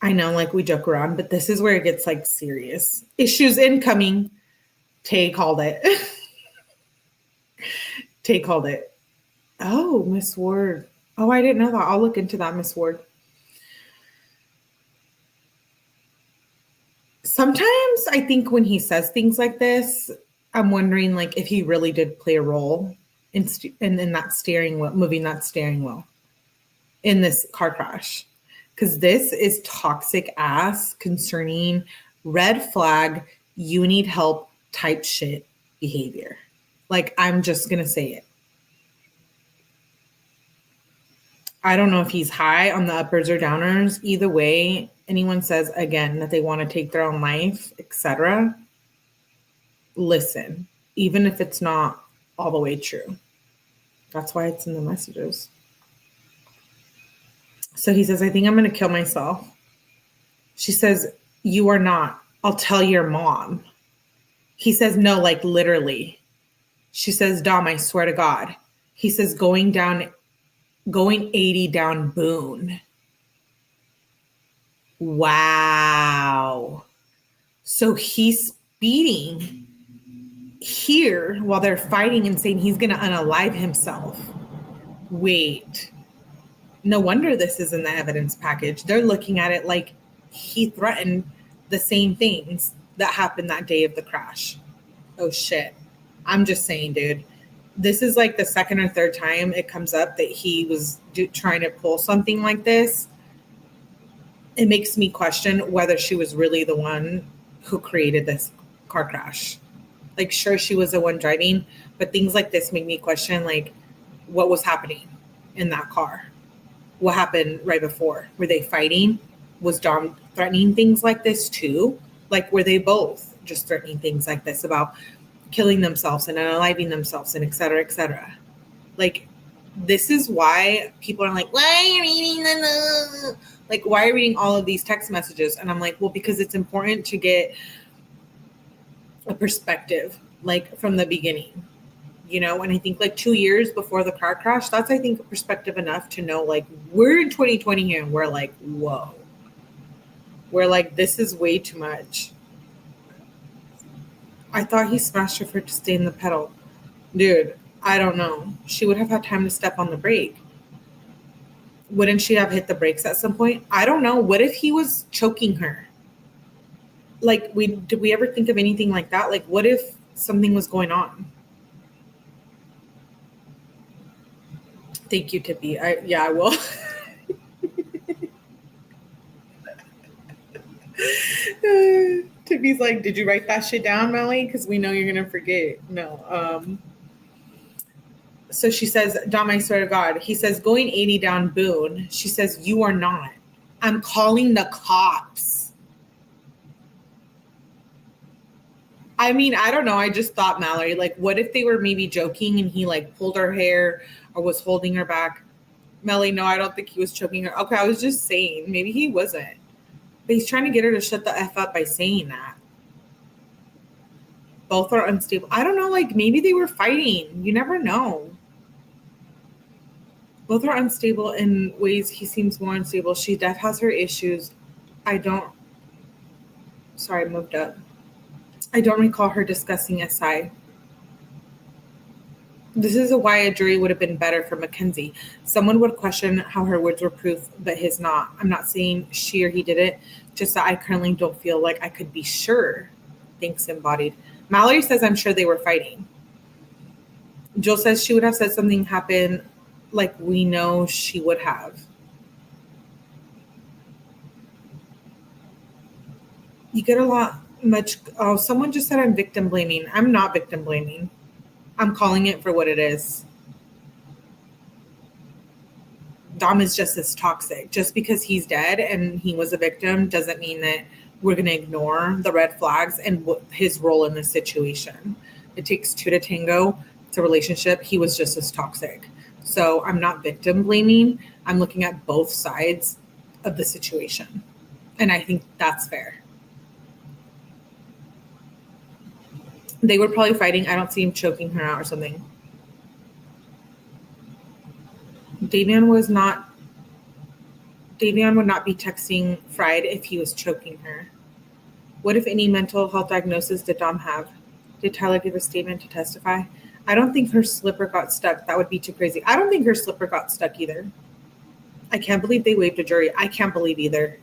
I know, like, we joke around, but this is where it gets, like, serious. Issues incoming. Tay called it. Tay called it. Oh, Miss Ward. Oh, I didn't know that. I'll look into that, Miss Ward. Sometimes I think when he says things like this, I'm wondering, like, if he really did play a role in that steering wheel, moving that steering wheel in this car crash. Because this is toxic ass, concerning, red flag, you need help type shit behavior. Like, I'm just going to say it. I don't know if he's high on the uppers or downers. Either way, anyone says, again, that they want to take their own life, etc., listen, even if it's not all the way true. That's why it's in the messages. So he says, I think I'm going to kill myself. She says, you are not. I'll tell your mom. He says, no, like, literally. She says, Dom, I swear to God. He says, going 80 down Boone. Wow. So he's speeding here while they're fighting and saying he's going to unalive himself. Wait. No wonder this is in the evidence package. They're looking at it like he threatened the same things that happened that day of the crash. Oh, shit. I'm just saying, dude. This is like the second or third time it comes up that he was trying to pull something like this. It makes me question whether she was really the one who created this car crash. Like, sure, she was the one driving, but things like this make me question, like, what was happening in that car? What happened right before? Were they fighting? Was Dom threatening things like this too? Like, were they both just threatening things like this about killing themselves and unaliving themselves and et cetera, et cetera? Like, this is why people are like, why are you reading them? Like, why are you reading all of these text messages? And I'm like, well, because it's important to get a perspective, like, from the beginning, you know? And I think, like, 2 years before the car crash, that's, I think, perspective enough to know, like, we're in 2020 here and we're like, whoa. We're like, this is way too much. I thought he smashed her for to stay in the pedal. Dude, I don't know. She would have had time to step on the brake. Wouldn't she have hit the brakes at some point? I don't know. What if he was choking her? Like, did we ever think of anything like that? Like, what if something was going on? Thank you, Tippy. I will. Tippy's like, did you write that shit down, Melly? Because we know you're going to forget. No. So she says, Dom, I swear to God. He says, going 80 down Boone. She says, you are not. I'm calling the cops. I mean, I don't know. I just thought, Mallory, like, what if they were maybe joking and he, like, pulled her hair or was holding her back? Melly, no, I don't think he was choking her. Okay, I was just saying. Maybe he wasn't. But he's trying to get her to shut the F up by saying that. Both are unstable. I don't know, like, maybe they were fighting. You never know. Both are unstable in ways he seems more unstable. She def has her issues. Sorry, I moved up. I don't recall her discussing SI. This is why a jury would have been better for Mackenzie. Someone would question how her words were proof, but his not. I'm not saying she or he did it, just that I currently don't feel like I could be sure. Thanks, embodied. Mallory says, I'm sure they were fighting. Jill says she would have said something happened like we know she would have. You get a lot much. Oh, someone just said I'm victim blaming. I'm not victim blaming. I'm calling it for what it is. Dom is just as toxic. Just because he's dead and he was a victim doesn't mean that we're going to ignore the red flags and his role in this situation. It takes two to tango. It's a relationship. He was just as toxic. So I'm not victim blaming. I'm looking at both sides of the situation. And I think that's fair. They were probably fighting. I don't see him choking her out or something. Davion would not be texting Fried if he was choking her. What, if any, mental health diagnosis did Dom have? Did Tyler give a statement to testify? I don't think her slipper got stuck. That would be too crazy. I don't think her slipper got stuck either. I can't believe they waived a jury. I can't believe either.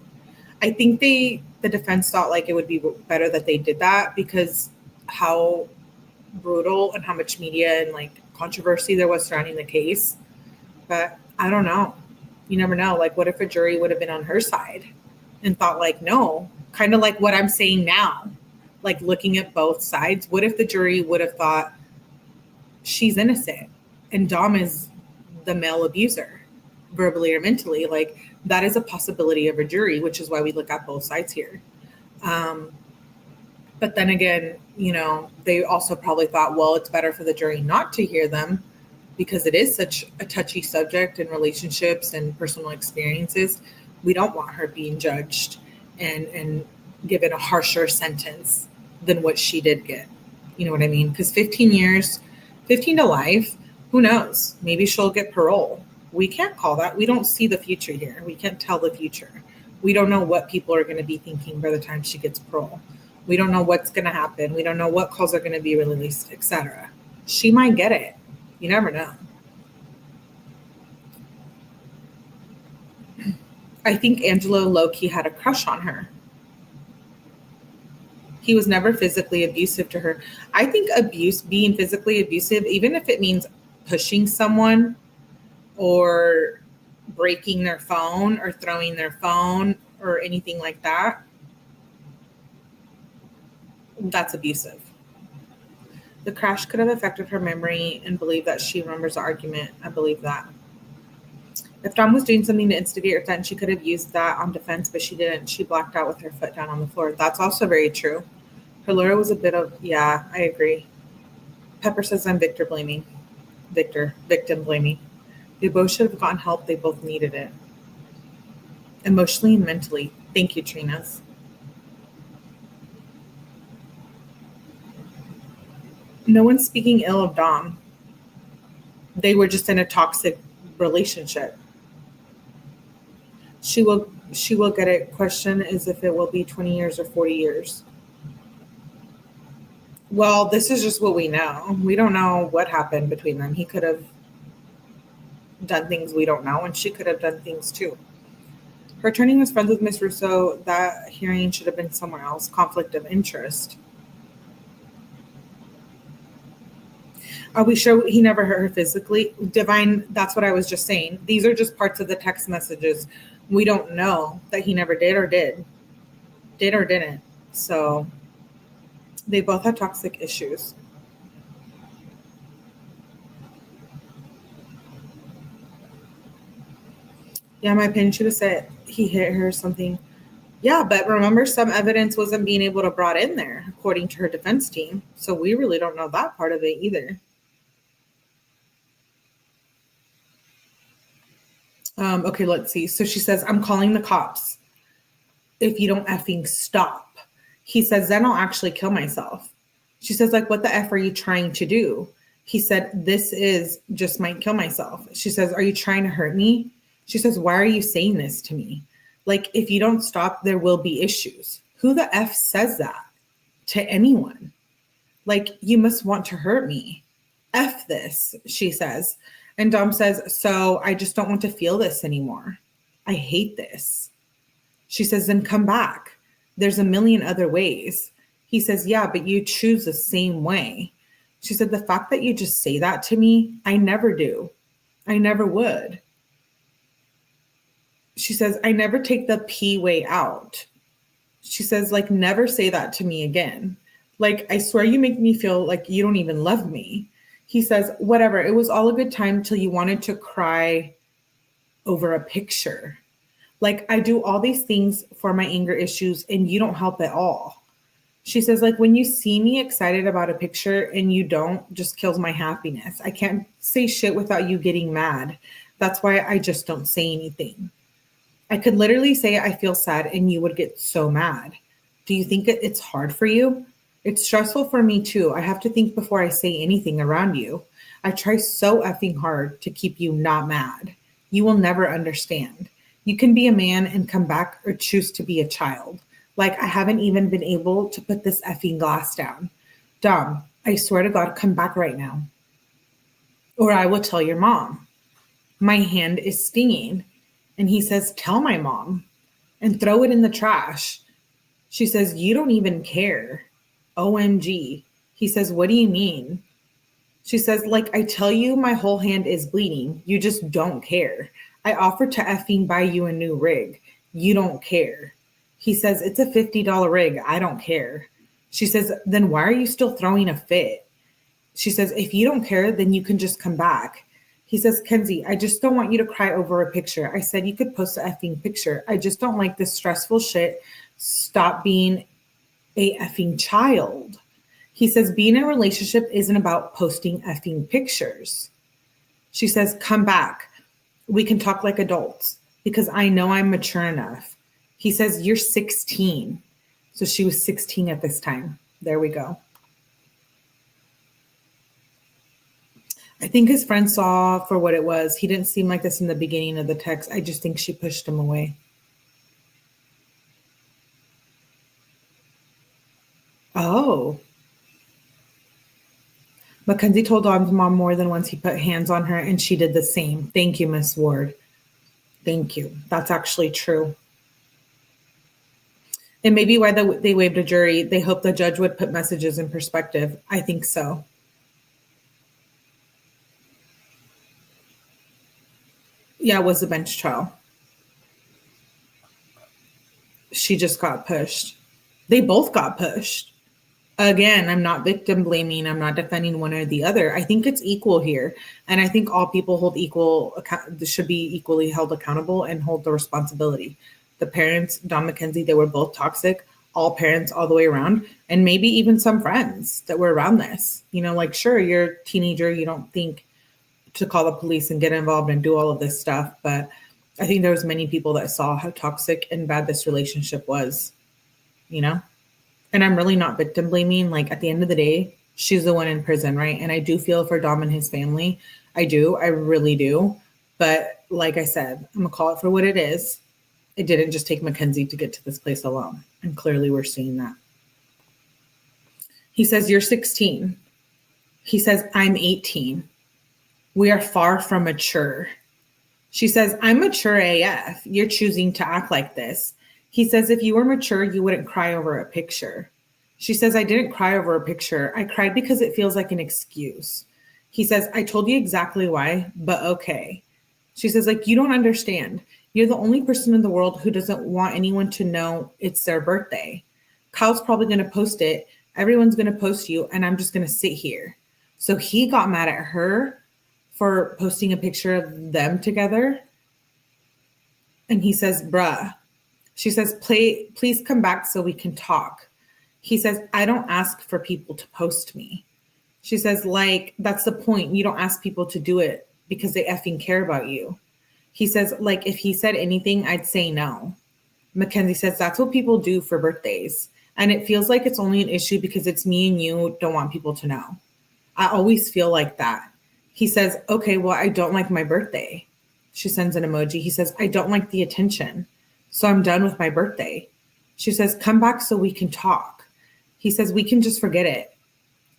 I think the defense thought like it would be better that they did that because how brutal and how much media and like controversy there was surrounding the case. But I don't know. You never know. Like, what if a jury would have been on her side and thought like, no, kind of like what I'm saying now, like looking at both sides. What if the jury would have thought she's innocent and Dom is the male abuser, verbally or mentally? Like, that is a possibility of a jury, which is why we look at both sides here. But then again, you know, they also probably thought, well, it's better for the jury not to hear them because it is such a touchy subject in relationships and personal experiences. We don't want her being judged and given a harsher sentence than what she did get. You know what I mean? Because 15 years, 15 to life, who knows? Maybe she'll get parole. We can't call that. We don't see the future here. We can't tell the future. We don't know what people are going to be thinking by the time she gets parole. We don't know what's going to happen. We don't know what calls are going to be released, etc. She might get it. You never know. I think Angelo low-key had a crush on her. He was never physically abusive to her. I think being physically abusive, even if it means pushing someone or breaking their phone or throwing their phone or anything like that, that's abusive. The crash could have affected her memory and believe that she remembers the argument. I believe that. If Dom was doing something to instigate her threat, she could have used that on defense, but she didn't. She blacked out with her foot down on the floor. That's also very true. Her lawyer was a bit of, yeah, I agree. Pepper says I'm victim blaming. They both should have gotten help. They both needed it. Emotionally and mentally. Thank you, Trinas. No one's speaking ill of Dom. They were just in a toxic relationship. She will get it. Question is if it will be 20 years or 40 years. Well, this is just what we know. We don't know what happened between them. He could have done things we don't know, and she could have done things too. Her attorney was friends with Miss Russo. That hearing should have been somewhere else. Conflict of interest. Are we sure he never hurt her physically? Divine, that's what I was just saying. These are just parts of the text messages. We don't know that he never did or didn't. So they both had toxic issues. Yeah, my opinion should have said he hit her or something. Yeah, but remember, some evidence wasn't being able to brought in there, according to her defense team. So we really don't know that part of it either. Okay, let's see. So she says, I'm calling the cops if you don't effing stop. He says, then I'll actually kill myself. She says, like, what the F are you trying to do? He said, this is just might kill myself. She says, are you trying to hurt me? She says, why are you saying this to me? Like, if you don't stop, there will be issues. Who the F says that to anyone? Like, you must want to hurt me. F this, she says. And Dom says, so I just don't want to feel this anymore. I hate this. She says, then come back. There's a million other ways. He says, yeah, but you choose the same way. She said, the fact that you just say that to me, I never do. I never would. She says, I never take the P way out. She says, like, never say that to me again. Like, I swear you make me feel like you don't even love me. He says, whatever. It was all a good time till you wanted to cry over a picture. Like, I do all these things for my anger issues and you don't help at all. She says, like, when you see me excited about a picture and you don't, just kills my happiness. I can't say shit without you getting mad. That's why I just don't say anything. I could literally say I feel sad and you would get so mad. Do you think it's hard for you? It's stressful for me too. I have to think before I say anything around you. I try so effing hard to keep you not mad. You will never understand. You can be a man and come back or choose to be a child. Like, I haven't even been able to put this effing glass down. Dom, I swear to God, come back right now. Or I will tell your mom. My hand is stinging. And he says, tell my mom and throw it in the trash. She says, you don't even care. OMG. He says, what do you mean? She says, like, I tell you, my whole hand is bleeding. You just don't care. I offered to effing buy you a new rig. You don't care. He says, it's a $50 rig. I don't care. She says, then why are you still throwing a fit? She says, if you don't care, then you can just come back. He says, Kenzie, I just don't want you to cry over a picture. I said you could post a effing picture. I just don't like this stressful shit. Stop being a effing child. He says, being in a relationship isn't about posting effing pictures. She says, come back. We can talk like adults because I know I'm mature enough. He says, you're 16. So she was 16 at this time. There we go. I think his friend saw for what it was. He didn't seem like this in the beginning of the text. I just think she pushed him away. Oh. Mackenzie told Dom's mom more than once he put hands on her, and she did the same. Thank you, Miss Ward. Thank you. That's actually true. And maybe why they waived a jury, they hoped the judge would put messages in perspective. I think so. Yeah, it was a bench trial. She just got pushed. They both got pushed. Again, I'm not victim blaming. I'm not defending one or the other. I think it's equal here. And I think all people should be equally held accountable and hold the responsibility. The parents, Dom Mackenzie, they were both toxic, all parents all the way around, and maybe even some friends that were around this. You know, like, sure, you're a teenager, you don't think to call the police and get involved and do all of this stuff. But I think there was many people that saw how toxic and bad this relationship was, you know? And I'm really not victim blaming. Like, at the end of the day, she's the one in prison, right? And I do feel for Dom and his family. I do. I really do. But like I said, I'm going to call it for what it is. It didn't just take Mackenzie to get to this place alone. And clearly we're seeing that. He says, you're 16. He says, I'm 18. We are far from mature. She says, I'm mature AF. You're choosing to act like this. He says, if you were mature, you wouldn't cry over a picture. She says, I didn't cry over a picture. I cried because it feels like an excuse. He says, I told you exactly why, but okay. She says, like, you don't understand. You're the only person in the world who doesn't want anyone to know it's their birthday. Kyle's probably going to post it. Everyone's going to post you, and I'm just going to sit here. So he got mad at her for posting a picture of them together. And he says, bruh. She says, please come back so we can talk. He says, I don't ask for people to post me. She says, like, that's the point. You don't ask people to do it because they effing care about you. He says, like, if he said anything, I'd say no. Mackenzie says, that's what people do for birthdays. And it feels like it's only an issue because it's me and you don't want people to know. I always feel like that. He says, okay, well, I don't like my birthday. She sends an emoji. He says, I don't like the attention. So I'm done with my birthday. She says, come back so we can talk. He says, we can just forget it.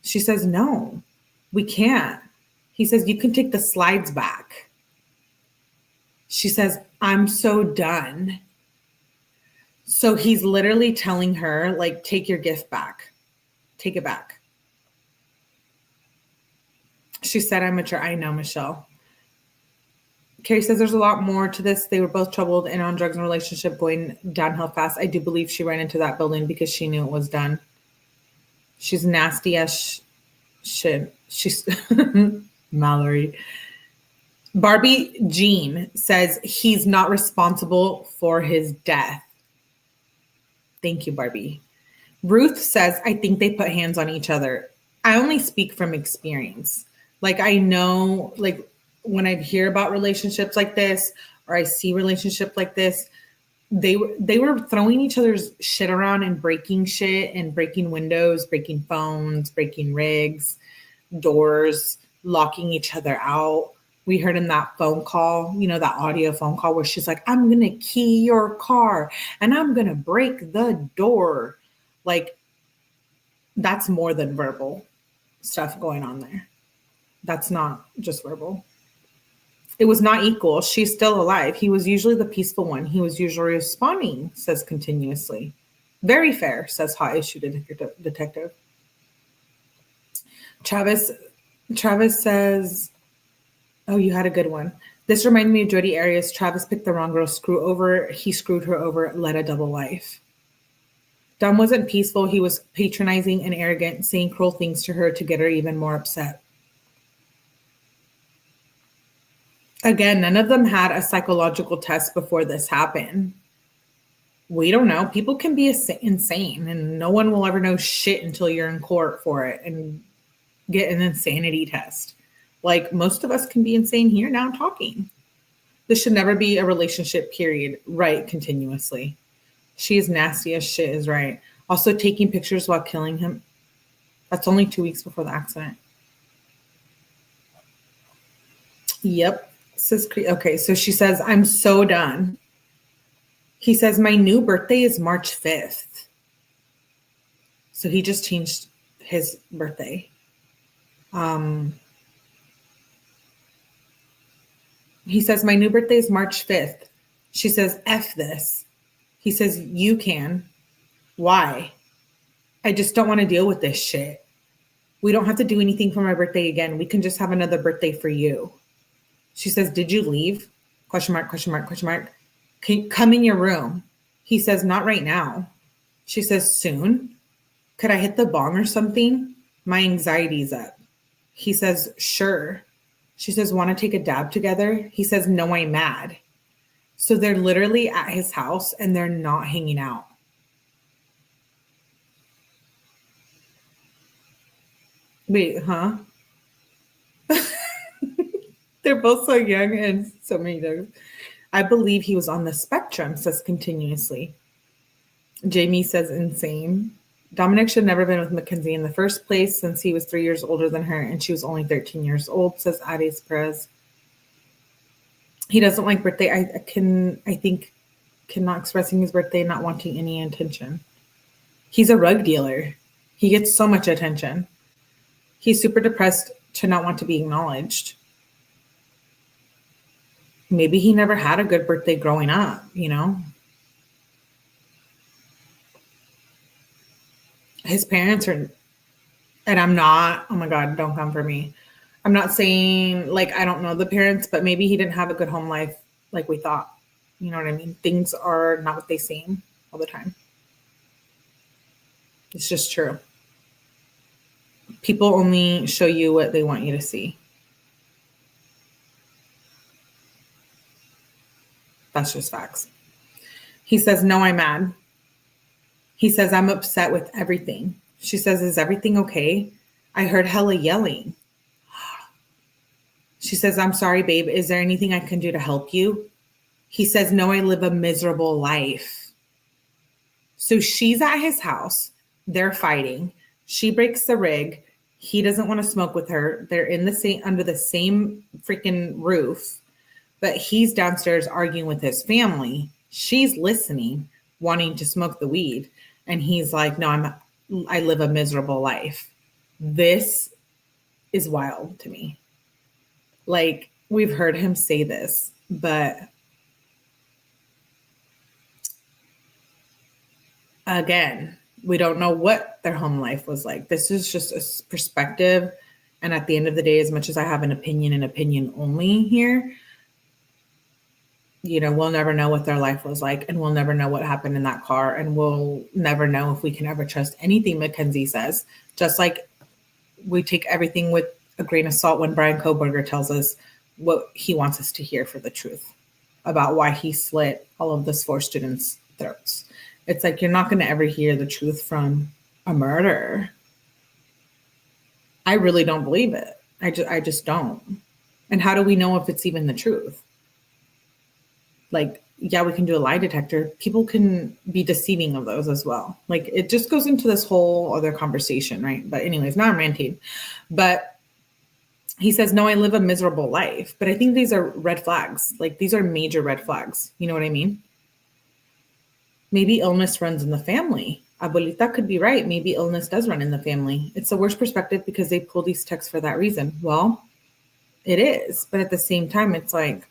She says, no, we can't. He says, you can take the slides back. She says, I'm so done. So he's literally telling her, like, take your gift back. Take it back. She said, I'm mature. I know, Michelle. Carrie says there's a lot more to this. They were both troubled and on drugs and relationship going downhill fast. I do believe she ran into that building because she knew it was done. She's nasty as shit. She's Mallory. Barbie Jean says he's not responsible for his death. Thank you, Barbie. Ruth says, I think they put hands on each other. I only speak from experience. Like, I know, like, when I hear about relationships like this, or I see relationship like this, they were throwing each other's shit around and breaking shit and breaking windows, breaking phones, breaking rigs, doors, locking each other out. We heard in that phone call, you know, that audio phone call where she's like, I'm going to key your car and I'm going to break the door. Like, that's more than verbal stuff going on there. That's not just verbal. It was not equal. She's still alive. He was usually the peaceful one. He was usually responding, says continuously. Very fair, says hot issue detective. Travis says, oh, you had a good one. This reminded me of Jodi Arias. Travis picked the wrong girl. He screwed her over, led a double life. Dom wasn't peaceful. He was patronizing and arrogant, saying cruel things to her to get her even more upset. Again, none of them had a psychological test before this happened. We don't know. People can be insane, and no one will ever know shit until you're in court for it and get an insanity test. Like, most of us can be insane here now talking. This should never be a relationship, period. Right, continuously. She is nasty as shit is right. Also, taking pictures while killing him. That's only 2 weeks before the accident. Yep. Okay, so she says, I'm so done. He says, my new birthday is March 5th. So he just changed his birthday. He says, my new birthday is March 5th. She says, F this. He says, you can. Why? I just don't want to deal with this shit. We don't have to do anything for my birthday again. We can just have another birthday for you. She says, did you leave? Question mark, question mark, question mark. Can you come in your room? He says, not right now. She says, soon? Could I hit the bong or something? My anxiety's up. He says, sure. She says, want to take a dab together? He says, no, I'm mad. So they're literally at his house and they're not hanging out. Wait, huh? They're both so young and so many dogs. I believe he was on the spectrum, says continuously. Jamie says insane. Dominic should never have been with Mackenzie in the first place since he was 3 years older than her and she was only 13 years old, says Addis Perez. He doesn't like birthday. I think not expressing his birthday, not wanting any attention. He's a rug dealer. He gets so much attention. He's super depressed to not want to be acknowledged. Maybe he never had a good birthday growing up, you know? His parents are, and I'm not, oh my God, don't come for me. I'm not saying, like, I don't know the parents, but maybe he didn't have a good home life like we thought. You know what I mean? Things are not what they seem all the time. It's just true. People only show you what they want you to see. That's just facts. He says, no, I'm mad. He says, I'm upset with everything. She says, is everything okay? I heard hella yelling. She says, I'm sorry, babe. Is there anything I can do to help you? He says, no, I live a miserable life. So she's at his house. They're fighting. She breaks the rig. He doesn't want to smoke with her. They're in the same, under the same freaking roof. But he's downstairs arguing with his family. She's listening, wanting to smoke the weed. And he's like, no, I live a miserable life. This is wild to me. Like, we've heard him say this, but again, we don't know what their home life was like. This is just a perspective. And at the end of the day, as much as I have an opinion and opinion only here, we'll never know what their life was like, and we'll never know what happened in that car, and we'll never know if we can ever trust anything Mackenzie says. Just like we take everything with a grain of salt when Brian Koberger tells us what he wants us to hear for the truth about why he slit all of those 4 students' throats. It's like, you're not going to ever hear the truth from a murderer. I really don't believe it. I just don't. And how do we know if it's even the truth? Like, yeah, we can do a lie detector. People can be deceiving of those as well. Like, it just goes into this whole other conversation, right? But anyways, now I'm ranting. But he says, no, I live a miserable life. But I think these are red flags. Like, these are major red flags. You know what I mean? Maybe illness runs in the family. Abuelita could be right. Maybe illness does run in the family. It's the worst perspective because they pull these texts for that reason. Well, it is. But at the same time, it's like,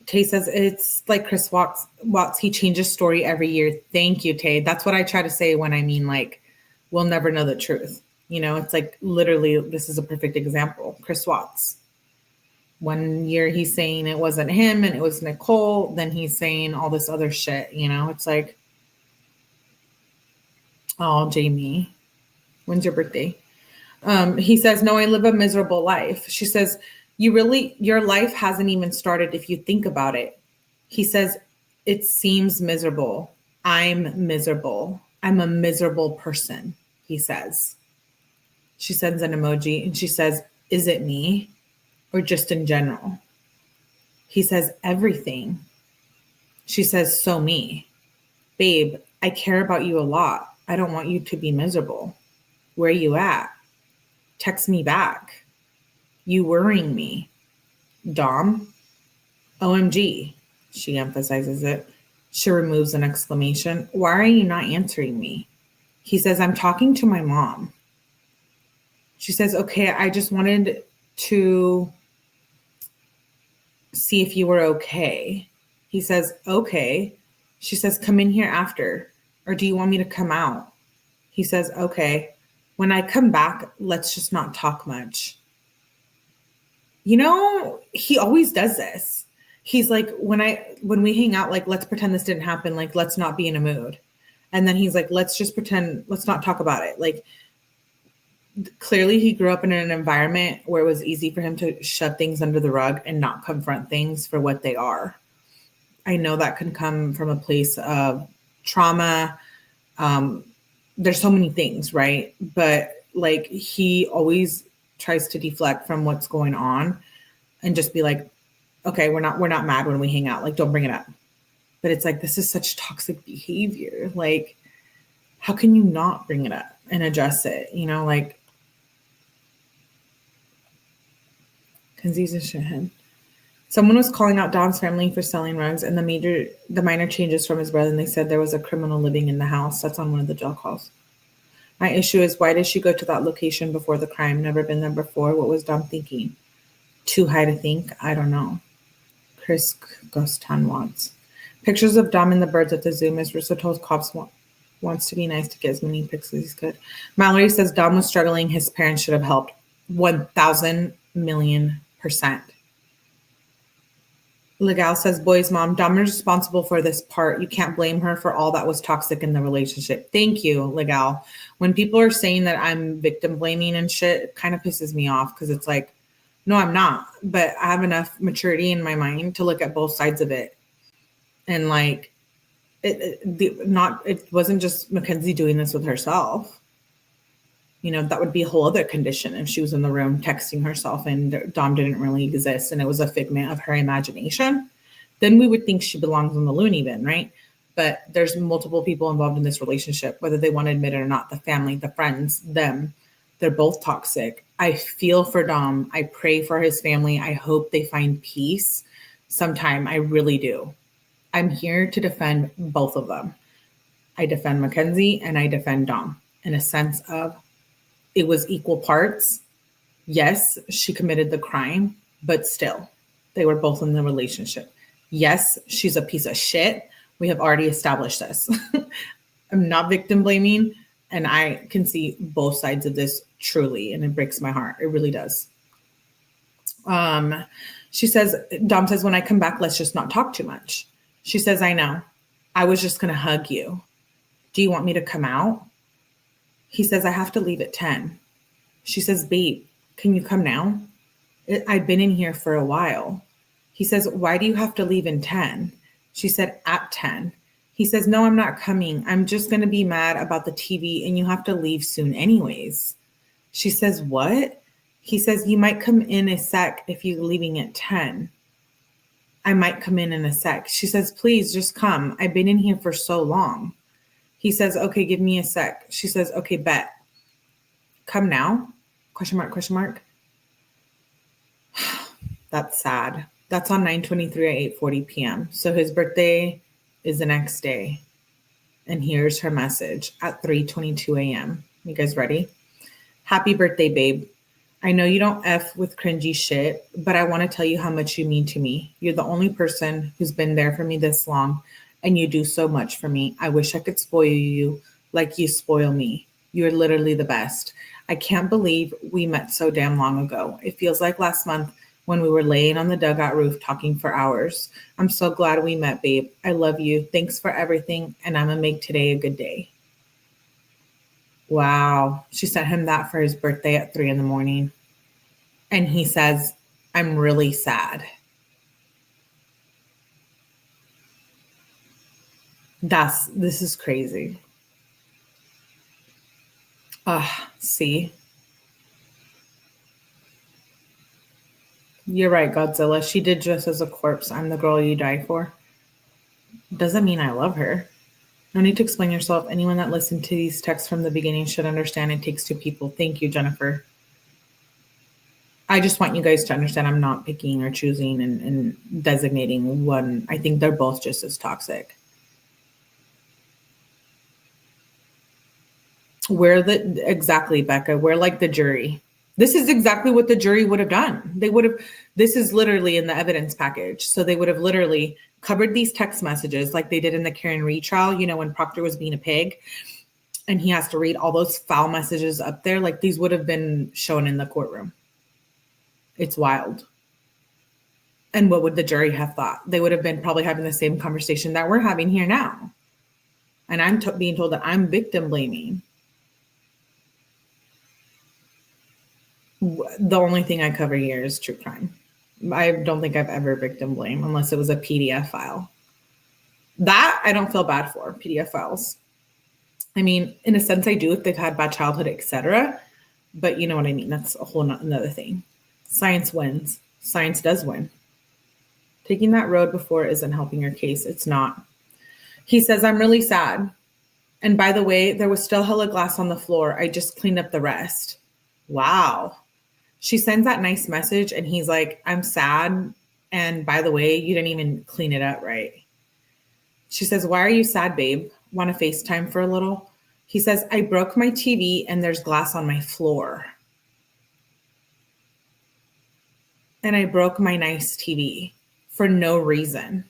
Tay says, it's like Chris Watts. He changes story every year. Thank you, Tay. That's what I try to say when I mean, like, we'll never know the truth. It's like, literally, this is a perfect example. Chris Watts. One year he's saying it wasn't him and it was Nicole. Then he's saying all this other shit. It's like, oh, Jamie, when's your birthday? He says, no, I live a miserable life. She says, your life hasn't even started if you think about it. He says, it seems miserable. I'm miserable. I'm a miserable person, he says. She sends an emoji and she says, is it me or just in general? He says, everything. She says, so me. Babe, I care about you a lot. I don't want you to be miserable. Where you at? Text me back. You worrying me. Dom? OMG. She emphasizes it. She removes an exclamation. Why are you not answering me? He says, I'm talking to my mom. She says, okay, I just wanted to see if you were okay. He says, okay. She says, come in here after. Or do you want me to come out? He says, okay. When I come back, let's just not talk much. He always does this. He's like, when we hang out, like, let's pretend this didn't happen. Like, let's not be in a mood. And then he's like, let's just pretend, let's not talk about it. Like, clearly he grew up in an environment where it was easy for him to shove things under the rug and not confront things for what they are. I know that can come from a place of trauma. There's so many things, right? But like, he always tries to deflect from what's going on and just be like, okay, we're not mad when we hang out. Like, don't bring it up. But it's like, this is such toxic behavior. Like, how can you not bring it up and address it? Like, Kenzie's a shithead. Someone was calling out Dom's family for selling rugs and the minor changes from his brother, and they said there was a criminal living in the house. That's on one of the jail calls. My issue is, why did she go to that location before the crime? Never been there before. What was Dom thinking? Too high to think? I don't know. Chris Guston wants pictures of Dom and the birds at the zoo. Miss Russo told cops wants to be nice to get as many pics as he could. Mallory says Dom was struggling. His parents should have helped. 1,000,000,000%. Legal says, boy's mom, Dom is responsible for this part. You can't blame her for all that was toxic in the relationship. Thank you, Legal. When people are saying that I'm victim blaming and shit, it kind of pisses me off because it's like, no, I'm not. But I have enough maturity in my mind to look at both sides of it. And like, it wasn't just Mackenzie doing this with herself. That would be a whole other condition if she was in the room texting herself and Dom didn't really exist and it was a figment of her imagination. Then we would think she belongs in the loony bin, right? But there's multiple people involved in this relationship, whether they want to admit it or not, the family, the friends, them, they're both toxic. I feel for Dom. I pray for his family. I hope they find peace sometime. I really do. I'm here to defend both of them. I defend Mackenzie and I defend Dom in a sense of, it was equal parts. Yes, she committed the crime, but still, they were both in the relationship. Yes, she's a piece of shit. We have already established this. I'm not victim blaming, and I can see both sides of this truly, and it breaks my heart. It really does. She says, Dom says, when I come back, let's just not talk too much. She says, I know. I was just going to hug you. Do you want me to come out? He says, I have to leave at 10. She says, babe, can you come now? I've been in here for a while. He says, why do you have to leave in 10? She said, at 10. He says, no, I'm not coming. I'm just going to be mad about the TV and you have to leave soon anyways. She says, what? He says, you might come in a sec if you're leaving at 10. I might come in a sec. She says, please just come. I've been in here for so long. He says, okay, give me a sec. She says, okay, bet. Come now? Question mark, question mark. That's sad. That's on 9/23 at 8:40 p.m. So his birthday is the next day. And here's her message at 3:22 a.m. You guys ready? Happy birthday, babe. I know you don't F with cringy shit, but I want to tell you how much you mean to me. You're the only person who's been there for me this long, and you do so much for me. I wish I could spoil you like you spoil me. You're literally the best. I can't believe we met so damn long ago. It feels like last month when we were laying on the dugout roof talking for hours. I'm so glad we met, babe. I love you. Thanks for everything, and I'm going to make today a good day. Wow. She sent him that for his birthday at 3 a.m. And he says, I'm really sad. This is crazy. See? You're right, Godzilla. She did dress as a corpse. I'm the girl you die for. Doesn't mean I love her. No need to explain yourself. Anyone that listened to these texts from the beginning should understand it takes two people. Thank you, Jennifer. I just want you guys to understand I'm not picking or choosing and designating one. I think they're both just as toxic. Exactly, Becca. We're like the jury. This is exactly what the jury would have done. This is literally in the evidence package. So they would have literally covered these text messages like they did in the Karen Reed trial, when Proctor was being a pig and he has to read all those foul messages up there. Like these would have been shown in the courtroom. It's wild. And what would the jury have thought? They would have been probably having the same conversation that we're having here now. And I'm being told that I'm victim blaming. The only thing I cover here is true crime. I don't think I've ever victim blamed unless it was a PDF file. That I don't feel bad for, PDF files. I mean, in a sense I do if they've had bad childhood, etc. But you know what I mean? That's a whole another thing. Science wins. Science does win. Taking that road before isn't helping your case. It's not. He says, I'm really sad. And by the way, there was still hella glass on the floor. I just cleaned up the rest. Wow. She sends that nice message and he's like, I'm sad. And by the way, you didn't even clean it up right. She says, why are you sad, babe? Want to FaceTime for a little? He says, I broke my TV and there's glass on my floor. And I broke my nice TV for no reason.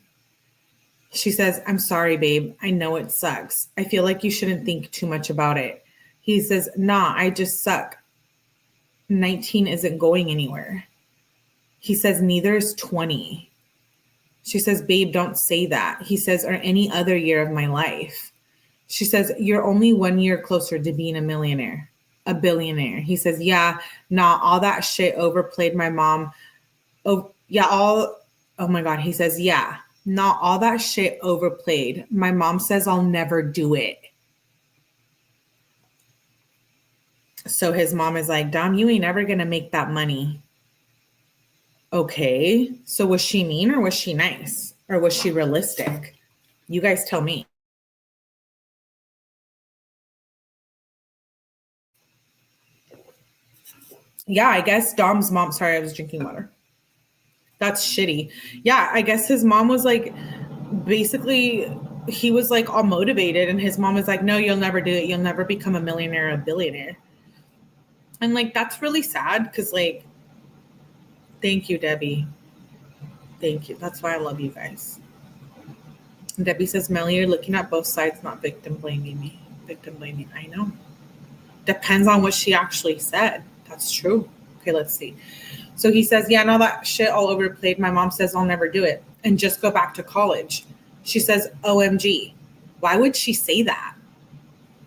She says, I'm sorry, babe. I know it sucks. I feel like you shouldn't think too much about it. He says, nah, I just suck. 19 isn't going anywhere. He says, neither is 20. She says, babe, don't say that. He says, or any other year of my life. She says, you're only 1 year closer to being a millionaire, a billionaire. He says, yeah, nah, all that shit overplayed my mom. Oh, yeah, oh my God. He says, yeah, not all that shit overplayed. My mom says I'll never do it. So his mom is like, Dom, you ain't ever going to make that money. Okay. So was she mean or was she nice? Or was she realistic? You guys tell me. Yeah, I guess Dom's mom, sorry, I was drinking water. That's shitty. Yeah, I guess his mom was like, basically, he was like all motivated and his mom was like, no, you'll never do it. You'll never become a millionaire or a billionaire. And like, that's really sad because like, thank you, Debbie. Thank you. That's why I love you guys. And Debbie says, Melly, you're looking at both sides, not victim blaming me. Victim blaming. I know. Depends on what she actually said. That's true. Okay, let's see. So he says, yeah, no, that shit all overplayed. My mom says I'll never do it and just go back to college. She says, OMG. Why would she say that?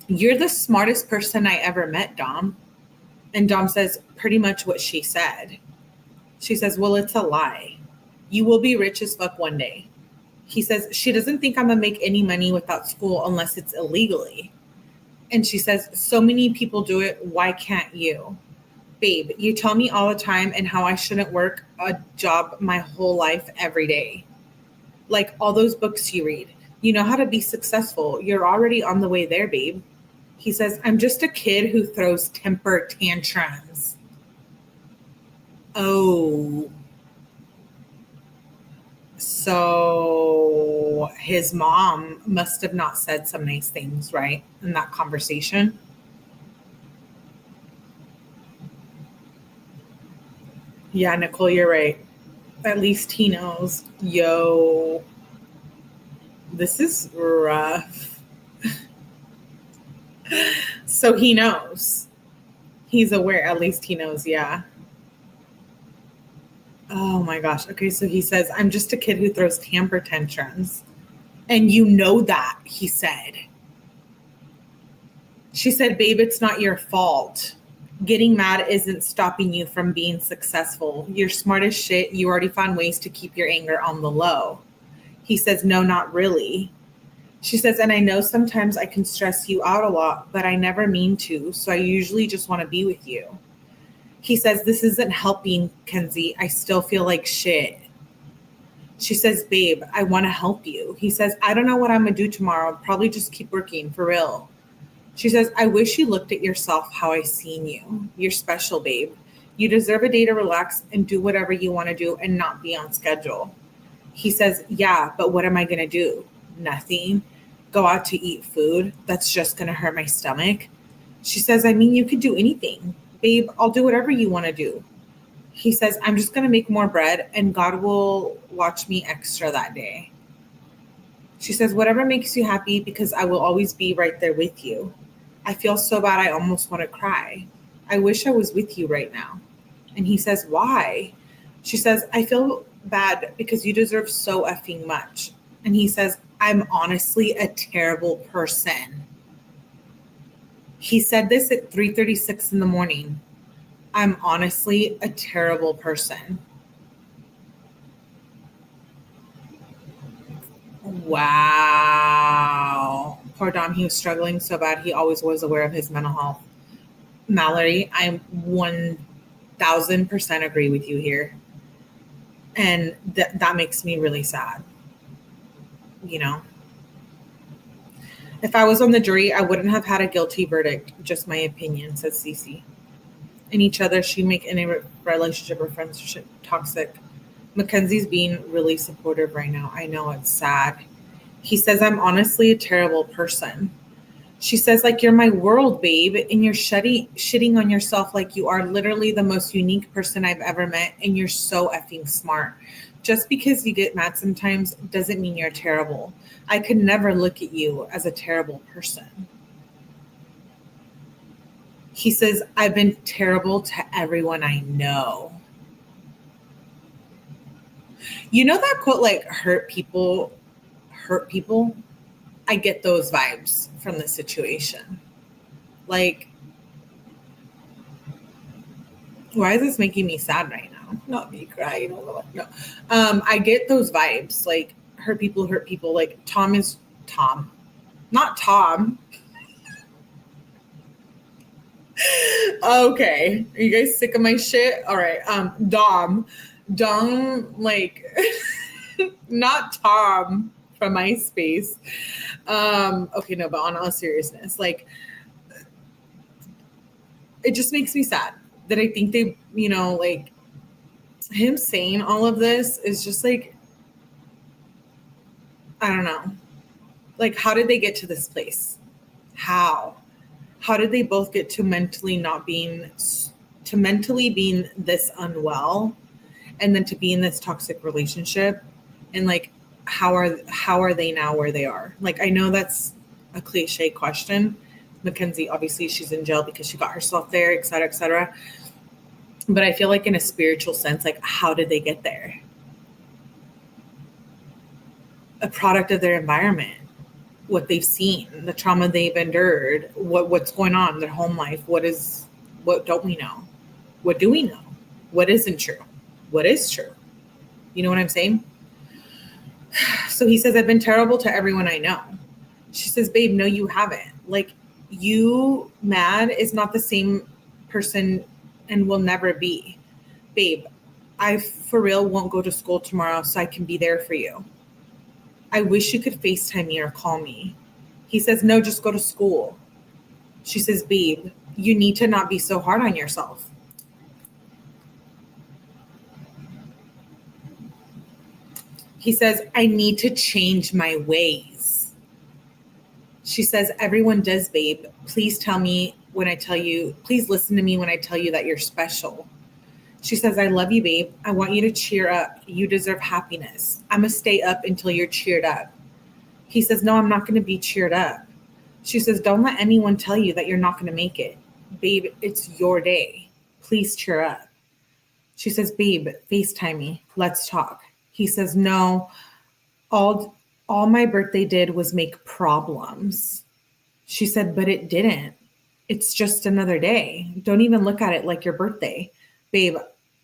You're the smartest person I ever met, Dom. And Dom says, pretty much what she said. She says, well, it's a lie. You will be rich as fuck one day. He says, she doesn't think I'm going to make any money without school unless it's illegally. And she says, so many people do it. Why can't you? Babe, you tell me all the time and how I shouldn't work a job my whole life every day. Like all those books you read. You know how to be successful. You're already on the way there, babe. He says, I'm just a kid who throws temper tantrums. Oh. So his mom must have not said some nice things, right, in that conversation. Yeah, Nicole, you're right. At least he knows. Yo, this is rough. So he knows. He's aware. At least he knows, yeah. Oh my gosh. Okay, so he says, I'm just a kid who throws temper tantrums. And you know that, he said. She said, babe, it's not your fault. Getting mad isn't stopping you from being successful. You're smart as shit. You already found ways to keep your anger on the low. He says, no, not really. She says, and I know sometimes I can stress you out a lot, but I never mean to. So I usually just want to be with you. He says, this isn't helping, Kenzie. I still feel like shit. She says, babe, I want to help you. He says, I don't know what I'm going to do tomorrow. I'll probably just keep working for real. She says, I wish you looked at yourself how I seen you. You're special, babe. You deserve a day to relax and do whatever you want to do and not be on schedule. He says, yeah, but what am I going to do? Nothing. Go out to eat food. That's just going to hurt my stomach. She says, I mean, you could do anything. Babe, I'll do whatever you want to do. He says, I'm just going to make more bread and God will watch me extra that day. She says, whatever makes you happy because I will always be right there with you. I feel so bad I almost want to cry. I wish I was with you right now. And he says, why? She says, I feel bad because you deserve so effing much. And he says, I'm honestly a terrible person. He said this at 3:36 in the morning. I'm honestly a terrible person. Wow. Poor Dom, he was struggling so bad. He always was aware of his mental health. Mallory, I 1000% agree with you here. And that makes me really sad. You know, if I was on the jury, I wouldn't have had a guilty verdict. Just my opinion, says Cece. In each other, she'd make any relationship or friendship toxic. Mackenzie's being really supportive right now. I know it's sad. He says, I'm honestly a terrible person. She says, like, you're my world, babe, and you're shitting on yourself like you are literally the most unique person I've ever met, and you're so effing smart. Just because you get mad sometimes doesn't mean you're terrible. I could never look at you as a terrible person. He says, I've been terrible to everyone I know. You know that quote, like, hurt people? I get those vibes from the situation. Like, why is this making me sad right now? Not me crying. No. I get those vibes. Like, hurt people. Like, Tom is Tom. Not Tom. Okay. Are you guys sick of my shit? All right. Dom, like, not Tom from MySpace. Okay, no, but on all seriousness, like, it just makes me sad that I think they, you know, like, him saying all of this is just like, I don't know. Like, how did they get to this place? How did they both get to mentally being this unwell and then to be in this toxic relationship? And like, how are they now where they are? Like, I know that's a cliche question. Mackenzie, obviously she's in jail because she got herself there, et cetera, et cetera. But I feel like in a spiritual sense, like, how did they get there? A product of their environment, what they've seen, the trauma they've endured, what's going on in their home life. What don't we know? What do we know? What isn't true? What is true? You know what I'm saying? So he says, I've been terrible to everyone I know. She says, babe, no, you haven't. Like, you mad is not the same person and will never be. Babe, I for real won't go to school tomorrow so I can be there for you. I wish you could FaceTime me or call me. He says, no, just go to school. She says, babe, you need to not be so hard on yourself. He says, I need to change my ways. She says, everyone does, babe. Please tell me when I tell you, please listen to me when I tell you that you're special. She says, I love you, babe. I want you to cheer up. You deserve happiness. I'm going to stay up until you're cheered up. He says, no, I'm not going to be cheered up. She says, don't let anyone tell you that you're not going to make it. Babe, it's your day. Please cheer up. She says, babe, FaceTime me. Let's talk. He says, no, all my birthday did was make problems. She said, but it didn't. It's just another day. Don't even look at it like your birthday. Babe,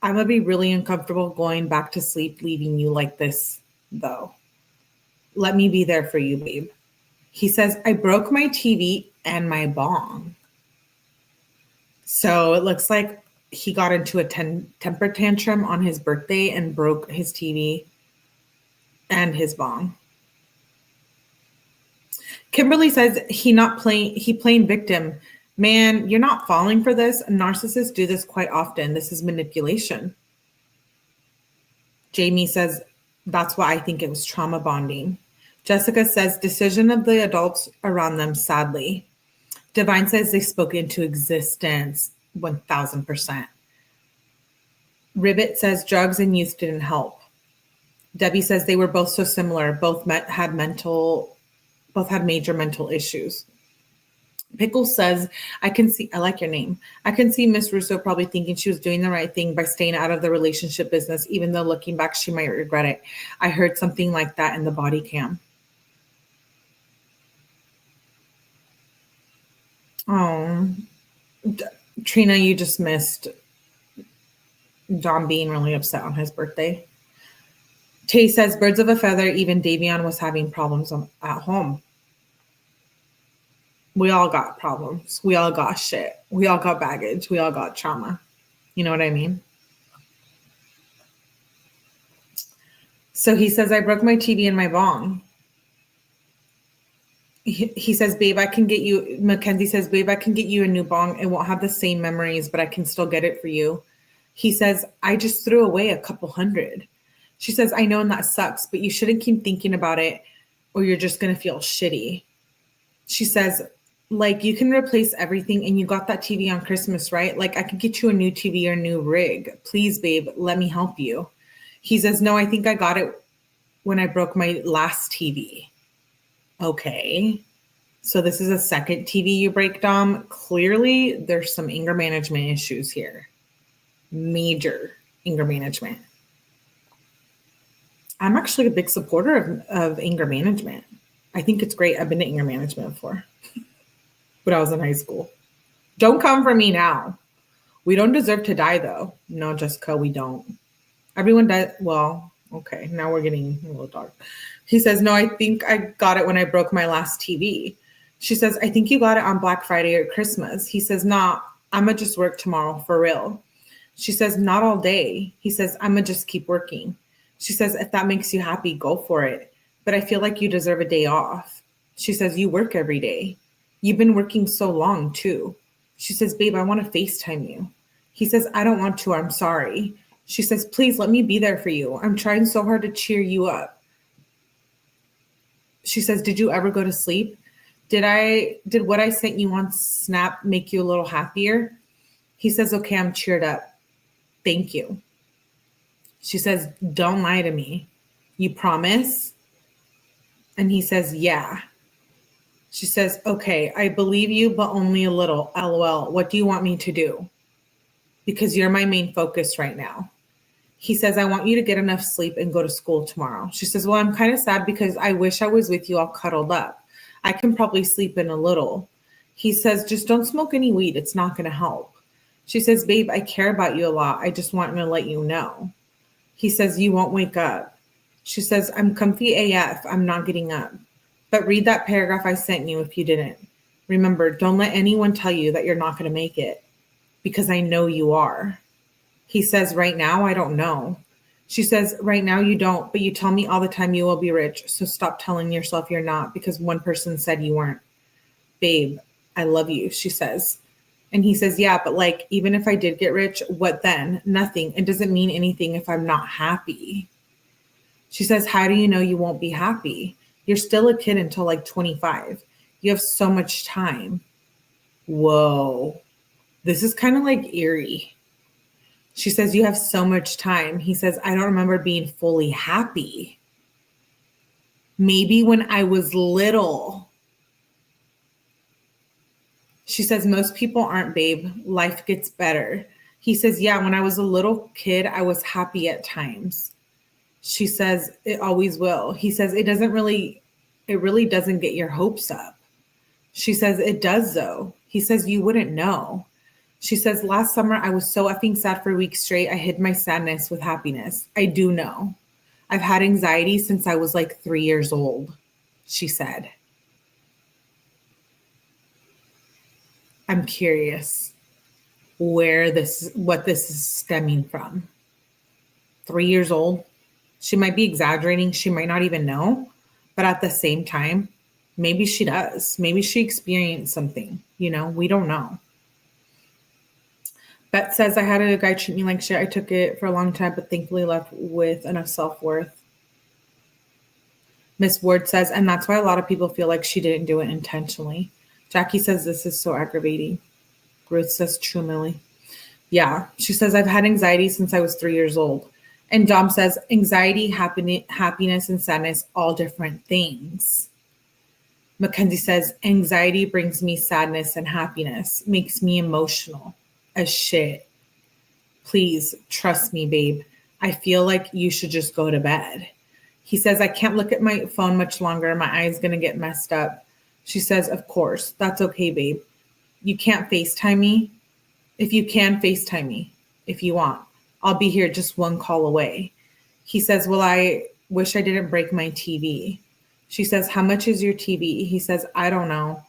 I'm going to be really uncomfortable going back to sleep, leaving you like this, though. Let me be there for you, babe. He says, I broke my TV and my bong. So it looks like he got into a temper tantrum on his birthday and broke his TV and his bong. Kimberly says he playing victim. Man, you're not falling for this. Narcissists do this quite often. This is manipulation. Jamie says, that's why I think it was trauma bonding. Jessica says, decision of the adults around them, sadly. Divine says they spoke into existence 1000%. Ribbit says drugs and youth didn't help. Debbie says they were both so similar. Both had major mental issues. Pickle says, I like your name. I can see Miss Russo probably thinking she was doing the right thing by staying out of the relationship business, even though looking back, she might regret it. I heard something like that in the body cam. Oh, Trina, you just missed Dom being really upset on his birthday. Tay says, birds of a feather, even Davion was having problems at home. We all got problems. We all got shit. We all got baggage. We all got trauma. You know what I mean? So he says, I broke my TV and my bong. He says, babe, I can get you. Mackenzie says, babe, I can get you a new bong. It won't have the same memories, but I can still get it for you. He says, I just threw away a couple hundred. She says, I know, and that sucks, but you shouldn't keep thinking about it or you're just going to feel shitty. She says, like, you can replace everything and you got that TV on Christmas, right? Like, I could get you a new TV or a new rig. Please, babe, let me help you. He says, no, I think I got it when I broke my last TV. Okay. So this is a second TV you break, Dom. Clearly, there's some anger management issues here. Major anger management. I'm actually a big supporter of anger management. I think it's great. I've been to anger management before when I was in high school. Don't come for me now. We don't deserve to die, though. No, Jessica, we don't. Everyone dies. Well, okay, now we're getting a little dark. He says, no, I think I got it when I broke my last TV. She says, I think you got it on Black Friday or Christmas. He says, nah, I'm going to just work tomorrow for real. She says, not all day. He says, I'm going to just keep working. She says, if that makes you happy, go for it. But I feel like you deserve a day off. She says, you work every day. You've been working so long, too. She says, babe, I want to FaceTime you. He says, I don't want to. I'm sorry. She says, please let me be there for you. I'm trying so hard to cheer you up. She says, did you ever go to sleep? Did what I sent you on Snap make you a little happier? He says, okay, I'm cheered up. Thank you. She says, don't lie to me. You promise? And he says, yeah. She says, okay, I believe you, but only a little. LOL. What do you want me to do? because you're my main focus right now. He says, I want you to get enough sleep and go to school tomorrow. She says, well, I'm kind of sad because I wish I was with you all cuddled up. I can probably sleep in a little. He says, just don't smoke any weed. It's not going to help. She says, babe, I care about you a lot. I just want to let you know. He says, you won't wake up. She says, I'm comfy AF. I'm not getting up. But read that paragraph I sent you if you didn't. Remember, don't let anyone tell you that you're not going to make it, because I know you are. He says, right now, I don't know. She says, right now you don't, but you tell me all the time you will be rich. So stop telling yourself you're not because one person said you weren't. Babe, I love you, she says. And he says, yeah, but like, even if I did get rich, what then? Nothing. It doesn't mean anything if I'm not happy. She says, how do you know you won't be happy? You're still a kid until like 25. You have so much time. Whoa. This is kind of like eerie. She says, you have so much time. He says, I don't remember being fully happy. Maybe when I was little. She says, most people aren't, babe. Life gets better. He says, yeah, when I was a little kid, I was happy at times. She says, it always will. He says, it really doesn't get your hopes up. She says, it does though. He says, you wouldn't know. She says, last summer, I was so effing sad for weeks straight. I hid my sadness with happiness. I do know. I've had anxiety since I was like 3 years old, she said. I'm curious what this is stemming from. 3 years old. She might be exaggerating. She might not even know. But at the same time, maybe she does. Maybe she experienced something. We don't know. Beth says, I had a guy treat me like shit. I took it for a long time, but thankfully left with enough self-worth. Miss Ward says, and that's why a lot of people feel like she didn't do it intentionally. Jackie says, this is so aggravating. Ruth says, true, Millie. Yeah. She says, I've had anxiety since I was 3 years old. And Dom says, anxiety, happiness, and sadness, all different things. Mackenzie says, anxiety brings me sadness and happiness, makes me emotional as shit. Please trust me, babe. I feel like you should just go to bed. He says, I can't look at my phone much longer. My eye's going to get messed up. She says, of course. That's okay, babe. You can't FaceTime me? If you can, FaceTime me. If you want. I'll be here just one call away. He says, well, I wish I didn't break my TV. She says, how much is your TV? He says, I don't know.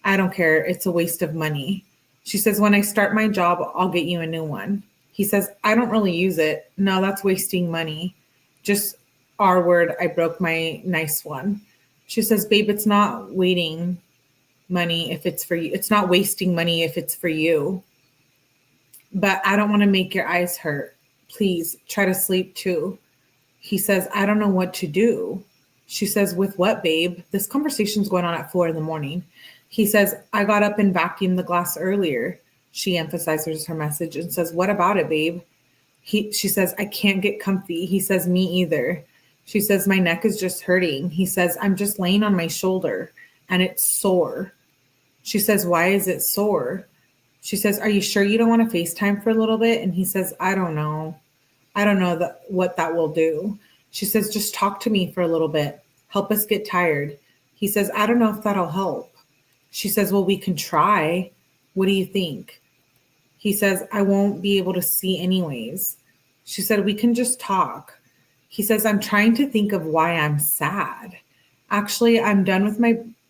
I don't care. It's a waste of money. She says, when I start my job, I'll get you a new one. He says, I don't really use it. No, that's wasting money. Just R word, I broke my nice one. She says, babe, it's not waiting money if it's for you. It's not wasting money if it's for you. But I don't want to make your eyes hurt. Please try to sleep too. He says, I don't know what to do. She says, with what, babe? This conversation's going on at 4 a.m. He says, I got up and vacuumed the glass earlier. She emphasizes her message and says, what about it, babe? She says, I can't get comfy. He says, me either. She says, my neck is just hurting. He says, I'm just laying on my shoulder and it's sore. She says, why is it sore? She says, are you sure you don't want to FaceTime for a little bit? And he says, I don't know. I don't know what that will do. She says, just talk to me for a little bit. Help us get tired. He says, I don't know if that'll help. She says, well, we can try. What do you think? He says, I won't be able to see anyways. She said, we can just talk. He says, I'm trying to think of why I'm sad. Actually, I'm done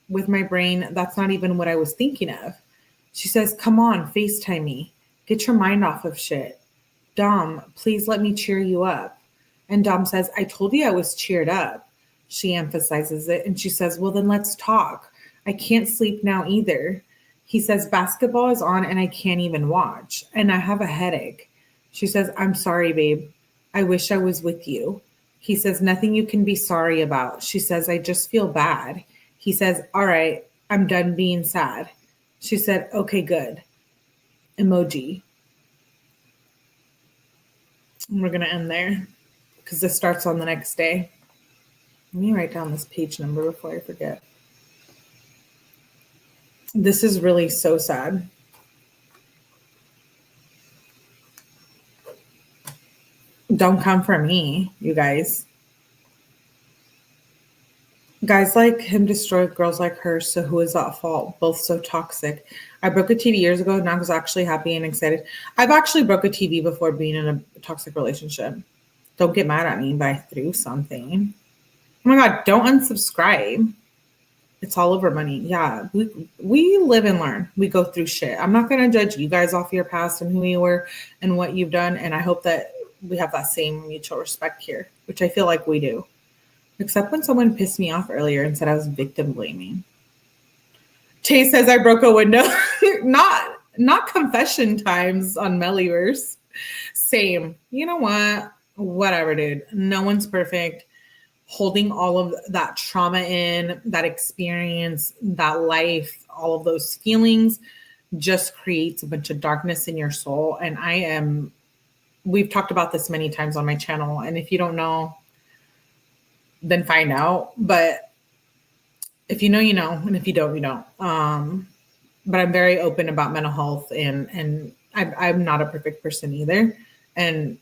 with my brain. That's not even what I was thinking of. She says, come on, FaceTime me. Get your mind off of shit. Dom, please let me cheer you up. And Dom says, I told you I was cheered up. She emphasizes it and she says, well, then let's talk. I can't sleep now either. He says, basketball is on and I can't even watch. And I have a headache. She says, I'm sorry, babe. I wish I was with you. He says, nothing you can be sorry about. She says, I just feel bad. He says, all right, I'm done being sad. She said, okay, good. Emoji. And we're going to end there because this starts on the next day. Let me write down this page number before I forget. This is really so sad. Don't come for me, you guys. Guys like him destroy girls like her, so who is at fault? Both so toxic. I broke a TV years ago and I was actually happy and excited. I've actually broke a TV before being in a toxic relationship. Don't get mad at me, but I threw something. Oh my God, don't unsubscribe. It's all over money. Yeah, we live and learn. We go through shit. I'm not going to judge you guys off your past and who you were and what you've done. And I hope that we have that same mutual respect here, which I feel like we do. Except when someone pissed me off earlier and said I was victim blaming. Tay says I broke a window. not confession times on Mellyverse. Same. You know what? Whatever, dude. No one's perfect. Holding all of that trauma in, that experience, that life, all of those feelings just creates a bunch of darkness in your soul. And we've talked about this many times on my channel. And if you don't know, then find out. But if you know, you know, and if you don't, you don't. But I'm very open about mental health, and I'm not a perfect person either. And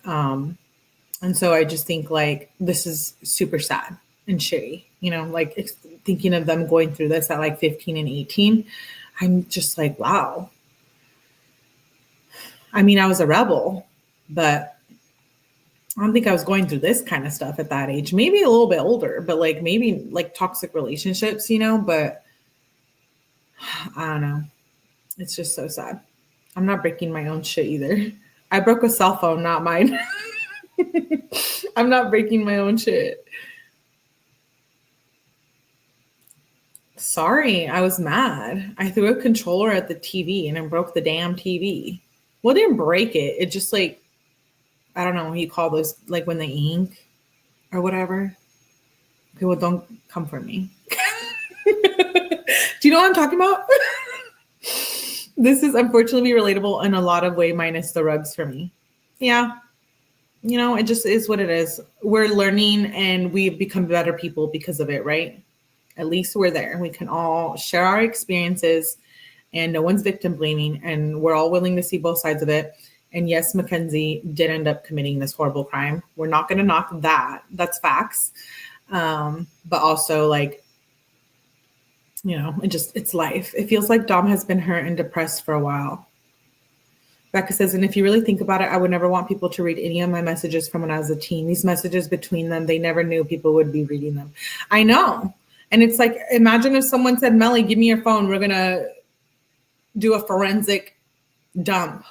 so I just think like this is super sad and shitty, you know, like thinking of them going through this at like 15 and 18. I'm just like, wow. I mean, I was a rebel, but I don't think I was going through this kind of stuff at that age. Maybe a little bit older, but like maybe like toxic relationships, you know, but I don't know. It's just so sad. I'm not breaking my own shit either. I broke a cell phone, not mine. I'm not breaking my own shit. Sorry, I was mad. I threw a controller at the TV and it broke the damn TV. Well, it didn't break it. It just like, I don't know what you call those, like when they ink or whatever. Okay, well, don't come for me. Do you know what I'm talking about? This is unfortunately relatable in a lot of ways, minus the rugs for me. Yeah. You know, it just is what it is. We're learning and we've become better people because of it, right? At least we're there. We can all share our experiences and no one's victim blaming, and we're all willing to see both sides of it. And yes, Mackenzie did end up committing this horrible crime. We're not going to knock that. That's facts. But also, like, you know, it's life. It feels like Dom has been hurt and depressed for a while. Becca says, and if you really think about it, I would never want people to read any of my messages from when I was a teen. These messages between them, they never knew people would be reading them. I know. And it's like, imagine if someone said, Melly, give me your phone. We're going to do a forensic dump.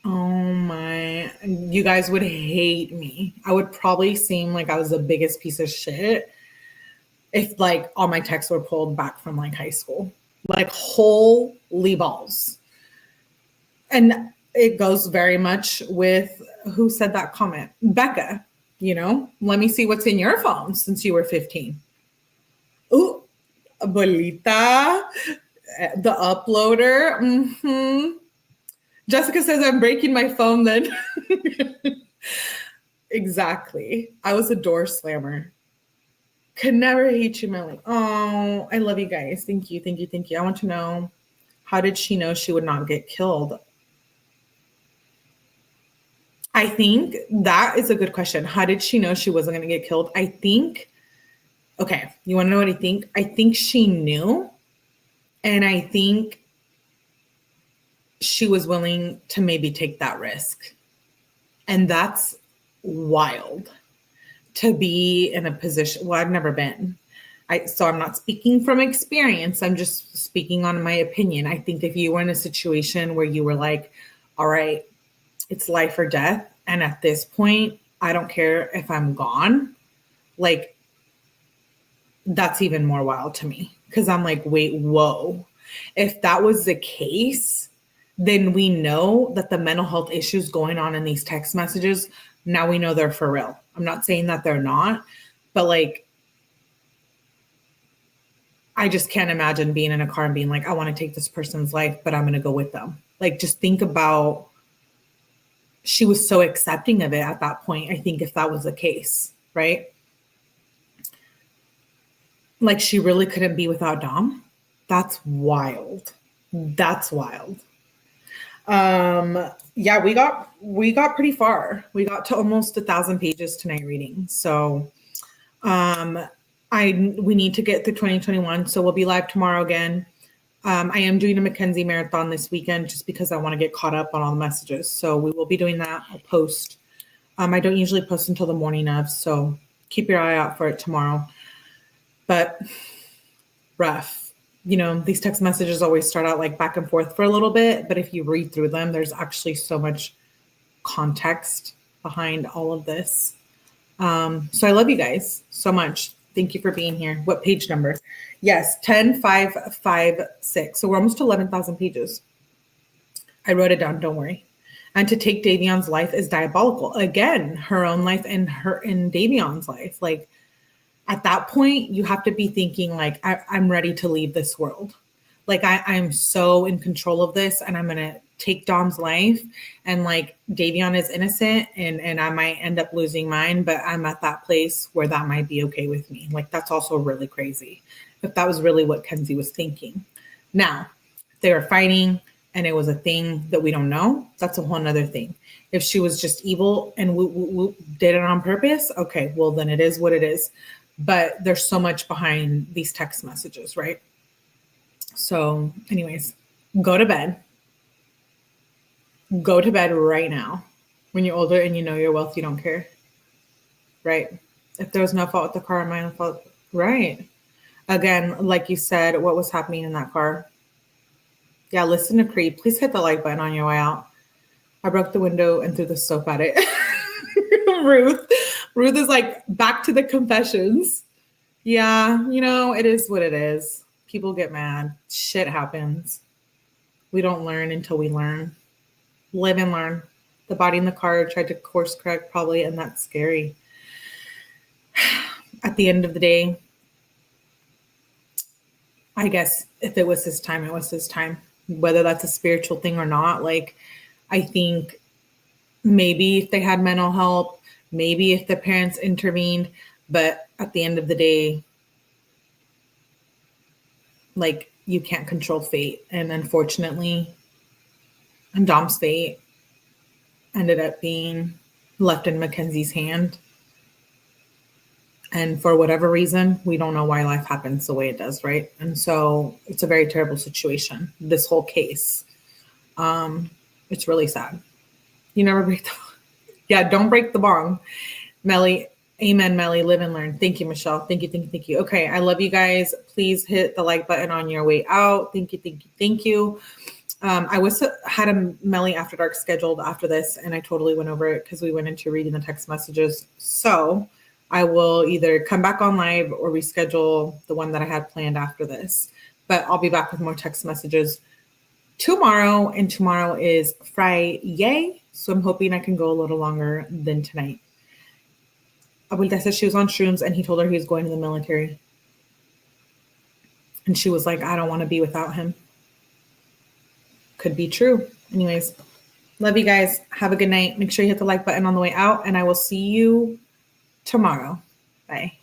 Oh my, you guys would hate me. I would probably seem like I was the biggest piece of shit if like all my texts were pulled back from like high school. Like holy balls. And it goes very much with who said that comment? Becca, you know, let me see what's in your phone since you were 15. Ooh, abuelita, the uploader. Mm-hmm. Jessica says, I'm breaking my phone then. Exactly. I was a door slammer. Could never hate you, Melly. Oh, I love you guys. Thank you, thank you, thank you. I want to know, how did she know she would not get killed? I think that is a good question. How did she know she wasn't going to get killed? I think, okay, you want to know what I think? I think she knew. And I think she was willing to maybe take that risk. And that's wild to be in a position. Well, I've never been. So I'm not speaking from experience. I'm just speaking on my opinion. I think if you were in a situation where you were like, all right, it's life or death. And at this point, I don't care if I'm gone. Like, that's even more wild to me. Because I'm like, wait, whoa. If that was the case, then we know that the mental health issues going on in these text messages, now we know they're for real. I'm not saying that they're not, but like, I just can't imagine being in a car and being like, I want to take this person's life, but I'm going to go with them. Like, just think about, she was so accepting of it at that point. I think if that was the case, right? Like, she really couldn't be without Dom. That's wild. That's wild. Yeah, we got pretty far. We got to almost 1,000 pages tonight reading. So we need to get through 2021. So we'll be live tomorrow again. I am doing a Mackenzie marathon this weekend just because I want to get caught up on all the messages. So we will be doing that. I'll post. I don't usually post until the morning of, so keep your eye out for it tomorrow. But rough. You know, these text messages always start out like back and forth for a little bit, but if you read through them, there's actually so much context behind all of this. So I love you guys so much. Thank you for being here. What page number? Yes, 10556. So we're almost 11,000 pages. I wrote it down, don't worry. And to take Davion's life is diabolical. Again, her own life and Davion's life. Like, at that point, you have to be thinking like, I'm ready to leave this world. Like I'm so in control of this and I'm going to take Dom's life, and like Davion is innocent and I might end up losing mine, but I'm at that place where that might be okay with me. Like that's also really crazy if that was really what Kenzie was thinking. Now, if they were fighting and it was a thing that we don't know, that's a whole nother thing. If she was just evil and we did it on purpose, okay, well then it is what it is. But there's so much behind these text messages, right? So anyways, go to bed. Go to bed right now. When you're older and you know your wealth, you don't care, right? If there was no fault with the car, my own fault, right? Again, like you said, what was happening in that car? Yeah, listen to Creed. Please hit the like button on your way out. I broke the window and threw the soap at it. Ruth is like, back to the confessions. Yeah, you know, it is what it is. People get mad. Shit happens. We don't learn until we learn. Live and learn. The body in the car tried to course correct probably, and that's scary. At the end of the day, I guess if it was his time, it was his time. Whether that's a spiritual thing or not, like, I think maybe if they had mental help, maybe if the parents intervened, but at the end of the day, like, you can't control fate. And unfortunately, Dom's fate ended up being left in Mackenzie's hand. And for whatever reason, we don't know why life happens the way it does, right? And so it's a very terrible situation, this whole case. It's really sad. You never break the yeah, don't break the bong. Melly, amen, Melly, live and learn. Thank you, Michelle. Thank you. Okay, I love you guys. Please hit the like button on your way out. Thank you. I had a Melly After Dark scheduled after this, and I totally went over it because we went into reading the text messages. So I will either come back on live or reschedule the one that I had planned after this. But I'll be back with more text messages tomorrow, and tomorrow is Friday. So I'm hoping I can go a little longer than tonight. Abuelita said she was on shrooms and he told her he was going to the military. And she was like, I don't want to be without him. Could be true. Anyways, love you guys. Have a good night. Make sure you hit the like button on the way out, and I will see you tomorrow. Bye.